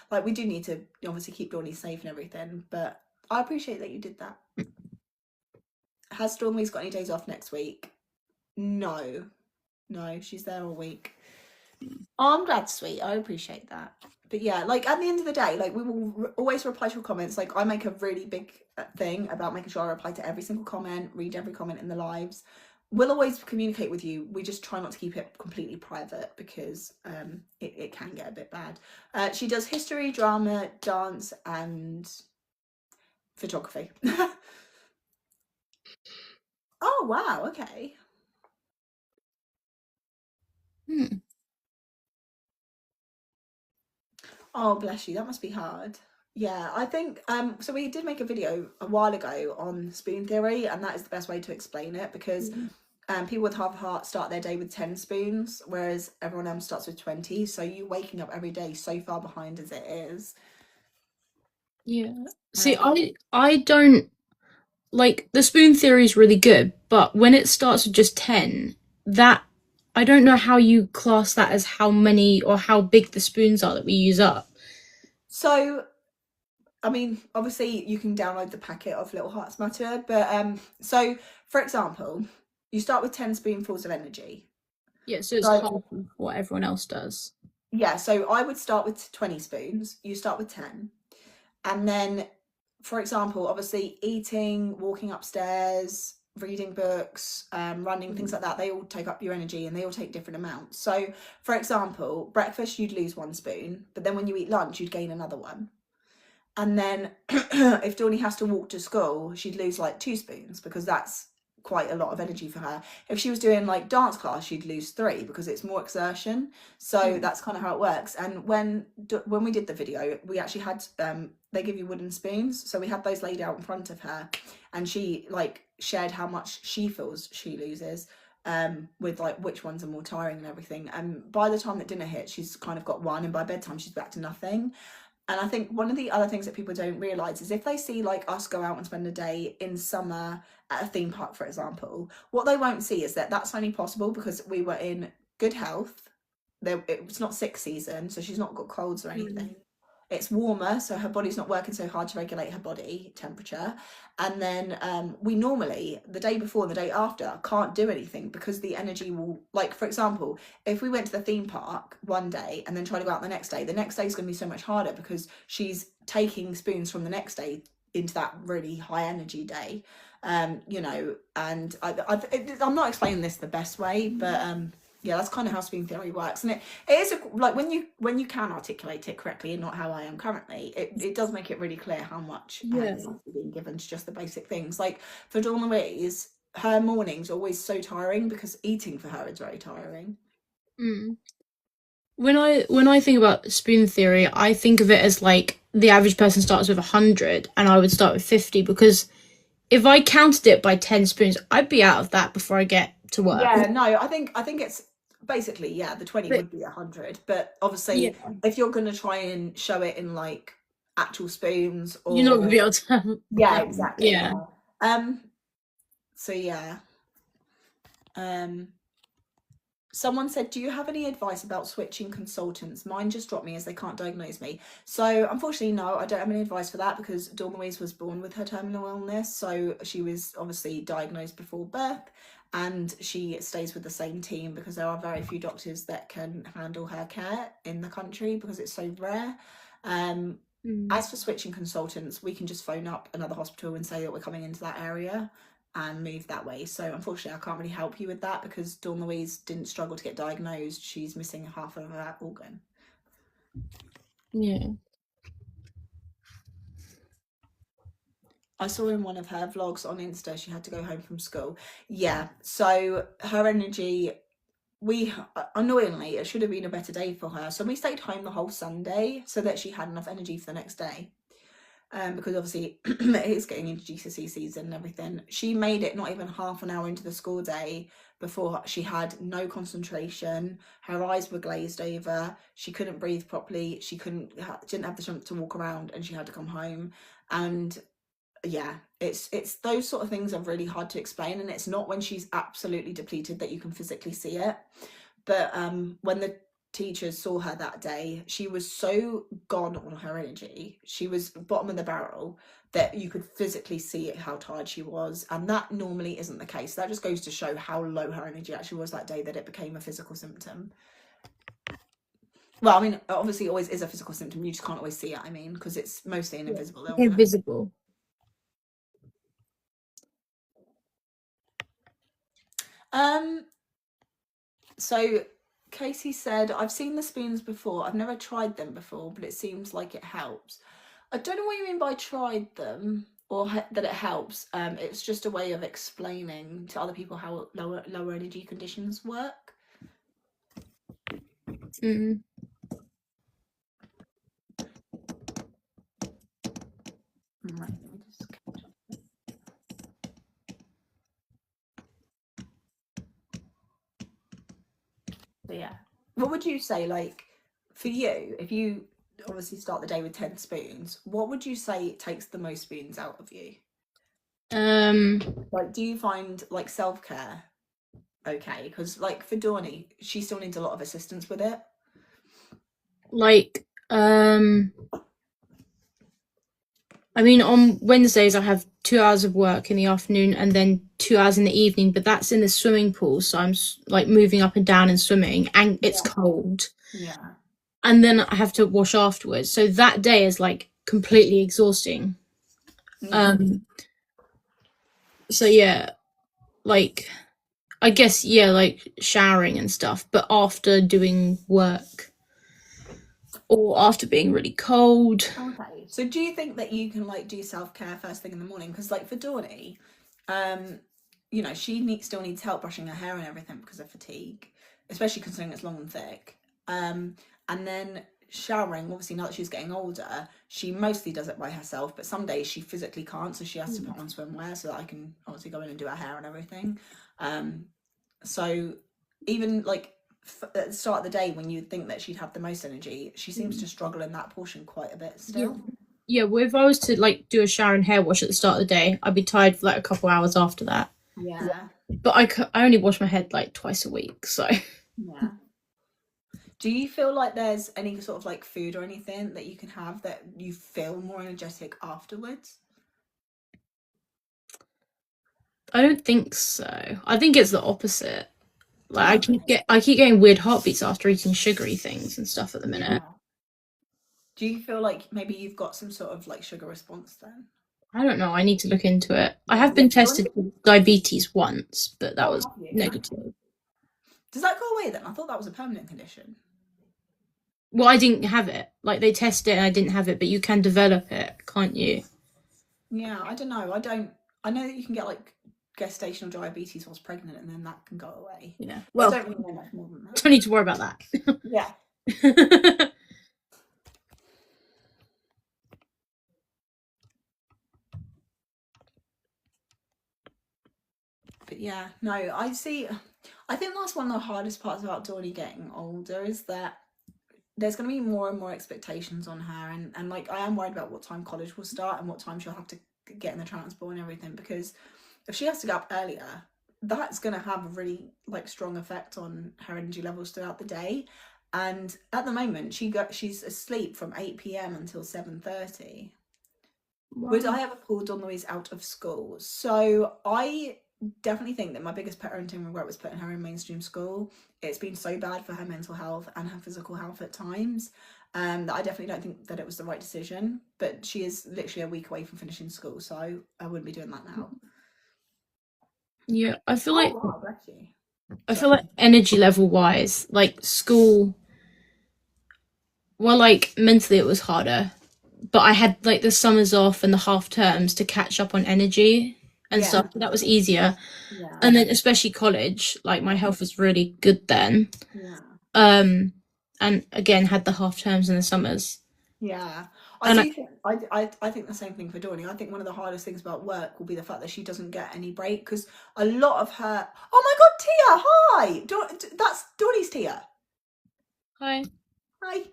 like, we do need to obviously keep Dawny safe and everything. But I appreciate that you did that. Has Stormy's got any days off next week? No, she's there all week. Oh, I'm glad, sweet. I appreciate that. But yeah, like at the end of the day, like we will always reply to your comments. Like I make a really big thing about making sure I reply to every single comment, read every comment in the lives. We'll always communicate with you. We just try not to keep it completely private because it can get a bit bad. She does history, drama, dance, and photography. Oh wow, okay. Oh, bless you. That must be hard. Yeah, I think so we did make a video a while ago on spoon theory, and that is the best way to explain it, because people with half a heart start their day with 10 spoons, whereas everyone else starts with 20. So you waking up every day so far behind as it is. Yeah. See, I don't like the spoon theory is really good, but when it starts with just 10, that I don't know how you class that as how many or how big the spoons are that we use up. So I mean, obviously you can download the packet of Little Hearts Matter, but so for example, you start with 10 spoonfuls of energy. Yeah, so it's half of what everyone else does. Yeah, so I would start with 20 spoons, you start with 10. And then, for example, obviously eating, walking upstairs, reading books, running, things like that, they all take up your energy and they all take different amounts. So, for example, breakfast, you'd lose 1 spoon, but then when you eat lunch, you'd gain another one. And then if Dawny has to walk to school, she'd lose like 2 spoons because that's quite a lot of energy for her. If she was doing like dance class, she'd lose 3 because it's more exertion. So that's kind of how it works. And when we did the video, we actually had they give you wooden spoons, so we had those laid out in front of her, and she like shared how much she feels she loses. with like which ones are more tiring and everything. And by the time that dinner hits, she's kind of got one, and by bedtime she's back to nothing. And I think one of the other things that people don't realise is if they see like us go out and spend a day in summer at a theme park, for example, what they won't see is that that's only possible because we were in good health. It was not sick season, so she's not got colds or anything. It's warmer, so her body's not working so hard to regulate her body temperature. And then we normally, the day before and the day after, can't do anything because the energy will, like, for example, if we went to the theme park one day and then try to go out the next day is going to be so much harder because she's taking spoons from the next day into that really high energy day. You know, and I'm not explaining this the best way, but yeah, that's kind of how spoon theory works. And it is like when you can articulate it correctly and not how I am currently, it does make it really clear how much is being given to just the basic things. Like for Dawn Louise, her mornings are always so tiring because eating for her is very tiring. When I think about spoon theory, I think of it as like the average person starts with 100 and I would start with 50, because if I counted it by 10 spoons, I'd be out of that before I get to work. Yeah, no, I think it's basically, yeah, the 20 would be 100, but obviously if you're going to try and show it in like actual spoons, or you're not going to be able to yeah, exactly. Yeah. So yeah. Someone said, do you have any advice about switching consultants? Mine just dropped me as they can't diagnose me. So unfortunately, no, I don't have any advice for that because Dawn Louise was born with her terminal illness. So she was obviously diagnosed before birth, and she stays with the same team because there are very few doctors that can handle her care in the country because it's so rare. As for switching consultants, we can just phone up another hospital and say that we're coming into that area and move that way. So unfortunately I can't really help you with that because Dawn Louise didn't struggle to get diagnosed. She's missing half of her organ. Yeah. I saw in one of her vlogs on Insta she had to go home from school. Yeah, so her energy, annoyingly, it should have been a better day for her. So we stayed home the whole Sunday so that she had enough energy for the next day. Because obviously it is getting into GCSE season and everything. She made it not even half an hour into the school day before she had no concentration. Her eyes were glazed over. She couldn't breathe properly. She didn't have the strength to walk around, and she had to come home. And yeah, it's those sort of things are really hard to explain, and it's not when she's absolutely depleted that you can physically see it. But when the teachers saw her that day, she was so gone on her energy, she was bottom of the barrel, that you could physically see it, how tired she was. And that normally isn't the case. That just goes to show how low her energy actually was that day, that it became a physical symptom. Well, I mean, obviously it always is a physical symptom, you just can't always see it, I mean, because it's mostly an invisible illness. Invisible. So Casey said, I've seen the spoons before. I've never tried them before, but it seems like it helps. I don't know what you mean by tried them or that it helps. It's just a way of explaining to other people how lower energy conditions work. Right, let me just catch up. So yeah, what would you say, like, for you, if you obviously start the day with 10 spoons, what would you say takes the most spoons out of you? Like, do you find like self-care okay? Because like for Dawny, she still needs a lot of assistance with it. Like, I mean, on Wednesdays I have 2 hours of work in the afternoon and then 2 hours in the evening, but that's in the swimming pool, so I'm like moving up and down and swimming, and it's cold. Yeah. And then I have to wash afterwards, so that day is like completely exhausting. So yeah, like, I guess, yeah, like showering and stuff, but after doing work or after being really cold. Okay, so do you think that you can like do self-care first thing in the morning? Because like for Dawny, you know, she still needs help brushing her hair and everything because of fatigue, especially considering it's long and thick. And then showering, obviously now that she's getting older, she mostly does it by herself, but some days she physically can't, so she has to put on swimwear so that I can obviously go in and do her hair and everything. So even like at the start of the day when you'd think that she'd have the most energy, she seems to struggle in that portion quite a bit still. Yeah, well, if I was to like do a shower and hair wash at the start of the day, I'd be tired for like a couple hours after that. Yeah. But I only wash my head like twice a week, so. Yeah. Do you feel like there's any sort of like food or anything that you can have that you feel more energetic afterwards? I don't think so. I think it's the opposite. Like Oh. I keep getting weird heartbeats after eating sugary things and stuff at the minute. Yeah. Do you feel like maybe you've got some sort of like sugar response then? I don't know. I need to look into it. I have been tested for diabetes once, but that was negative. Does that go away then? I thought that was a permanent condition. Well, I didn't have it. Like they tested it and I didn't have it, but you can develop it, can't you? Yeah, I don't know. I know that you can get like gestational diabetes whilst pregnant and then that can go away. Yeah. Well, Well, I don't really know much more than that. don't need to worry about that. Yeah. But yeah, no, I think that's one of the hardest parts about Dawny getting older is that there's going to be more and more expectations on her, and like I am worried about what time college will start and what time she'll have to get in the transport and everything, because if she has to get up earlier, that's going to have a really like strong effect on her energy levels throughout the day. And at the moment she's asleep from 8 p.m. until 7:30. Wow. Would I ever pull Dawn Louise out of school? So I definitely think that my biggest parenting regret was putting her in mainstream school. It's been so bad for her mental health and her physical health at times, that I definitely don't think that it was the right decision. But she is literally a week away from finishing school, so I wouldn't be doing that now. Yeah, I feel like wow, bless you. I feel like energy level wise, like school, well, like mentally it was harder, but I had like the summers off and the half terms to catch up on energy and stuff. That was easier. Yeah. And then especially college, like my health was really good then. Yeah. And again had the half terms and the summers. Yeah. I think the same thing for Dawny. I think one of the hardest things about work will be the fact that she doesn't get any break, because a lot of her. Oh my God, Tia! Hi, that's Dawny's Tia. Hi. Hi.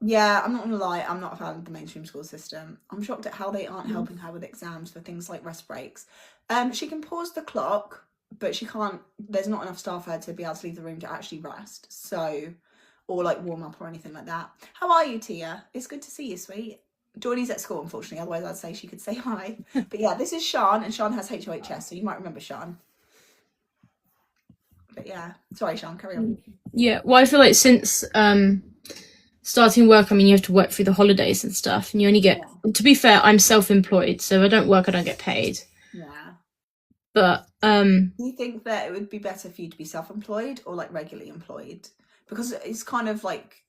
Yeah, I'm not gonna lie, I'm not a fan of the mainstream school system. I'm shocked at how they aren't helping her with exams for things like rest breaks. She can pause the clock, but she can't. There's not enough staff there to be able to leave the room to actually rest. So. Or like warm up or anything like that. How are you, Tia? It's good to see you, sweet. Dawny's at school, unfortunately, otherwise I'd say she could say hi. But yeah, this is Sian, and Sian has HLHS, so you might remember Sian. But yeah, sorry, Sian, carry on. Yeah, well, I feel like since starting work, I mean, you have to work through the holidays and stuff, and you only get. To be fair, I'm self-employed, so if I don't work, I don't get paid. Yeah. But do you think that it would be better for you to be self-employed or like regularly employed? Because it's kind of like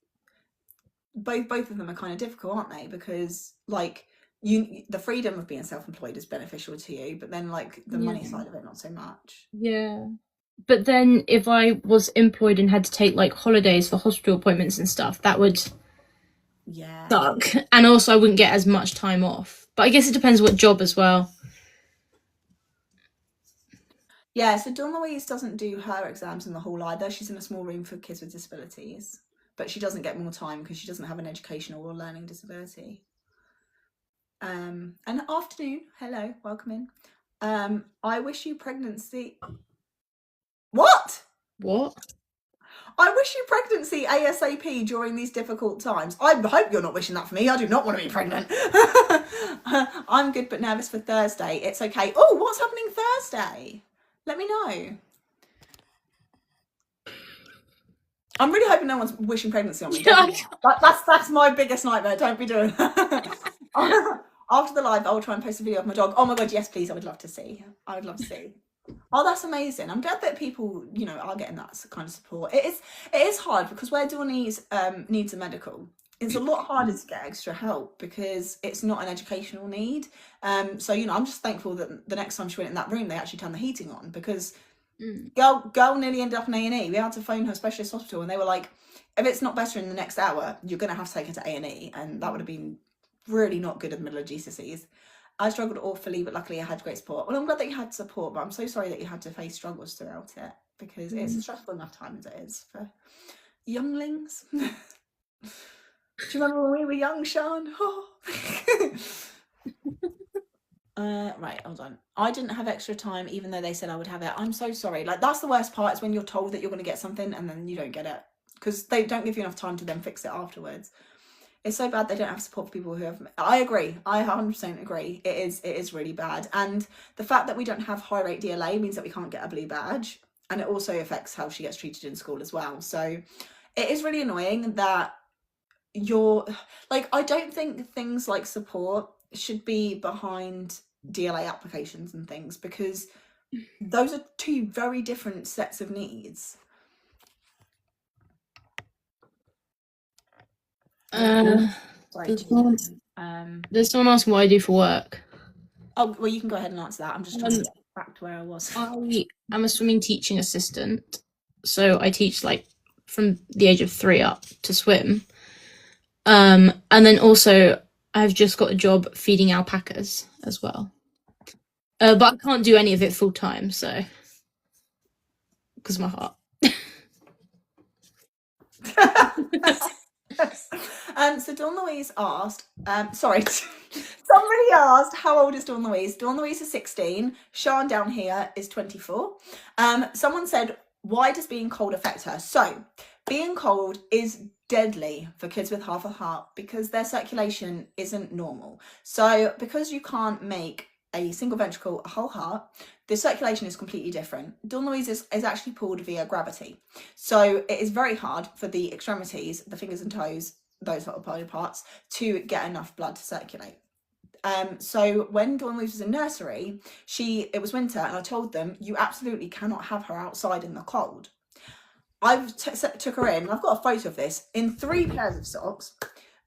both of them are kind of difficult, aren't they? Because like the freedom of being self-employed is beneficial to you, but then like the money side of it not so much. Yeah. But then if I was employed and had to take like holidays for hospital appointments and stuff, that would suck. And also I wouldn't get as much time off. But I guess it depends what job as well. Yeah, so Dawn Louise doesn't do her exams in the hall either. She's in a small room for kids with disabilities, but she doesn't get more time because she doesn't have an educational or learning disability. And afternoon, hello, welcome in. I wish you pregnancy. What? I wish you pregnancy ASAP during these difficult times. I hope you're not wishing that for me. I do not want to be pregnant. I'm good but nervous for Thursday. It's okay. Oh, what's happening Thursday? Let me know. I'm really hoping no one's wishing pregnancy on me. That's my biggest nightmare. Don't be doing that. After the live, I will try and post a video of my dog. Oh my God, yes, please. I would love to see. Oh, that's amazing. I'm glad that people, are getting that kind of support. It is hard because where Dawny's needs a medical, it's a lot harder to get extra help because it's not an educational need. So, I'm just thankful that the next time she went in that room, they actually turned the heating on, because girl nearly ended up in A&E. We had to phone her specialist hospital and they were like, if it's not better in the next hour, you're going to have to take her to A&E. And that would have been really not good in the middle of GCSEs. I struggled awfully, but luckily I had great support. Well, I'm glad that you had support, but I'm so sorry that you had to face struggles throughout it, because it's a stressful enough time as it is for younglings. Do you remember when we were young, Sean? Right, hold on. I didn't have extra time, even though they said I would have it. I'm so sorry. Like, that's the worst part, is when you're told that you're going to get something and then you don't get it, because they don't give you enough time to then fix it afterwards. It's so bad they don't have support for people who have. I agree. I 100% agree. It is really bad. And the fact that we don't have high rate DLA means that we can't get a blue badge, and it also affects how she gets treated in school as well. So it is really annoying that you're like, I don't think things like support should be behind DLA applications and things, because those are two very different sets of needs. Sorry, there's someone asking what I do for work. Oh, well, you can go ahead and answer that. I'm just trying to get back to where I was. I'm a swimming teaching assistant, so I teach like from the age of 3 up to swim. And then also I've just got a job feeding alpacas as well. But I can't do any of it full time, so because of my heart. So Dawn Louise asked, sorry, somebody asked, how old is Dawn Louise? Dawn Louise is 16. Sean down here is 24. Someone said, why does being cold affect her? So being cold is deadly for kids with half a heart, because their circulation isn't normal. So because you can't make a single ventricle a whole heart, the circulation is completely different. Dawn Louise is actually pulled via gravity. So it is very hard for the extremities, the fingers and toes, those little body parts, to get enough blood to circulate. So when Dawn Louise was in nursery, it was winter, and I told them, you absolutely cannot have her outside in the cold. I took her in, and I've got a photo of this, in 3 pairs of socks.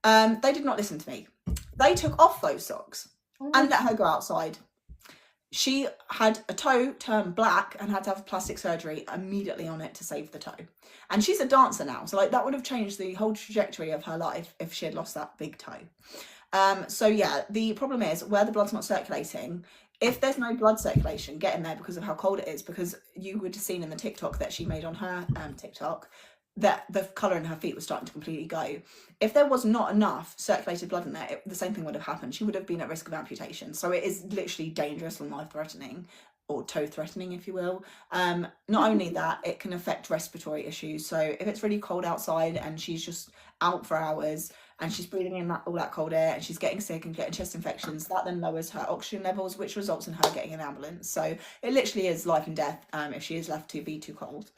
They did not listen to me. They took off those socks and let her go outside. She had a toe turn black and had to have plastic surgery immediately on it to save the toe. And she's a dancer now, so like that would have changed the whole trajectory of her life if she had lost that big toe. So yeah, the problem is where the blood's not circulating. If there's no blood circulation getting there because of how cold it is, because you would have seen in the TikTok that she made on her TikTok that the colour in her feet was starting to completely go. If there was not enough circulated blood in there, the same thing would have happened. She would have been at risk of amputation. So it is literally dangerous and life-threatening, or toe-threatening, if you will. Not only that, it can affect respiratory issues. So if it's really cold outside and she's just out for hours and she's breathing in all that cold air and she's getting sick and getting chest infections, that then lowers her oxygen levels, which results in her getting an ambulance. So it literally is life and death if she is left to be too cold.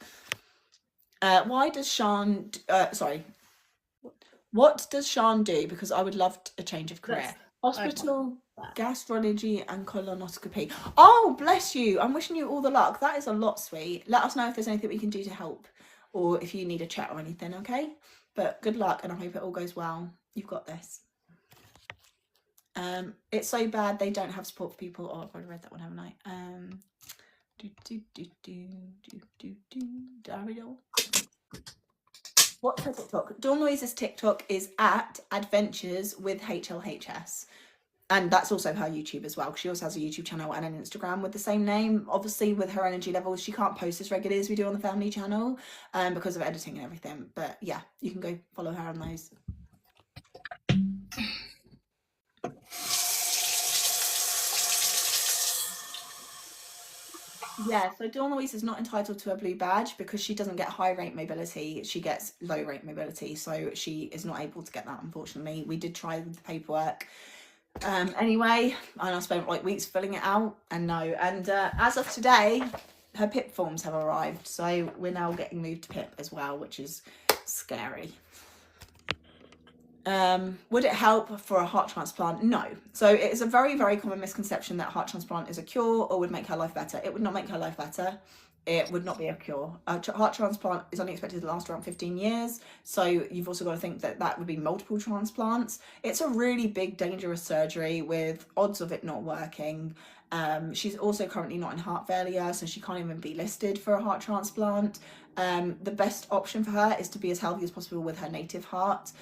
Why does Sean, what does Sean do? Because I would love a change of career. Hospital, gastrology and colonoscopy. Oh, bless you. I'm wishing you all the luck. That is a lot, sweet. Let us know if there's anything we can do to help, or if you need a chat or anything, okay? But good luck, and I hope it all goes well. You've got this. It's so bad they don't have support for people. Oh, I've already read that one, haven't I? What's her TikTok? Dawn Louise's TikTok is at Adventures with HLHS. And that's also her YouTube as well. She also has a YouTube channel and an Instagram with the same name. Obviously, with her energy levels, she can't post as regularly as we do on the family channel because of editing and everything. But yeah, you can go follow her on those. Yeah, so Dawn Louise is not entitled to a blue badge because she doesn't get high rate mobility. She gets low rate mobility. So she is not able to get that, unfortunately. We did try with the paperwork. Anyway, and I spent like weeks filling it out, and no, and as of today her PIP forms have arrived, so we're now getting moved to PIP as well, which is scary. Would it help for a heart transplant? No. So it is a very, very common misconception that heart transplant is a cure or would make her life better. It would not make her life better. It would not be a cure. A heart transplant is only expected to last around 15 years. So you've also got to think that that would be multiple transplants. It's a really big, dangerous surgery with odds of it not working. She's also currently not in heart failure, so she can't even be listed for a heart transplant. The best option for her is to be as healthy as possible with her native heart.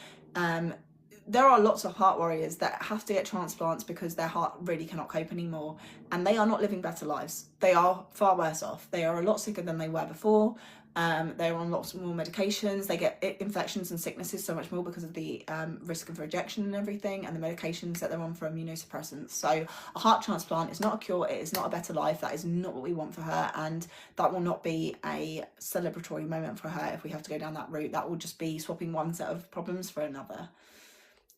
there are lots of heart warriors that have to get transplants because their heart really cannot cope anymore, and they are not living better lives. They are far worse off. They are a lot sicker than they were before. They're on lots more medications. They get infections and sicknesses so much more because of the risk of rejection and everything, and the medications that they're on for immunosuppressants. So a heart transplant is not a cure. It is not a better life. That is not what we want for her, and that will not be a celebratory moment for her if we have to go down that route. That will just be swapping one set of problems for another.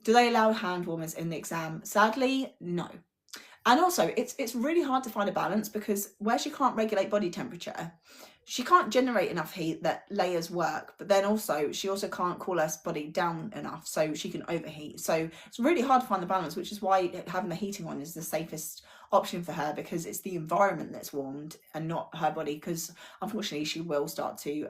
Do they allow hand warmers in the exam? Sadly, no. And also, it's really hard to find a balance, because where she can't regulate body temperature, she can't generate enough heat that layers work, but then also she also can't cool her body down enough so she can overheat. So it's really hard to find the balance, which is why having the heating on is the safest option for her, because it's the environment that's warmed and not her body, because unfortunately she will start to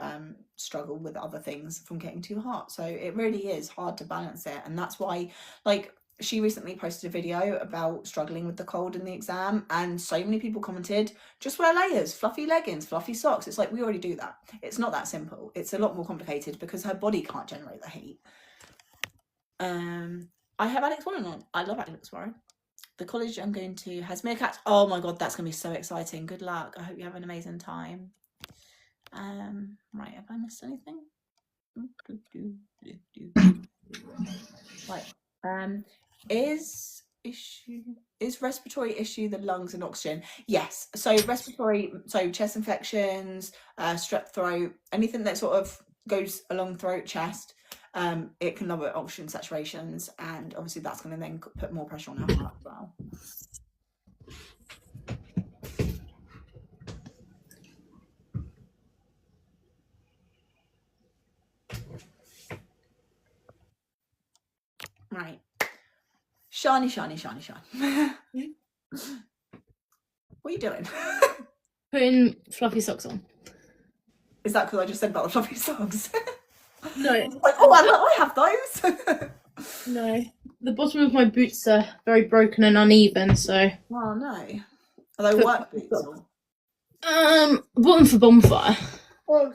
struggle with other things from getting too hot. So it really is hard to balance it, and that's why, like, she recently posted a video about struggling with the cold in the exam, and so many people commented, just wear layers, fluffy leggings, fluffy socks. It's like, we already do that. It's not that simple. It's a lot more complicated because her body can't generate the heat. I have Alex Warren on. I love Alex Warren. The college I'm going to has meerkats. Oh my god, that's going to be so exciting. Good luck. I hope you have an amazing time. Right, have I missed anything? Right. Is respiratory issue the lungs and oxygen? Yes. So respiratory, so chest infections, strep throat, anything that sort of goes along throat, chest, it can lower oxygen saturations, and obviously that's going to then put more pressure on our heart as well. Right. Shiny. What are you doing? Putting fluffy socks on. Is that because I just said about the fluffy socks? No. Like, oh, I have those. No. The bottom of my boots are very broken and uneven, so. Oh no. Are they work boots? Or? Bottom for bonfire. Oh.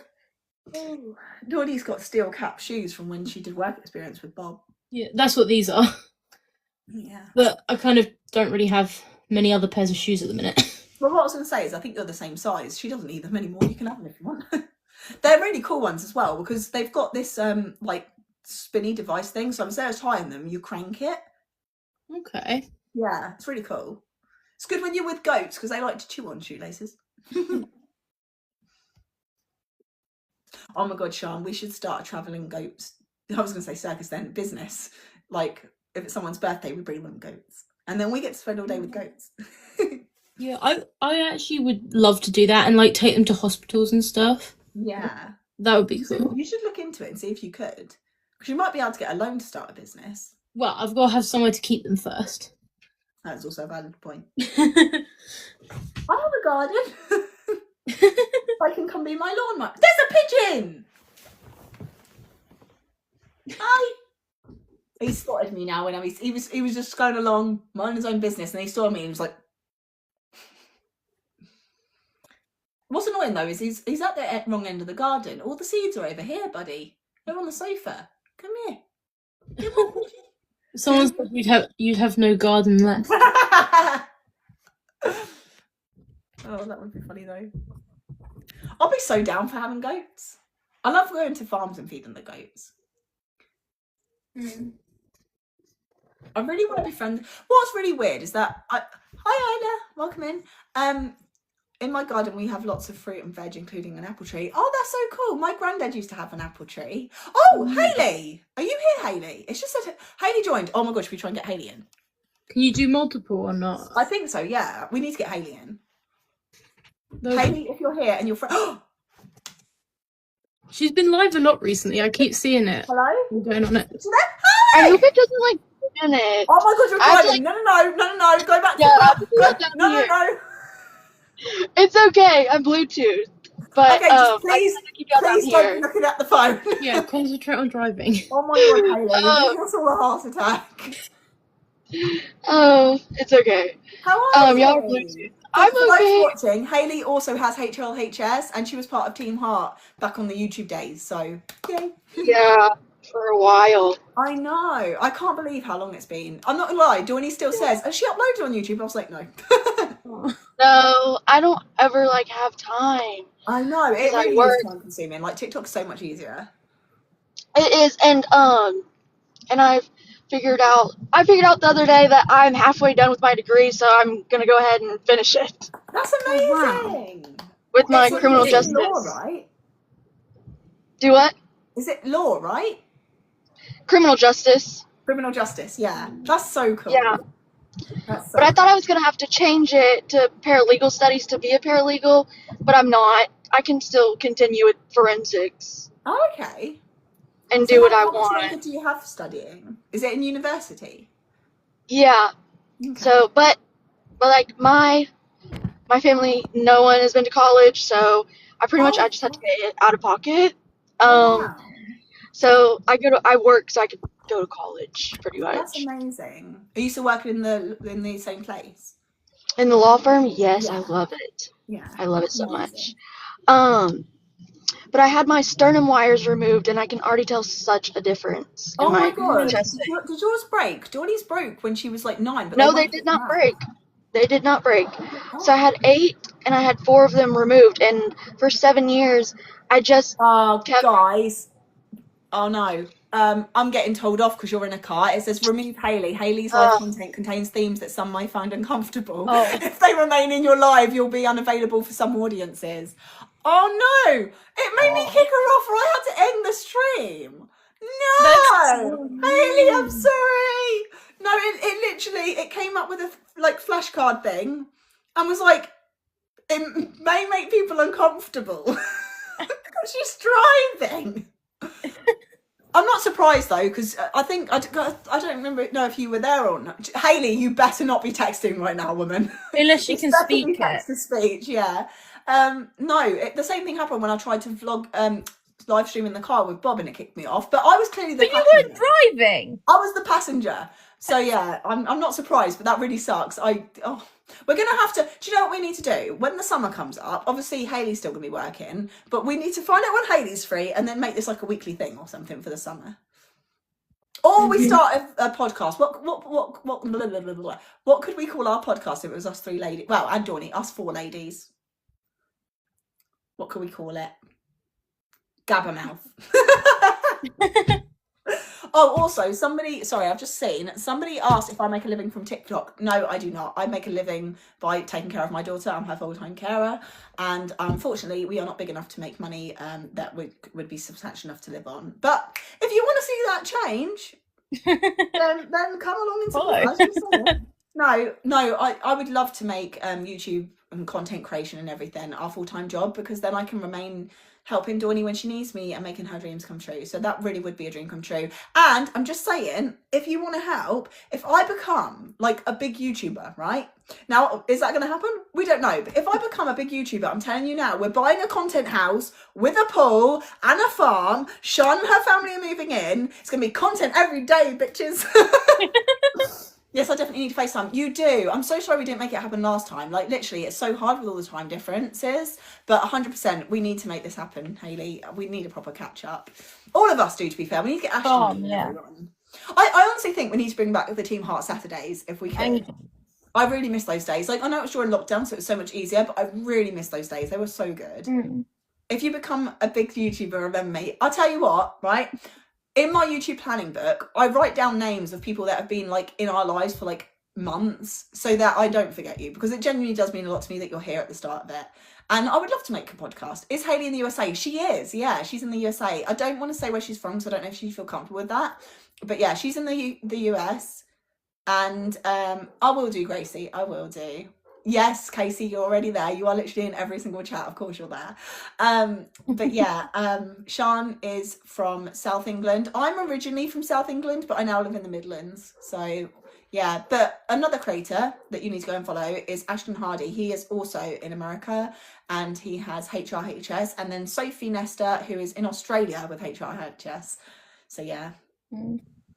Naughty's got steel cap shoes from when she did work experience with Bob. Yeah, that's what these are. Yeah. But I kind of don't really have many other pairs of shoes at the minute. Well, what I was going to say is I think you're the same size. She doesn't need them anymore. You can have them if you want. They're really cool ones as well, because they've got this like spinny device thing. So instead of tying them, you crank it. Okay. Yeah, it's really cool. It's good when you're with goats because they like to chew on shoelaces. Oh my god, Sean, we should start a travelling goats. I was going to say circus then, business. Like, if it's someone's birthday, we bring them goats. And then we get to spend all day with goats. Yeah, I actually would love to do that and like take them to hospitals and stuff. Yeah. That would be cool. You should look into it and see if you could. Because you might be able to get a loan to start a business. Well, I've got to have somewhere to keep them first. That's also a valid point. I have a garden. I can come be my lawnmower. There's a pigeon! Hi! He spotted me now when he was just going along, minding his own business, and he saw me and he was like... What's annoying though is he's at the wrong end of the garden. All the seeds are over here, buddy. They're on the sofa. Come here. Someone said you'd have no garden left. Oh, that would be funny though. I'll be so down for having goats. I love going to farms and feeding the goats. I really want to be friends. What's really weird is that hi Ida, welcome in my garden we have lots of fruit and veg, including an apple tree. Oh, that's so cool. My granddad used to have an apple tree. Oh, Hayley, are you here, Hayley? It's just that Hayley joined. Oh my god, should we try and get Hayley in? Can you do multiple or not? I think so, yeah. We need to get Hayley in. No. Hayley, if you're here and you're She's been live a lot recently. I keep seeing it. Hello? I'm going on it. Hi! I hope it doesn't like in it. Oh my god, you're driving. Like... No. Go back to yeah, no. It's okay. I'm Bluetooth. But okay, just please don't be looking at the phone. Yeah, concentrate on driving. Oh my god, Hayley, you just saw a heart attack. Oh, it's okay. How are you? Y'all are Bluetooth. I'm for okay. those watching, Hayley also has HLHS and she was part of Team Heart back on the YouTube days, so yay. Yeah. for a while. I know. I can't believe how long it's been. I'm not gonna lie. Dawny still says, "Has she uploaded on YouTube?" I was like, "No." No, I don't ever like have time. I know. It 'Cause I really is work. time consuming. Like TikTok's so much easier. It is, and I figured out the other day that I'm halfway done with my degree, so I'm gonna go ahead and finish it That's Oh, amazing. with my It's criminal in justice. law, right? Do what? Is it law, right? Criminal justice. Criminal justice. Yeah, that's so cool. Yeah. That's so But I thought cool. I was gonna have to change it to paralegal studies to be a paralegal, but I'm not. I can still continue with forensics Oh, okay. and So do what I how much want. longer do you have studying? Is it in university? Yeah. Okay. So, but like my family, no one has been to college, so I just have to pay it out of pocket. Wow. So I work so I could go to college pretty That's much. amazing. Are you still working in the same place? In the law firm, yes, Yeah. I love it. Yeah. I love it so Amazing. much. But I had my sternum wires removed, and I can already tell such a difference in Oh my my god. chest. Did yours break? Dawny's broke when she was like 9, but No, they they won't did take them not out. break. They did not break. Oh. So I had 8, and I had 4 of them removed. And for 7 years, I just kept. Guys. Oh no. I'm getting told off because you're in a car. It says remove Hayley. Hayley's live content contains themes that some may find uncomfortable. Oh. If they remain in your live, you'll be unavailable for some audiences. Oh no! It made me kick her off, or I had to end the stream. No, Hayley, I'm sorry. No, it literally it came up with a like flashcard thing, and was like, it may make people uncomfortable because she's driving. I'm not surprised though, because I think I don't know if you were there or not. Hayley, you better not be texting right now, woman. Unless you It's can definitely speak text to speech, yeah. No, the same thing happened when I tried to vlog, live stream in the car with Bob, and it kicked me off. But I was clearly the But you passenger. weren't driving. I was the passenger. So yeah, I'm not surprised, but that really sucks. We're gonna have to. Do you know what we need to do when the summer comes up? Obviously, Hayley's still gonna be working, but we need to find out when Hayley's free, and then make this like a weekly thing or something for the summer. Or we start a podcast. What could we call our podcast if it was us 3 ladies? Well, and Dawny, us 4 ladies. What could we call it? Gabbermouth. Oh, also, I've just seen somebody asked if I make a living from TikTok. No, I do not. I make a living by taking care of my daughter. I'm her full-time carer, and unfortunately, we are not big enough to make money that would be substantial enough to live on. But if you want to see that change, then come along and support us. No, I would love to make YouTube and content creation and everything our full-time job, because then I can remain helping Dawny when she needs me and making her dreams come true. So that really would be a dream come true. And I'm just saying, if you want to help, if I become like a big YouTuber, right? Now, is that going to happen? We don't know. But if I become a big YouTuber, I'm telling you now, we're buying a content house with a pool and a farm. Sean and her family are moving in. It's going to be content every day, bitches. Yes, I definitely need FaceTime. You do. I'm so sorry we didn't make it happen last time. Like, literally, it's so hard with all the time differences. But 100%, we need to make this happen, Hayley. We need a proper catch-up. All of us do, to be fair. We need to get Ashton. Yeah. I honestly think we need to bring back the Team Heart Saturdays, if we can. I really miss those days. Like, I know it was during lockdown, so it was so much easier, but I really miss those days. They were so good. If you become a big YouTuber, remember me. I'll tell you what, right? In my YouTube planning book, I write down names of people that have been like in our lives for like months, so that I don't forget you, because it genuinely does mean a lot to me that you're here at the start of it. And I would love to make a podcast. Is Hayley in the USA? She is. Yeah, she's in the USA. I don't want to say where she's from, so I don't know if she'd feel comfortable with that. But yeah, she's in the US. And I will do, Gracie. I will do. Yes, Casey, you're already there. You are literally in every single chat. Of course you're there. But yeah, Sean is from South England. I'm originally from South England, but I now live in the Midlands. So yeah, but another creator that you need to go and follow is Ashton Hardy. He is also in America, and he has HLHS. And then Sophie Nestor, who is in Australia with HLHS. So yeah.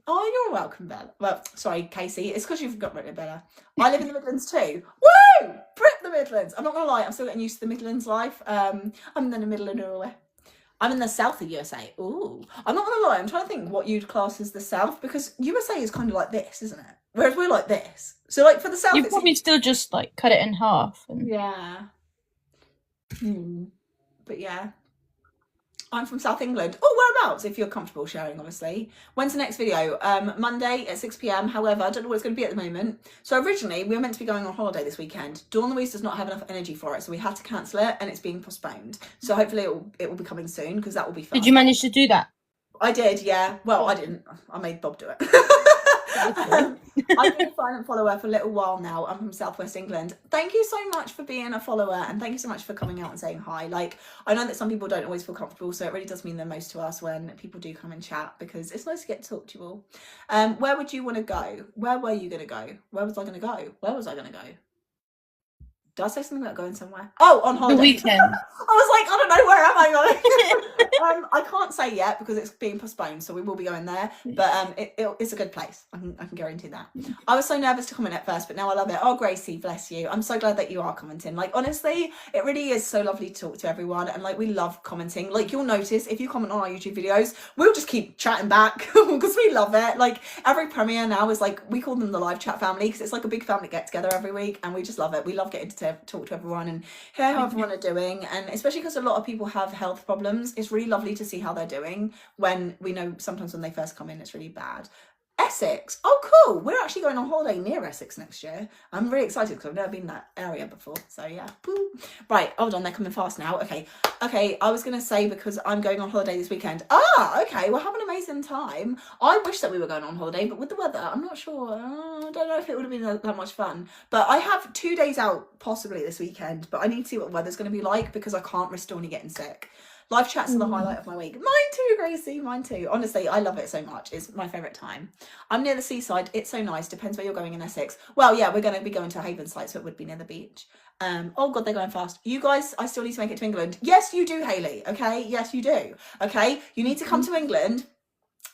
Oh, you're welcome, Bella. Well, sorry, Casey. It's because you've got rid of Bella. I live in the Midlands too. Woo! Brit the Midlands. I'm not going to lie. I'm still getting used to the Midlands life. I'm in the middle of nowhere. I'm in the south of USA. Ooh. I'm not gonna lie, I'm trying to think what you'd class as the south, because USA is kind of like this, isn't it? Whereas we're like this. So like for the south, You it's probably still just like cut it in half. And... yeah. But yeah. I'm from South England. Oh, whereabouts? If you're comfortable sharing, obviously. When's the next video? Monday at 6 p.m. However, I don't know what it's going to be at the moment. So originally, we were meant to be going on holiday this weekend. Dawn Louise does not have enough energy for it, so we had to cancel it, and it's being postponed. So hopefully it will be coming soon, because that will be fun. Did you manage to do that? I did, yeah. Well, I didn't. I made Bob do it. I've been a silent follower for a little while now. I'm from Southwest England. Thank you so much for being a follower, and thank you so much for coming out and saying hi. Like, I know that some people don't always feel comfortable, so it really does mean the most to us when people do come and chat, because it's nice to get to talk to you all. Where would you want to go? Where were you going to go? Where was I going to go? Where was I going to go? Did I say something about going somewhere? Oh, on holiday. The weekend. I was like, I don't know, where am I going? I can't say yet because it's being postponed, so we will be going there. But it's a good place. I can guarantee that. I was so nervous to comment at first, but now I love it. Oh, Gracie, bless you. I'm so glad that you are commenting. Like, honestly, it really is so lovely to talk to everyone, and like we love commenting. Like, you'll notice if you comment on our YouTube videos, we'll just keep chatting back because we love it. Like, every premiere now is like, we call them the live chat family, because it's like a big family get together every week, and we just love it. We love getting to talk to everyone and hear how everyone are doing, and especially because a lot of people have health problems, it's really lovely to see how they're doing when we know sometimes when they first come in it's really bad. Essex, oh cool, we're actually going on holiday near Essex next year. I'm really excited because I've never been in that area before, so yeah. Woo. Right, hold on, they're coming fast now. Okay, I was gonna say, because I'm going on holiday this weekend. Okay, we'll have an amazing time. I wish that we were going on holiday, but with the weather, I'm not sure. I don't know if it would have been that much fun, but I have 2 days out possibly this weekend, but I need to see what the weather's gonna be like, because I can't risk Dawney getting sick. Live chats are the highlight of my week. Mine too, Gracie, mine too. Honestly, I love it so much. It's my favourite time. I'm near the seaside. It's so nice. Depends where you're going in Essex. Well, yeah, we're going to be going to a Haven site, so it would be near the beach. Oh God, they're going fast. You guys, I still need to make it to England. Yes, you do, Hayley. Okay, yes, you do. Okay, you need to come to England.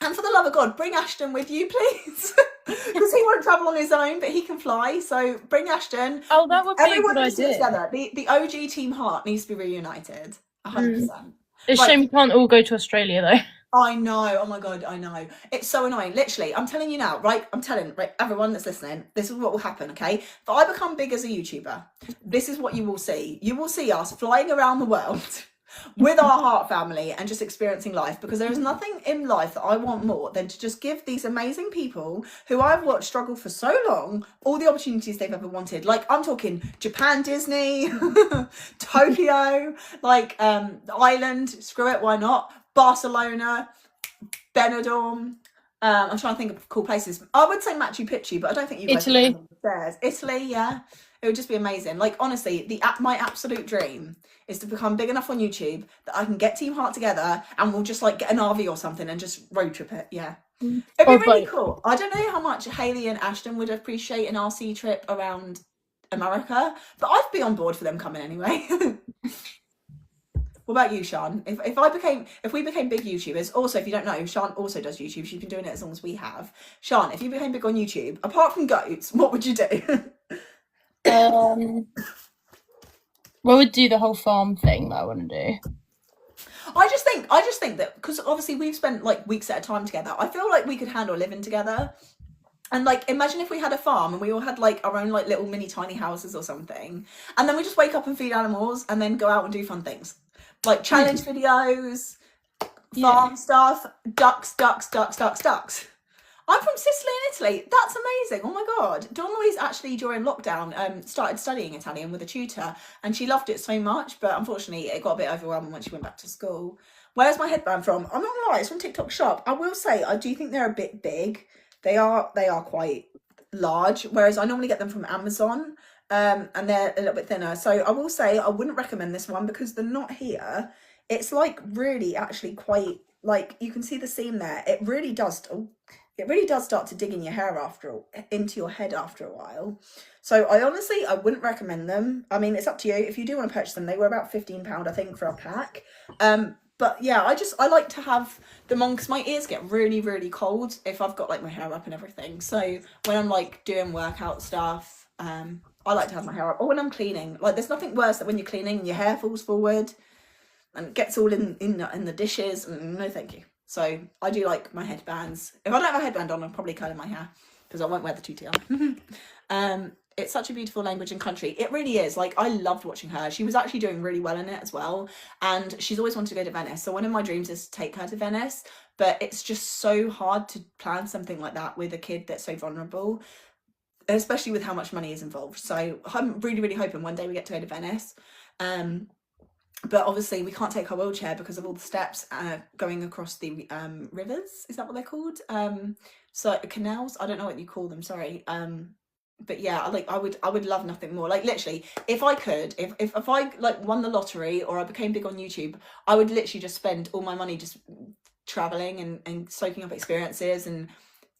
And for the love of God, bring Ashton with you, please. Because he won't travel on his own, but he can fly. So bring Ashton. Oh, that would be Everyone a needs good to idea. get together. The OG Team Heart needs to be reunited. 100%. It's a shame we can't all go to Australia though. I know. Oh my God, I know. It's so annoying. Literally, I'm telling you now, right? Right, everyone that's listening, this is what will happen, okay? If I become big as a YouTuber, this is what you will see. You will see us flying around the world with our heart family and just experiencing life, because there is nothing in life that I want more than to just give these amazing people who I've watched struggle for so long all the opportunities they've ever wanted. Like, I'm talking Japan, Disney, Tokyo, like the island, screw it, why not? Barcelona, Benidorm. I'm trying to think of cool places. I would say Machu Picchu, but I don't think you guys Italy. can handle the stairs. Italy, yeah. It would just be amazing. Like, honestly, my absolute dream is to become big enough on YouTube that I can get Team Heart together and we'll just like get an RV or something and just road trip it. Yeah. It'd be really cool. I don't know how much Hayley and Ashton would appreciate an RC trip around America, but I'd be on board for them coming anyway. What about you, Sean? If we became big YouTubers, also, if you don't know, Sean also does YouTube. She's been doing it as long as we have. Sean, if you became big on YouTube, apart from goats, what would you do? Well, we'd do the whole farm thing that I want to do. I just think that, because obviously we've spent like weeks at a time together, I feel like we could handle living together. And like, imagine if we had a farm and we all had like our own like little mini tiny houses or something, and then we just wake up and feed animals and then go out and do fun things like challenge videos, farm stuff, ducks. I'm from Sicily in Italy. That's amazing. Oh my God. Dawn Louise actually during lockdown started studying Italian with a tutor, and she loved it so much, but unfortunately it got a bit overwhelming when she went back to school. Where's my headband from? I'm not gonna lie, it's from TikTok Shop. I will say I do think they're a bit big. They are quite large, whereas I normally get them from Amazon, and they're a little bit thinner. So I will say I wouldn't recommend this one because the knot here, it's like really actually quite, like you can see the seam there. It really does start to dig in your hair into your head after a while. So I wouldn't recommend them. I mean, it's up to you. If you do want to purchase them, they were about £15, I think, for a pack. But yeah, I like to have them on because my ears get really, really cold if I've got like my hair up and everything. So when I'm like doing workout stuff, I like to have my hair up. Or when I'm cleaning. Like, there's nothing worse than when you're cleaning and your hair falls forward. and gets all in the dishes, and no thank you. So I do like my headbands. If I don't have a headband on, I'm probably curling my hair because I won't wear the tutu on. It's such a beautiful language and country. It really is. Like, I loved watching her. She was actually doing really well in it as well. And she's always wanted to go to Venice. So one of my dreams is to take her to Venice. But it's just so hard to plan something like that with a kid that's so vulnerable, especially with how much money is involved. So I'm really, really hoping one day we get to go to Venice. But obviously we can't take her wheelchair because of all the steps going across the rivers. Is that what they're called? So canals? I don't know what you call them, sorry. But yeah, like I would love nothing more. Like, literally, if I could, if I like won the lottery or I became big on YouTube, I would literally just spend all my money just traveling and soaking up experiences and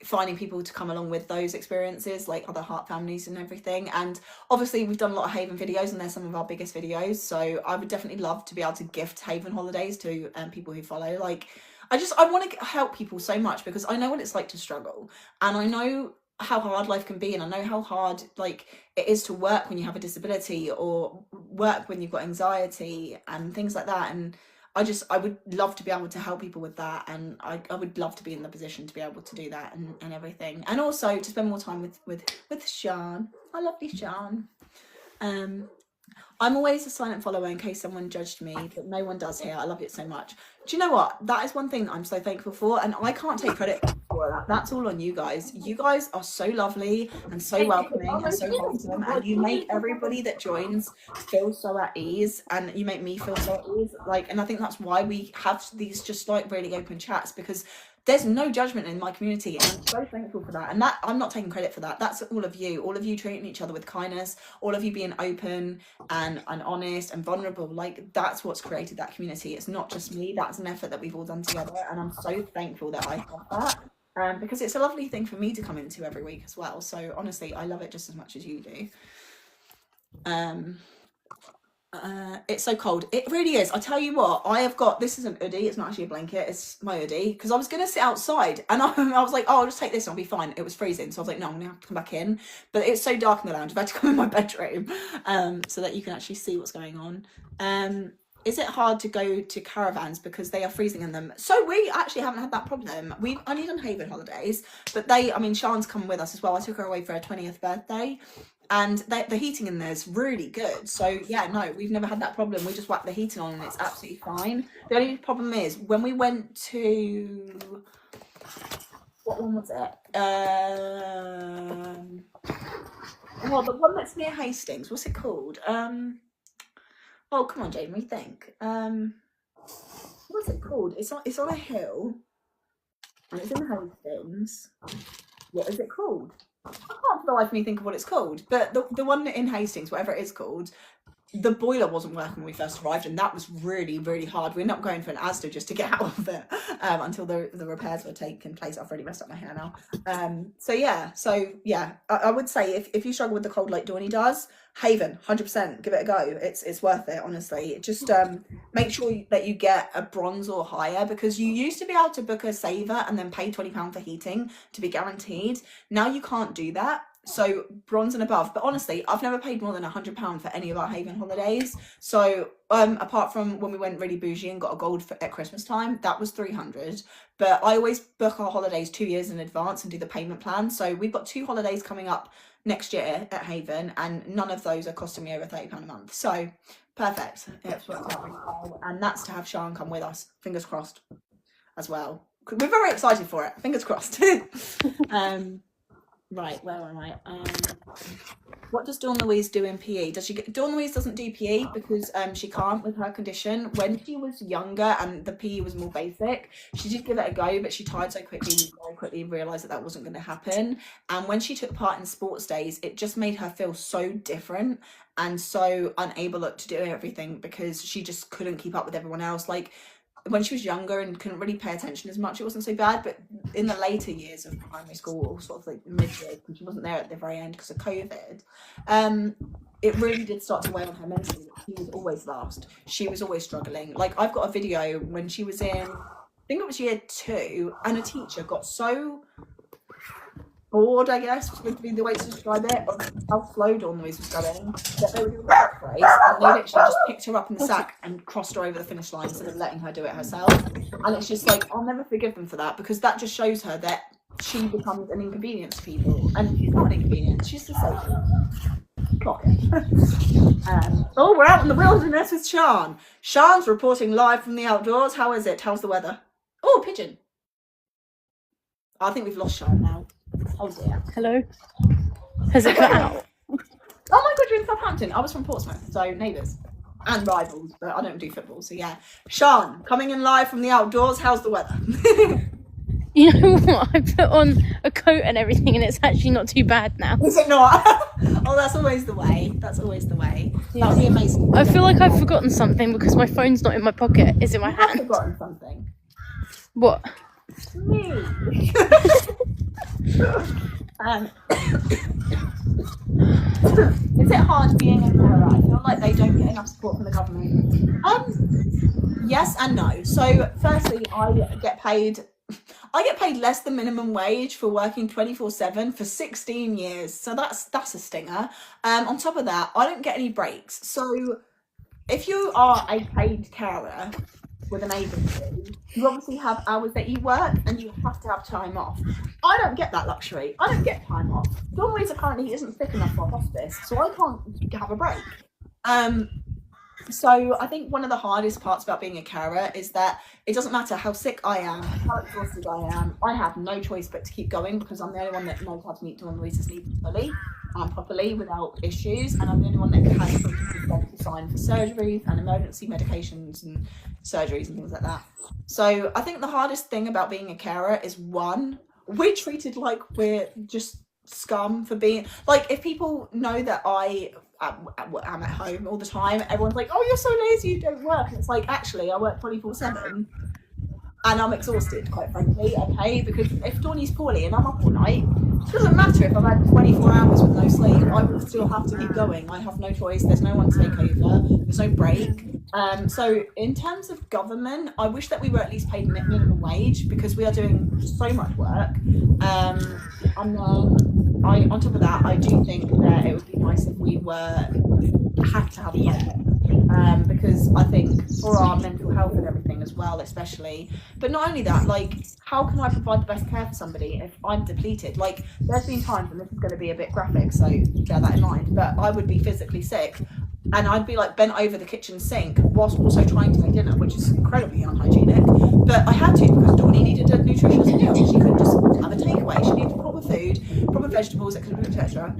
finding people to come along with those experiences, like other heart families and everything. And obviously we've done a lot of Haven videos, and they're some of our biggest videos, so I would definitely love to be able to gift Haven holidays to people who follow. Like, I want to help people so much because I know what it's like to struggle, and I know how hard life can be, and I know how hard like it is to work when you have a disability or work when you've got anxiety and things like that. And I would love to be able to help people with that, and I would love to be in the position to be able to do that and everything, and also to spend more time with Sean. I love you, Sean. I'm always a silent follower in case someone judged me, but no one does here. I love it so much. Do you know what? That is one thing I'm so thankful for, and I can't take credit for that. That's all on you guys. You guys are so lovely and so welcoming and so wholesome, and you make everybody that joins feel so at ease, and you make me feel so at ease. Like, and I think that's why we have these just like really open chats, because there's no judgment in my community, and I'm so thankful for that. And that, I'm not taking credit for that. That's all of you treating each other with kindness, all of you being open and honest and vulnerable. Like, that's what's created that community. It's not just me. That's an effort that we've all done together, and I'm so thankful that I have that, because it's a lovely thing for me to come into every week as well. So honestly, I love it just as much as you do. It's so cold. It really is. I tell you what, I have got, this is an hoodie, it's not actually a blanket, it's my hoodie, because I was going to sit outside, and I was like, oh, I'll just take this and I'll be fine. It was freezing, so I was like, no, I'm going to have to come back in. But it's so dark in the lounge, I've had to come in my bedroom so that you can actually see what's going on. Is it hard to go to caravans because they are freezing in them? So we actually haven't had that problem. We've only done Haven holidays, but Sean's come with us as well. I took her away for her 20th birthday, and the heating in there is really good. So yeah, no, we've never had that problem. We just whack the heating on and it's absolutely fine. The only problem is when we went to, what one was it? Well, the one that's near Hastings, what's it called? Oh, come on, Jamie, think. What's it called? It's on a hill, and it's in Hastings. What is it called? I can't for the life of me think of what it's called, but the one in Hastings, whatever it is called, the boiler wasn't working when we first arrived, and that was really, really hard. We're not going for an Asda just to get out of it until the repairs were taking place. I've already messed up my hair now. So yeah, I would say if you struggle with the cold like Dawny does, Haven, 100%, give it a go. It's worth it, honestly. Just make sure that you get a bronze or higher, because you used to be able to book a saver and then pay £20 for heating to be guaranteed. Now you can't do that. So bronze and above. But honestly, I've never paid more than £100 for any of our Haven holidays. So apart from when we went really bougie and got a gold at Christmas time, that was £300. But I always book our holidays 2 years in advance and do the payment plan. So we've got 2 holidays coming up next year at Haven, and none of those are costing me over £30 a month. So perfect. It's worked out really well. And that's to have Sean come with us. Fingers crossed as well. We're very excited for it. Fingers crossed. Right, where am I? What does Dawn Louise do in PE? Dawn Louise doesn't do PE because she can't with her condition. When she was younger and the PE was more basic, she did give it a go, but she tired so quickly, we very quickly realised that wasn't going to happen. And when she took part in sports days, it just made her feel so different and so unable to do everything because she just couldn't keep up with everyone else. Like, when she was younger and couldn't really pay attention as much, it wasn't so bad, but in the later years of primary school, or sort of like mid-years, when she wasn't there at the very end because of COVID, it really did start to weigh on her mentally. She was always last. She was always struggling. Like, I've got a video when she was in, I think it was year 2, and a teacher got so bored, I guess, would be the way to describe it, of how slow Dawn Louise was going, that they were doing a foot race, and they literally just picked her up in the sack and crossed her over the finish line instead of letting her do it herself. And it's just like, I'll never forgive them for that, because that just shows her that she becomes an inconvenience to people. And she's not an inconvenience, she's disabled. Clock it. Oh, we're out in the wilderness with Sian. Sian's reporting live from the outdoors. How is it? How's the weather? Oh, pigeon. I think we've lost Sian now. Oh dear. Hello? Has it cut out? Oh my god, you're in Southampton. I was from Portsmouth, so neighbours. And rivals, but I don't do football, so yeah. Sian, coming in live from the outdoors. How's the weather? You know what? I put on a coat and everything, and it's actually not too bad now. Is it not? Oh, that's always the way. That's always the way. That would be amazing. I feel like I've forgotten something because my phone's not in my pocket. It's in my I've hand. forgotten something. What? Me. Is it hard being a carer? I feel like they don't get enough support from the government. Yes and no. So firstly, I get paid less than minimum wage for working 24/7 for 16 years. So that's a stinger. On top of that, I don't get any breaks. So if you are a paid carer with an agency, you obviously have hours that you work and you have to have time off. I don't get that luxury. I don't get time off. Dawn Louise apparently isn't thick enough for a hospice, so I can't have a break. So I think one of the hardest parts about being a carer is that it doesn't matter how sick I am, how exhausted I am, I have no choice but to keep going, because I'm the only one that knows how to meet Dawn Louise's needs fully and properly without issues, and I'm the only one that has consent to sign for surgeries and emergency medications and surgeries and things like that. So I think the hardest thing about being a carer is, one, we're treated like we're just scum for being, like, if people know that I'm at home all the time, everyone's like, oh, you're so lazy, you don't work. And it's like, actually, I work 24/7 and I'm exhausted, quite frankly, okay? Because if Dawnie's poorly and I'm up all night, it doesn't matter if I've had 24 hours with no sleep, I will still have to keep going. I have no choice, there's no one to take over, there's no break. So in terms of government, I wish that we were at least paid minimum wage, because we are doing so much work. And then on top of that, I do think that it would be nice if we had to have a budget, because I think for our mental health and everything as well, especially. But not only that, like, how can I provide the best care for somebody if I'm depleted? Like, there's been times, and this is going to be a bit graphic, so bear that in mind, but I would be physically sick and I'd be like bent over the kitchen sink whilst also trying to make dinner, which is incredibly unhygienic, but I had to, because Dawnie needed a nutritious meal. She couldn't just have a takeaway, she needed proper food, proper vegetables, etc.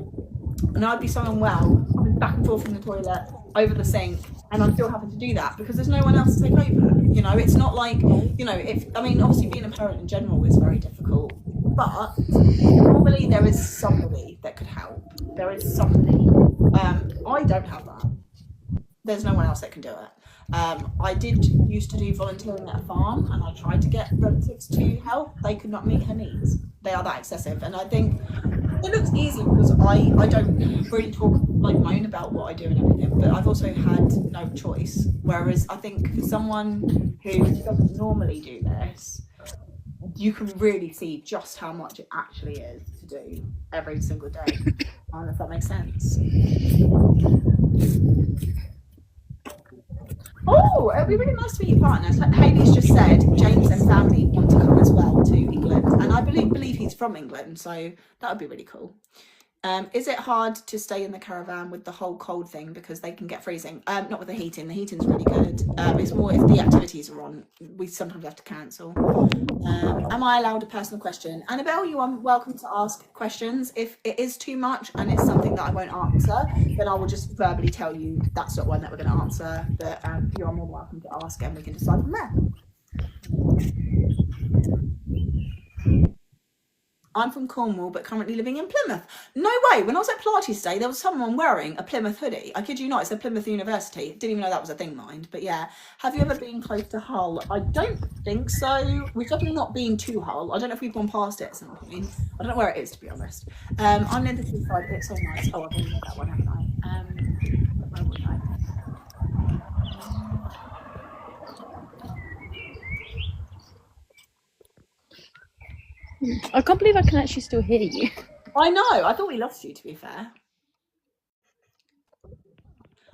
And I'd be so unwell, back and forth from the toilet, over the sink, and I'm still having to do that because there's no one else to take over. You know, it's not like, you know, obviously being a parent in general is very difficult, but normally there is somebody that could help. There is somebody. I don't have that. There's no one else that can do it. I did used to do volunteering at a farm, and I tried to get relatives to help. They could not meet her needs. They are that excessive, and I think it looks easy because I don't really talk, like, moan about what I do and everything, but I've also had no choice. Whereas I think for someone who doesn't normally do this, you can really see just how much it actually is to do every single day. I don't know if that makes sense. Oh, it'd be really nice to meet your partner. So Hayley's just said James and family want to come as well to England, and I believe he's from England, so that would be really cool. Is it hard to stay in the caravan with the whole cold thing because they can get freezing? Not with the heating. The heating's really good. It's more if the activities are on, we sometimes have to cancel. Am I allowed a personal question? Annabelle, you are welcome to ask questions. If it is too much and it's something that I won't answer, then I will just verbally tell you that's not one that we're going to answer. But you are more welcome to ask, and we can decide from there. I'm from Cornwall, but currently living in Plymouth. No way. When I was at Pilates Day, there was someone wearing a Plymouth hoodie. I kid you not, it's a Plymouth University. Didn't even know that was a thing, mind. But yeah, have you ever been close to Hull? I don't think so. We've definitely not been to Hull. I don't know if we've gone past it at some point. I don't know where it is, to be honest. I'm near the seaside. It's so nice. Oh, I've already read that one, haven't I? Where was I? I can't believe I can actually still hear you. I know. I thought we lost you, to be fair.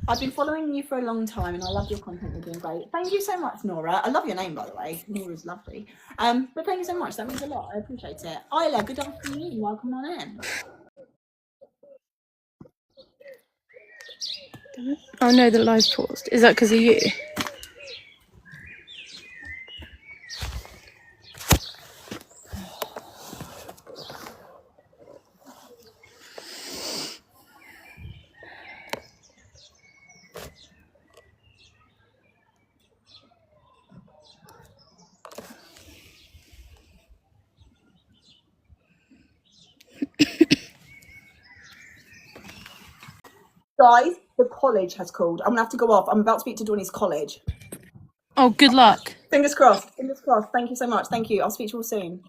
I've been following you for a long time and I love your content. You're doing great. Thank you so much, Nora. I love your name, by the way. Nora's lovely. But thank you so much. That means a lot. I appreciate it. Isla, good afternoon. Welcome on in. Oh no, the live paused. Is that because of you? Guys, the college has called. I'm going to have to go off. I'm about to speak to Donnie's college. Oh, good luck. Fingers crossed. Fingers crossed. Thank you so much. Thank you. I'll speak to you all soon.